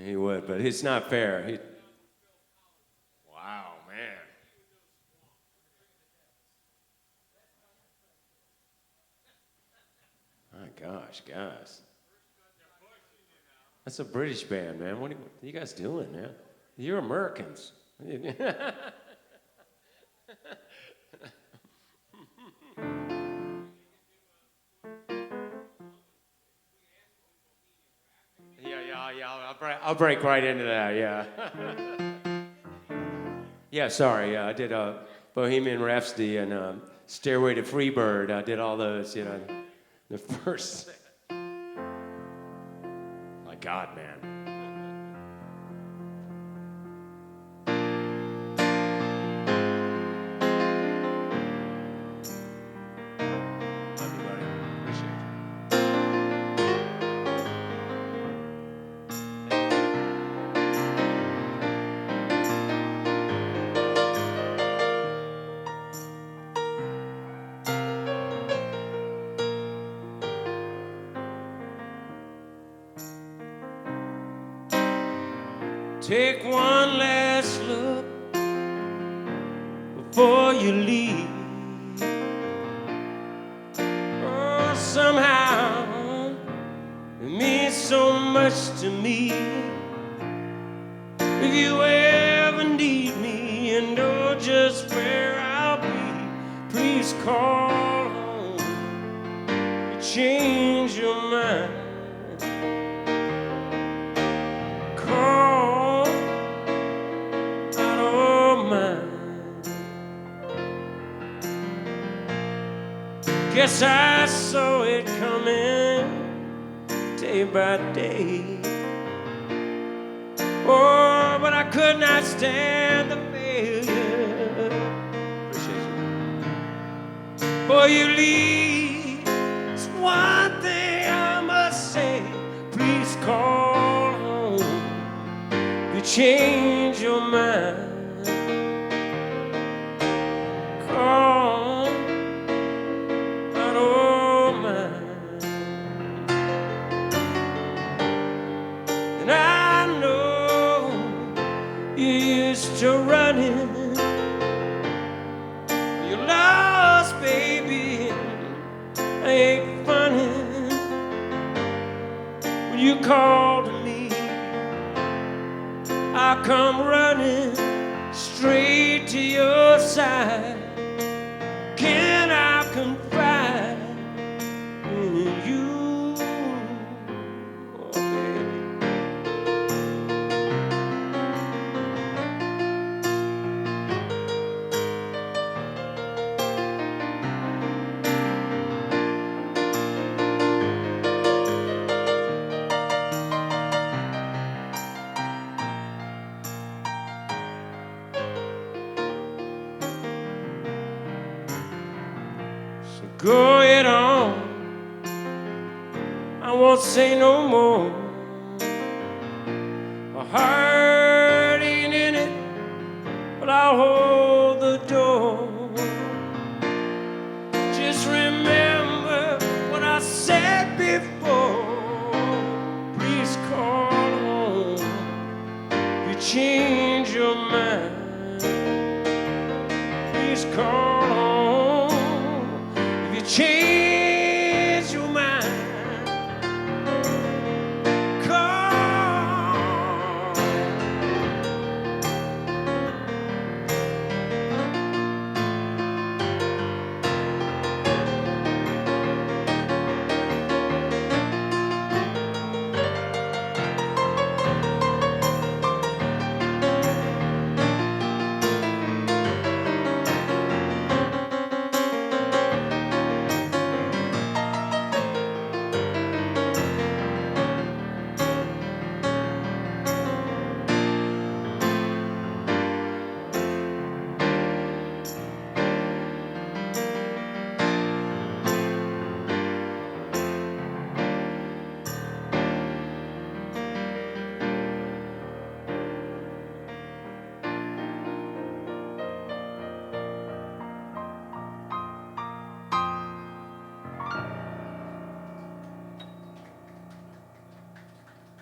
He would, but it's not fair. Wow, man. My gosh, guys. That's a British band, man. What are you guys doing, man? You're Americans. Yeah. I'll break right into that. Yeah. Yeah. Sorry. Yeah, I did Bohemian Rhapsody and Stairway to Freebird. I did all those. You know, the first. My God, man. Take one last look before you leave. Oh, somehow it means so much to me. If you ever need me and know just where I'll be, please call home. You change your mind. Guess I saw it coming day by day. Oh, but I could not stand the failure. Appreciate you. Before you leave, it's one thing I must say. Please call home. You change your mind. Call. And I know you're used to running. You're lost, baby. I ain't funny. When you call to me, I come running straight to your side. Can I confide in you? Oh, baby. Go it on, I won't say no more. My heart ain't in it, I'll hold the door. Just remember change your mind, call.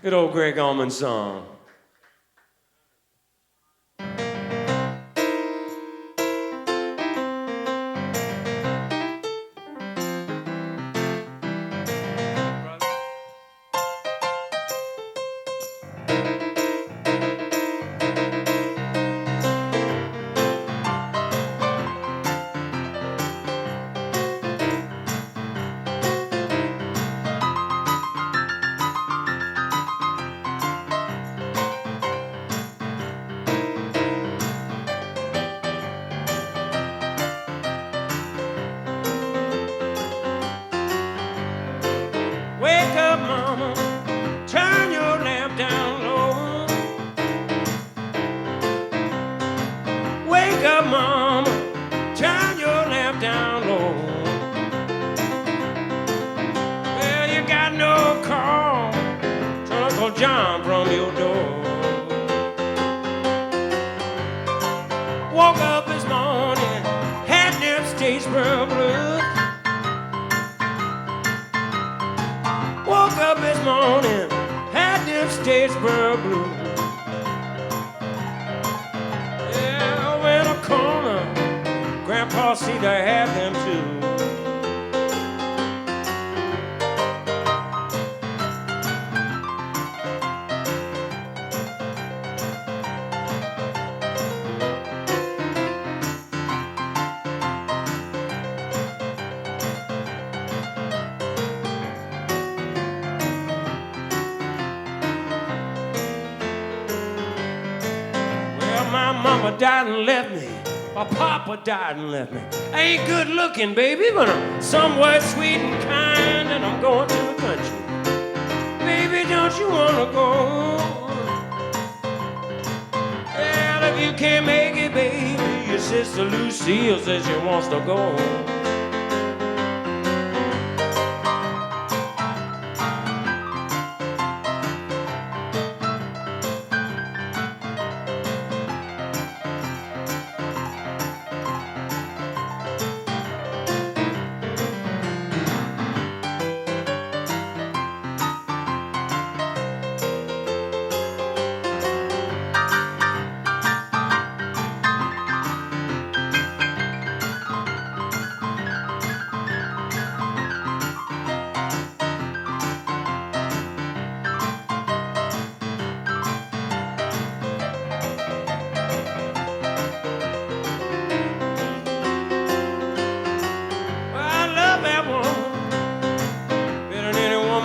Good old Greg Allman song. Wake up, mama, turn your lamp down low. Wake up, mama, turn your lamp down low. Well, you got no call to Uncle John from your door. Woke up this morning, had them Statesboro blues. Woke up this morning, had them Statesboro blues. Yeah, in a corner, Grandpa see to have them too. My mama died and left me. My papa died and left me. I ain't good looking, baby, but I'm somewhat sweet and kind, and I'm going to the country. Baby, don't you wanna go? Well, if you can't make it, baby, your sister Lucille says she wants to go.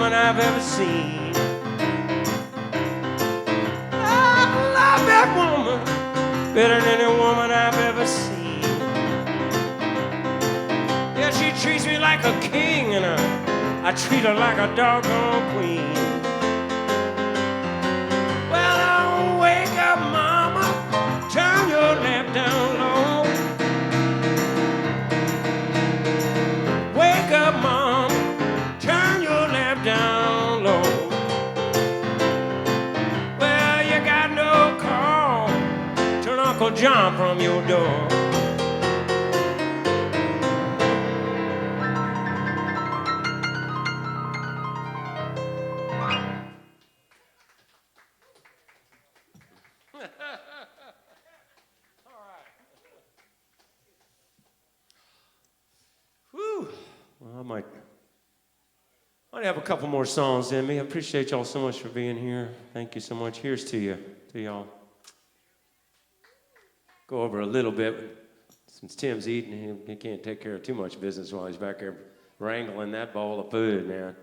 I've ever seen. I love that woman better than any woman I've ever seen. Yeah, she treats me like a king, and I treat her like a doggone queen. Well, I'll wake up, mama, turn your lamp down low. Wake up, mama, turn your lamp down low. Well, you got no call to Uncle John from your door. Whew. might have a couple more songs in me. I appreciate y'all so much for being here. Thank you so much. Here's to you, to y'all. Go over a little bit. Since Tim's eating, he can't take care of too much business while he's back there wrangling that bowl of food, man.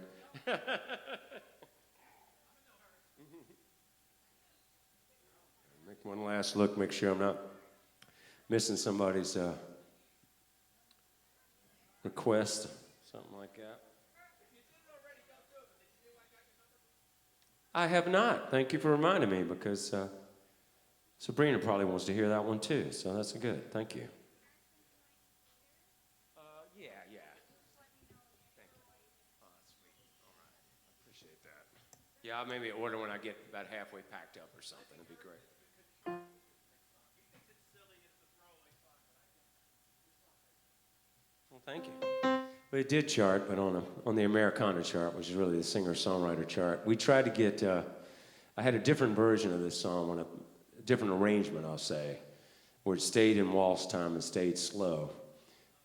Make one last look, make sure I'm not missing somebody's request, something like that. I have not. Thank you for reminding me, because Sabrina probably wants to hear that one too, so that's good. Thank you. Yeah. Thank you. Oh, that's sweet. All right. I appreciate that. Yeah, I'll maybe order when I get about halfway packed up or something. It'd be great. Well, thank you. Well, it did chart, but on the Americana chart, which is really the singer-songwriter chart. We tried to get, I had a different version of this song, a different arrangement, I'll say, where it stayed in waltz time and stayed slow.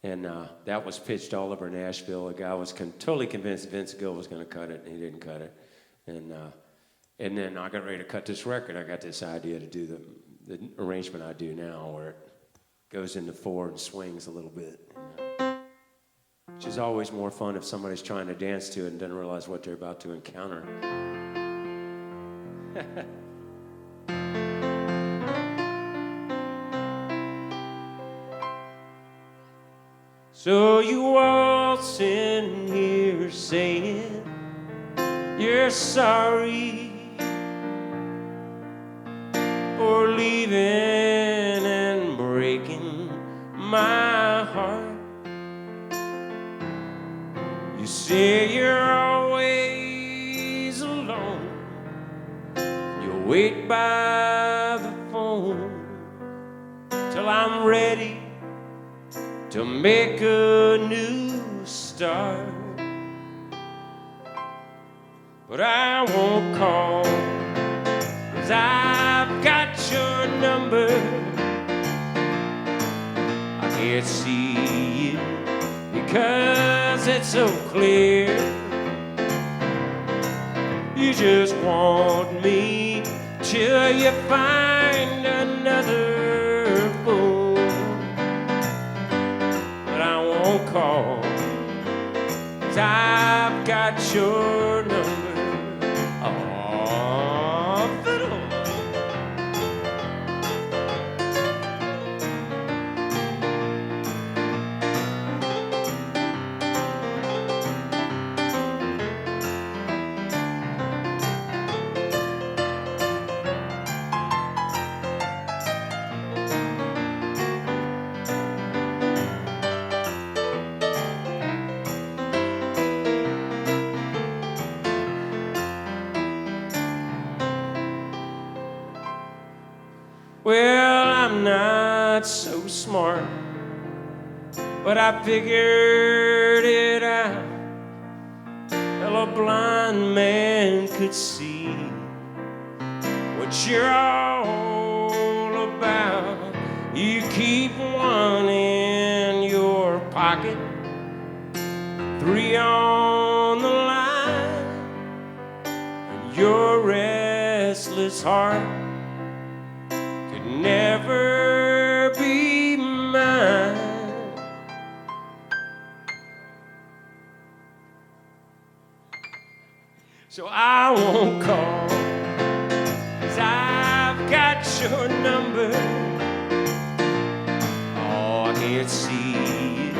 And that was pitched all over Nashville. The guy was totally convinced Vince Gill was going to cut it, and he didn't cut it. And then I got ready to cut this record. I got this idea to do the arrangement I do now, where it goes into four and swings a little bit. Which is always more fun if somebody's trying to dance to it and doesn't realize what they're about to encounter. So you waltz in here saying you're sorry for leaving and breaking my heart. You say you're always alone. You wait by the phone till I'm ready to make a new start. But I won't call, 'cause I've got your number. I can't see it because it's so clear. You just want me till you find another fool. But I won't call, 'cause I've got your number. Oh, fiddle. Well, I'm not so smart, but I figured it out. Well, a blind man could see what you're all about. You keep one in your pocket, 3 on the line, and your restless heart never be mine. So I won't call, 'cause I've got your number. Oh, I can't see it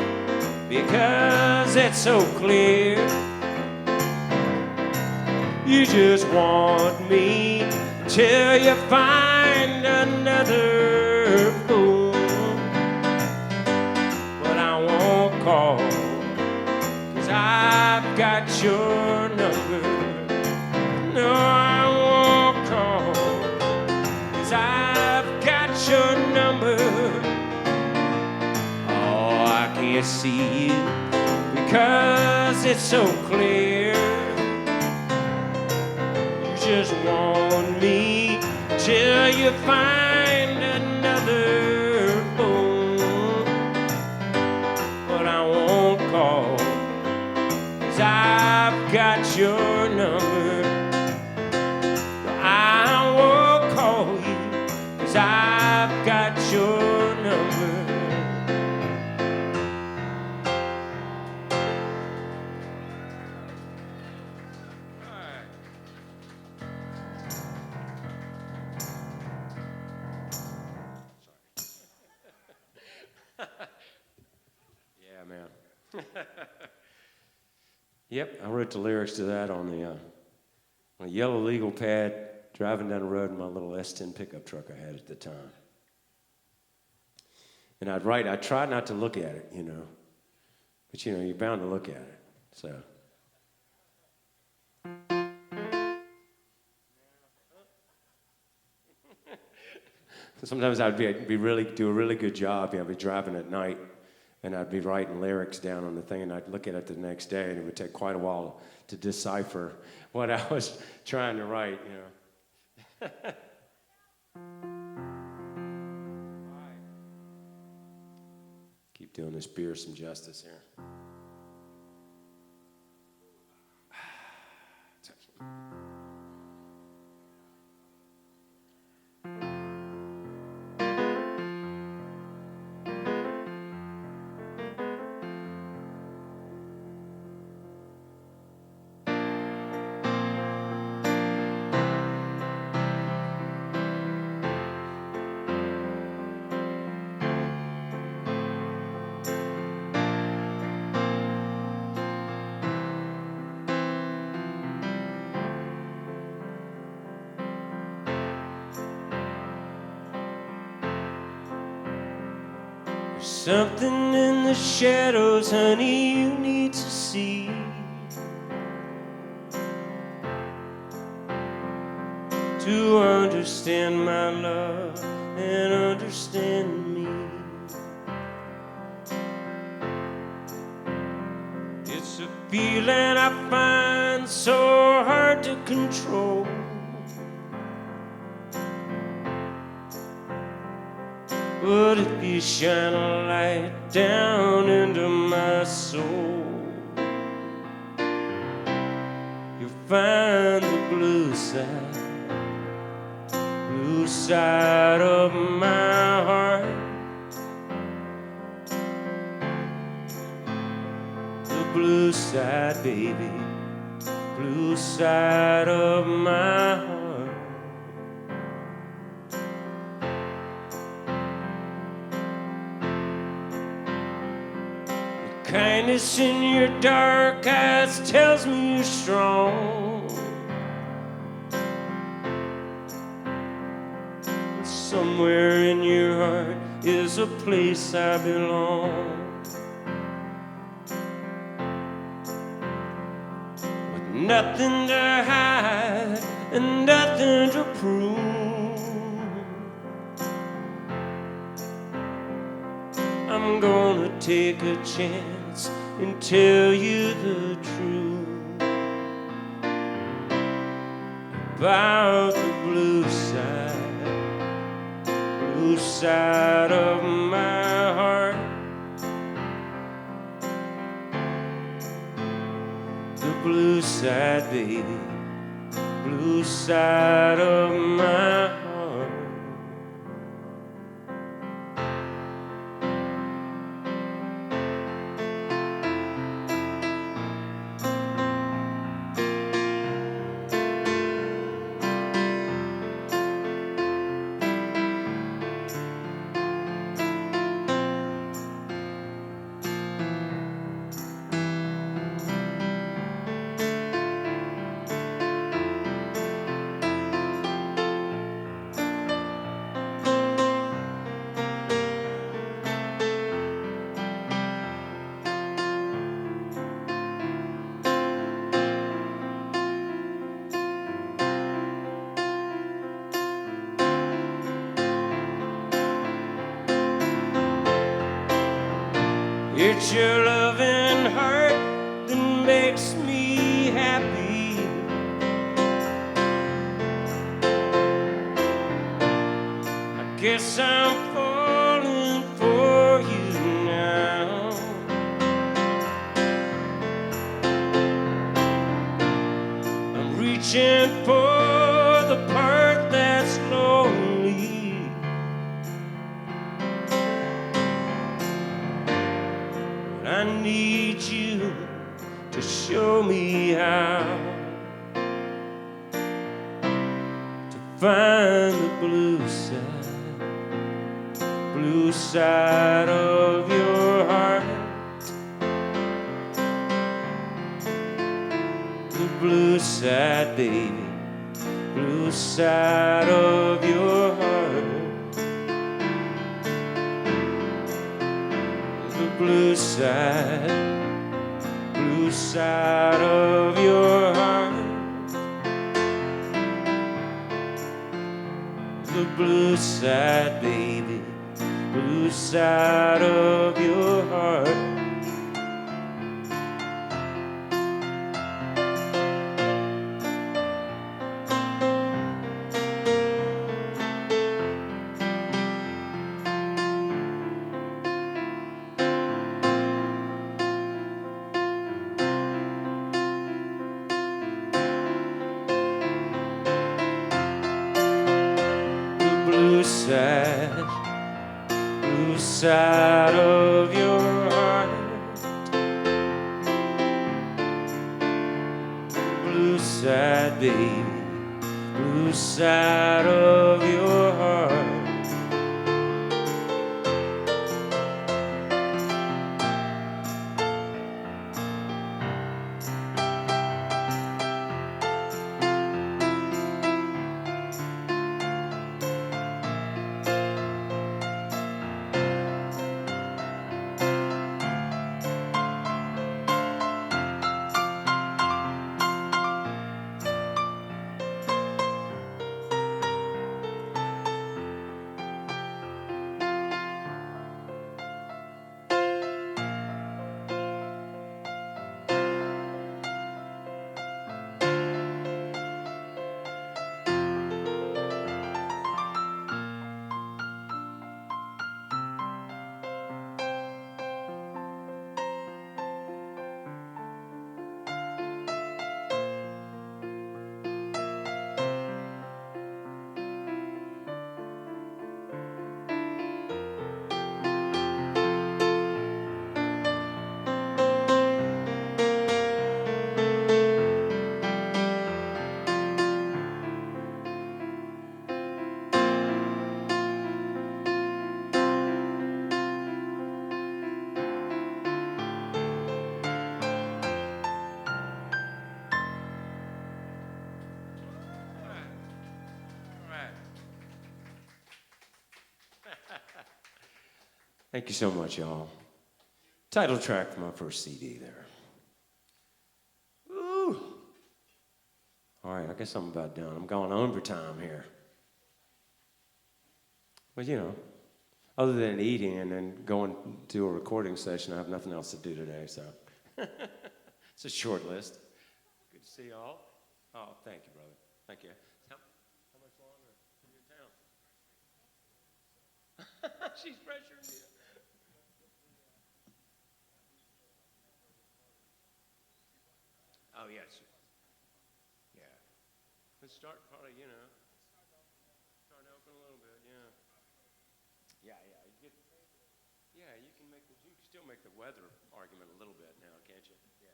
because it's so clear. You just want me till you find another fool. But I won't call, 'cause I've got your number. No, I won't call, 'cause I've got your number. Oh, I can't see it because it's so clear. You just want me till you find another fool. But I won't call, 'cause I've got your number. I will call you 'cause I've got your number. Yeah, man. Yep, I wrote the lyrics to that on a yellow legal pad, driving down the road in my little S10 pickup truck I had at the time. And I tried not to look at it, you know, but you know, you're bound to look at it, so. Sometimes I'd do a really good job. I'd be driving at night, and I'd be writing lyrics down on the thing, and I'd look at it the next day, and it would take quite a while to decipher what I was trying to write, you know. Keep doing this beer some justice here. Something in the shadows, honey, you need to see. To understand my love and understand me. It's a feeling I find so hard to control. But if you shine a light down into my soul, you'll find the blue side of my heart. The blue side, baby, blue side of my heart. Kindness in your dark eyes tells me you're strong. Somewhere in your heart is a place I belong. With nothing to hide and nothing to prove, I'm gonna take a chance and tell you the truth about the blue side of my heart. The blue side, baby, blue side of my heart. It's your loving heart that makes me happy. I guess I'm falling for you now. searching for the part that's lonely. But I need you to show me how to find the blue side of your heart. The blue side, baby, blue side of your heart. The blue side of your heart. The blue side, baby, blue side of your heart. Blue side of your heart. Blue side, baby, blue side of your heart. Thank you so much, y'all. Title track from my first CD there. Ooh. All right, I guess I'm about done. I'm going overtime here. Well, you know, other than eating and then going to a recording session, I have nothing else to do today, so. It's a short list. Good to see y'all. Oh, thank you, brother. Thank you. How much longer in your town? She's pressuring you. Oh, yes. Yeah. Let's start probably, you know, start open a little bit, yeah. Yeah. You can make you can still make the weather argument a little bit now, can't you? Yeah.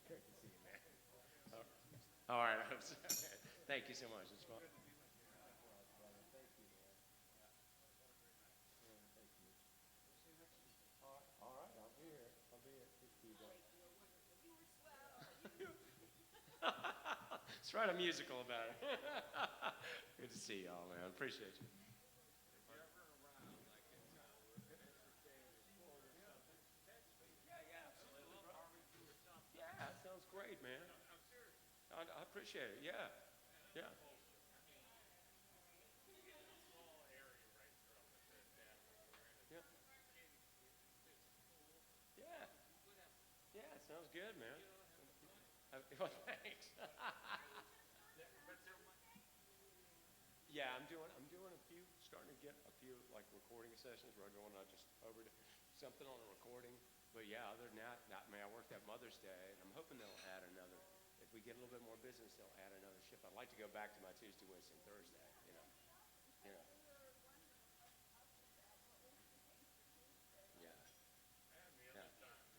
Great to see you, man. All right. Thank you so much. It's fun. All right, I'll be here. Let's write a musical about it. Good to see y'all, man. Appreciate you. Yeah, that sounds great, man. I appreciate it. Yeah. Yeah. Yeah. Yeah. Yeah, sounds good, man. Well, thanks. Yeah, I'm doing a few, starting to get a few like recording sessions where I go and I just over to something on a recording. But yeah, other than that, I mean, I worked that Mother's Day, and I'm hoping they'll add another. if we get a little bit more business, they'll add another shift. I'd like to go back to my Tuesday, Wednesday, and Thursday, you know. Yeah. Yeah.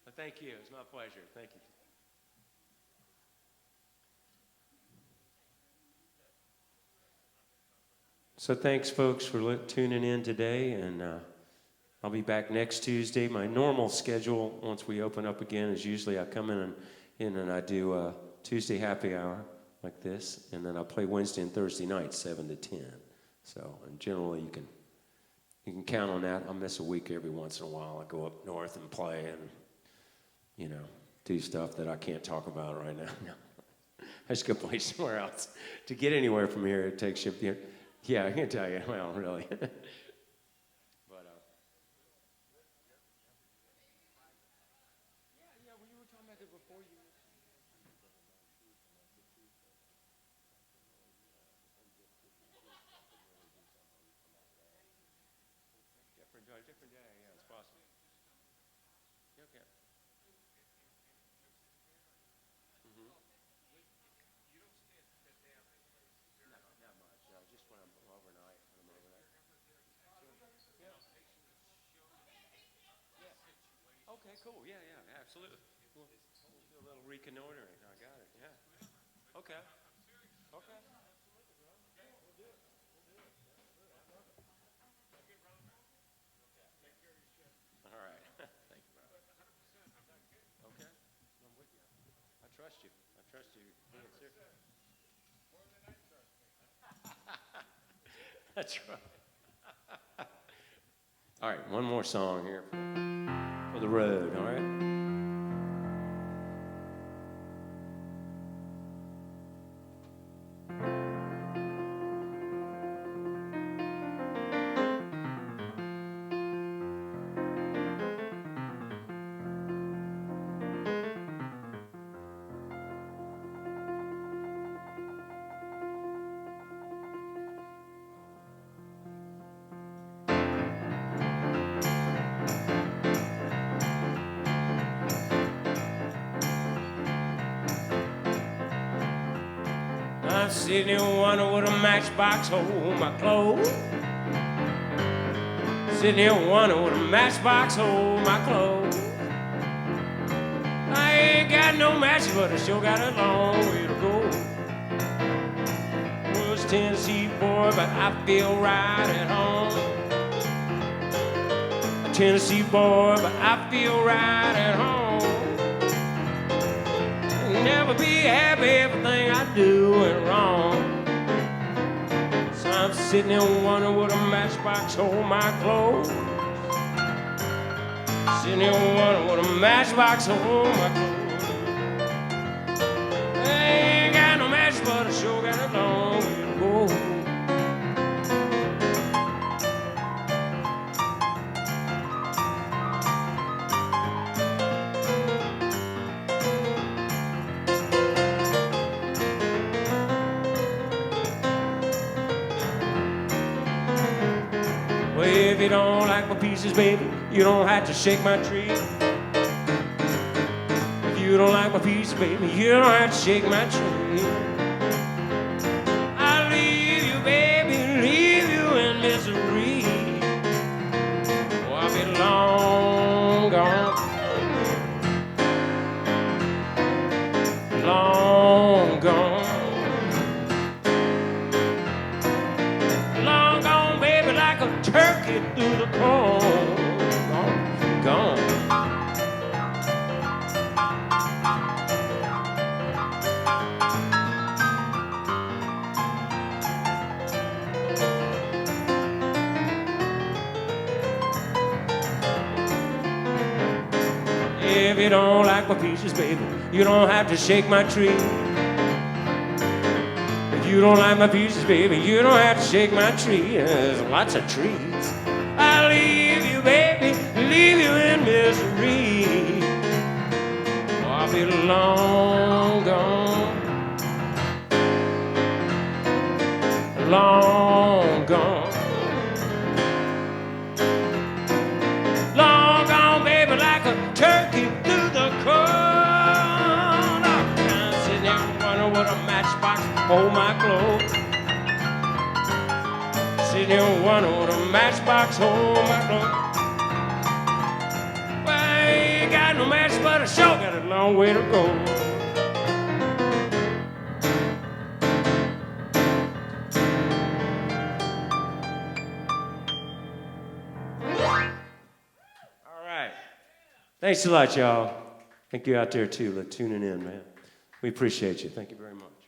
But thank you. It's my pleasure. Thank you. So thanks, folks, for tuning in today, and I'll be back next Tuesday. My normal schedule, once we open up again, is usually I come in and I do a Tuesday happy hour like this, and then I play Wednesday and Thursday nights, 7 to 10. So, and generally you can count on that. I'll miss a week every once in a while. I go up north and play and, you know, do stuff that I can't talk about right now. No. I just go play somewhere else. To get anywhere from here, it takes you. Yeah, I can tell you. Well, really. But yeah. Well, you were talking about it before you. Different day. Yeah, it's possible. Okay. Mm-hmm. Not much. Just when I'm overnight. Yeah. Okay, cool. Yeah, absolutely. We'll do a little reconnoitering. I got it. Yeah. Okay. Okay. All right. Thank you, brother. Okay. I'm with you. I trust you. Being serious. That's right. All right, one more song here for the road, all right? I'm sitting in one with a matchbox hold my clothes. Sitting in one with a matchbox hold my clothes. I ain't got no match, but I sure got a long way to go. Was Tennessee boy, but I feel right at home. A Tennessee boy, but I feel right at home. Never be happy, everything I do is wrong. So I'm sitting in one with a matchbox hold my clothes. Sitting in one with a matchbox hold my clothes. I ain't got no match, but I sure got a long way to go. If you don't like my pieces, baby, you don't have to shake my tree. If you don't like my pieces, baby, you don't have to shake my tree. I'll leave you, baby, leave you in misery. Oh, I'll be long gone. Long gone. Long gone, baby, like a turkey through the corn. Gone. If you don't like my peaches, baby, you don't have to shake my tree. If you don't like my peaches, baby, you don't have to shake my tree. There's lots of trees. I'll leave you, baby, leave you in misery. Oh, I'll be long gone. Long gone. Long gone, baby, like a turkey through the corn. I'm sitting there hold my clothes. Sitting on one on a matchbox, hold my clothes. Well, I ain't got no match, but I sure got a long way to go. All right. Thanks a lot, y'all. Thank you out there, too, for tuning in, man. We appreciate you. Thank you very much.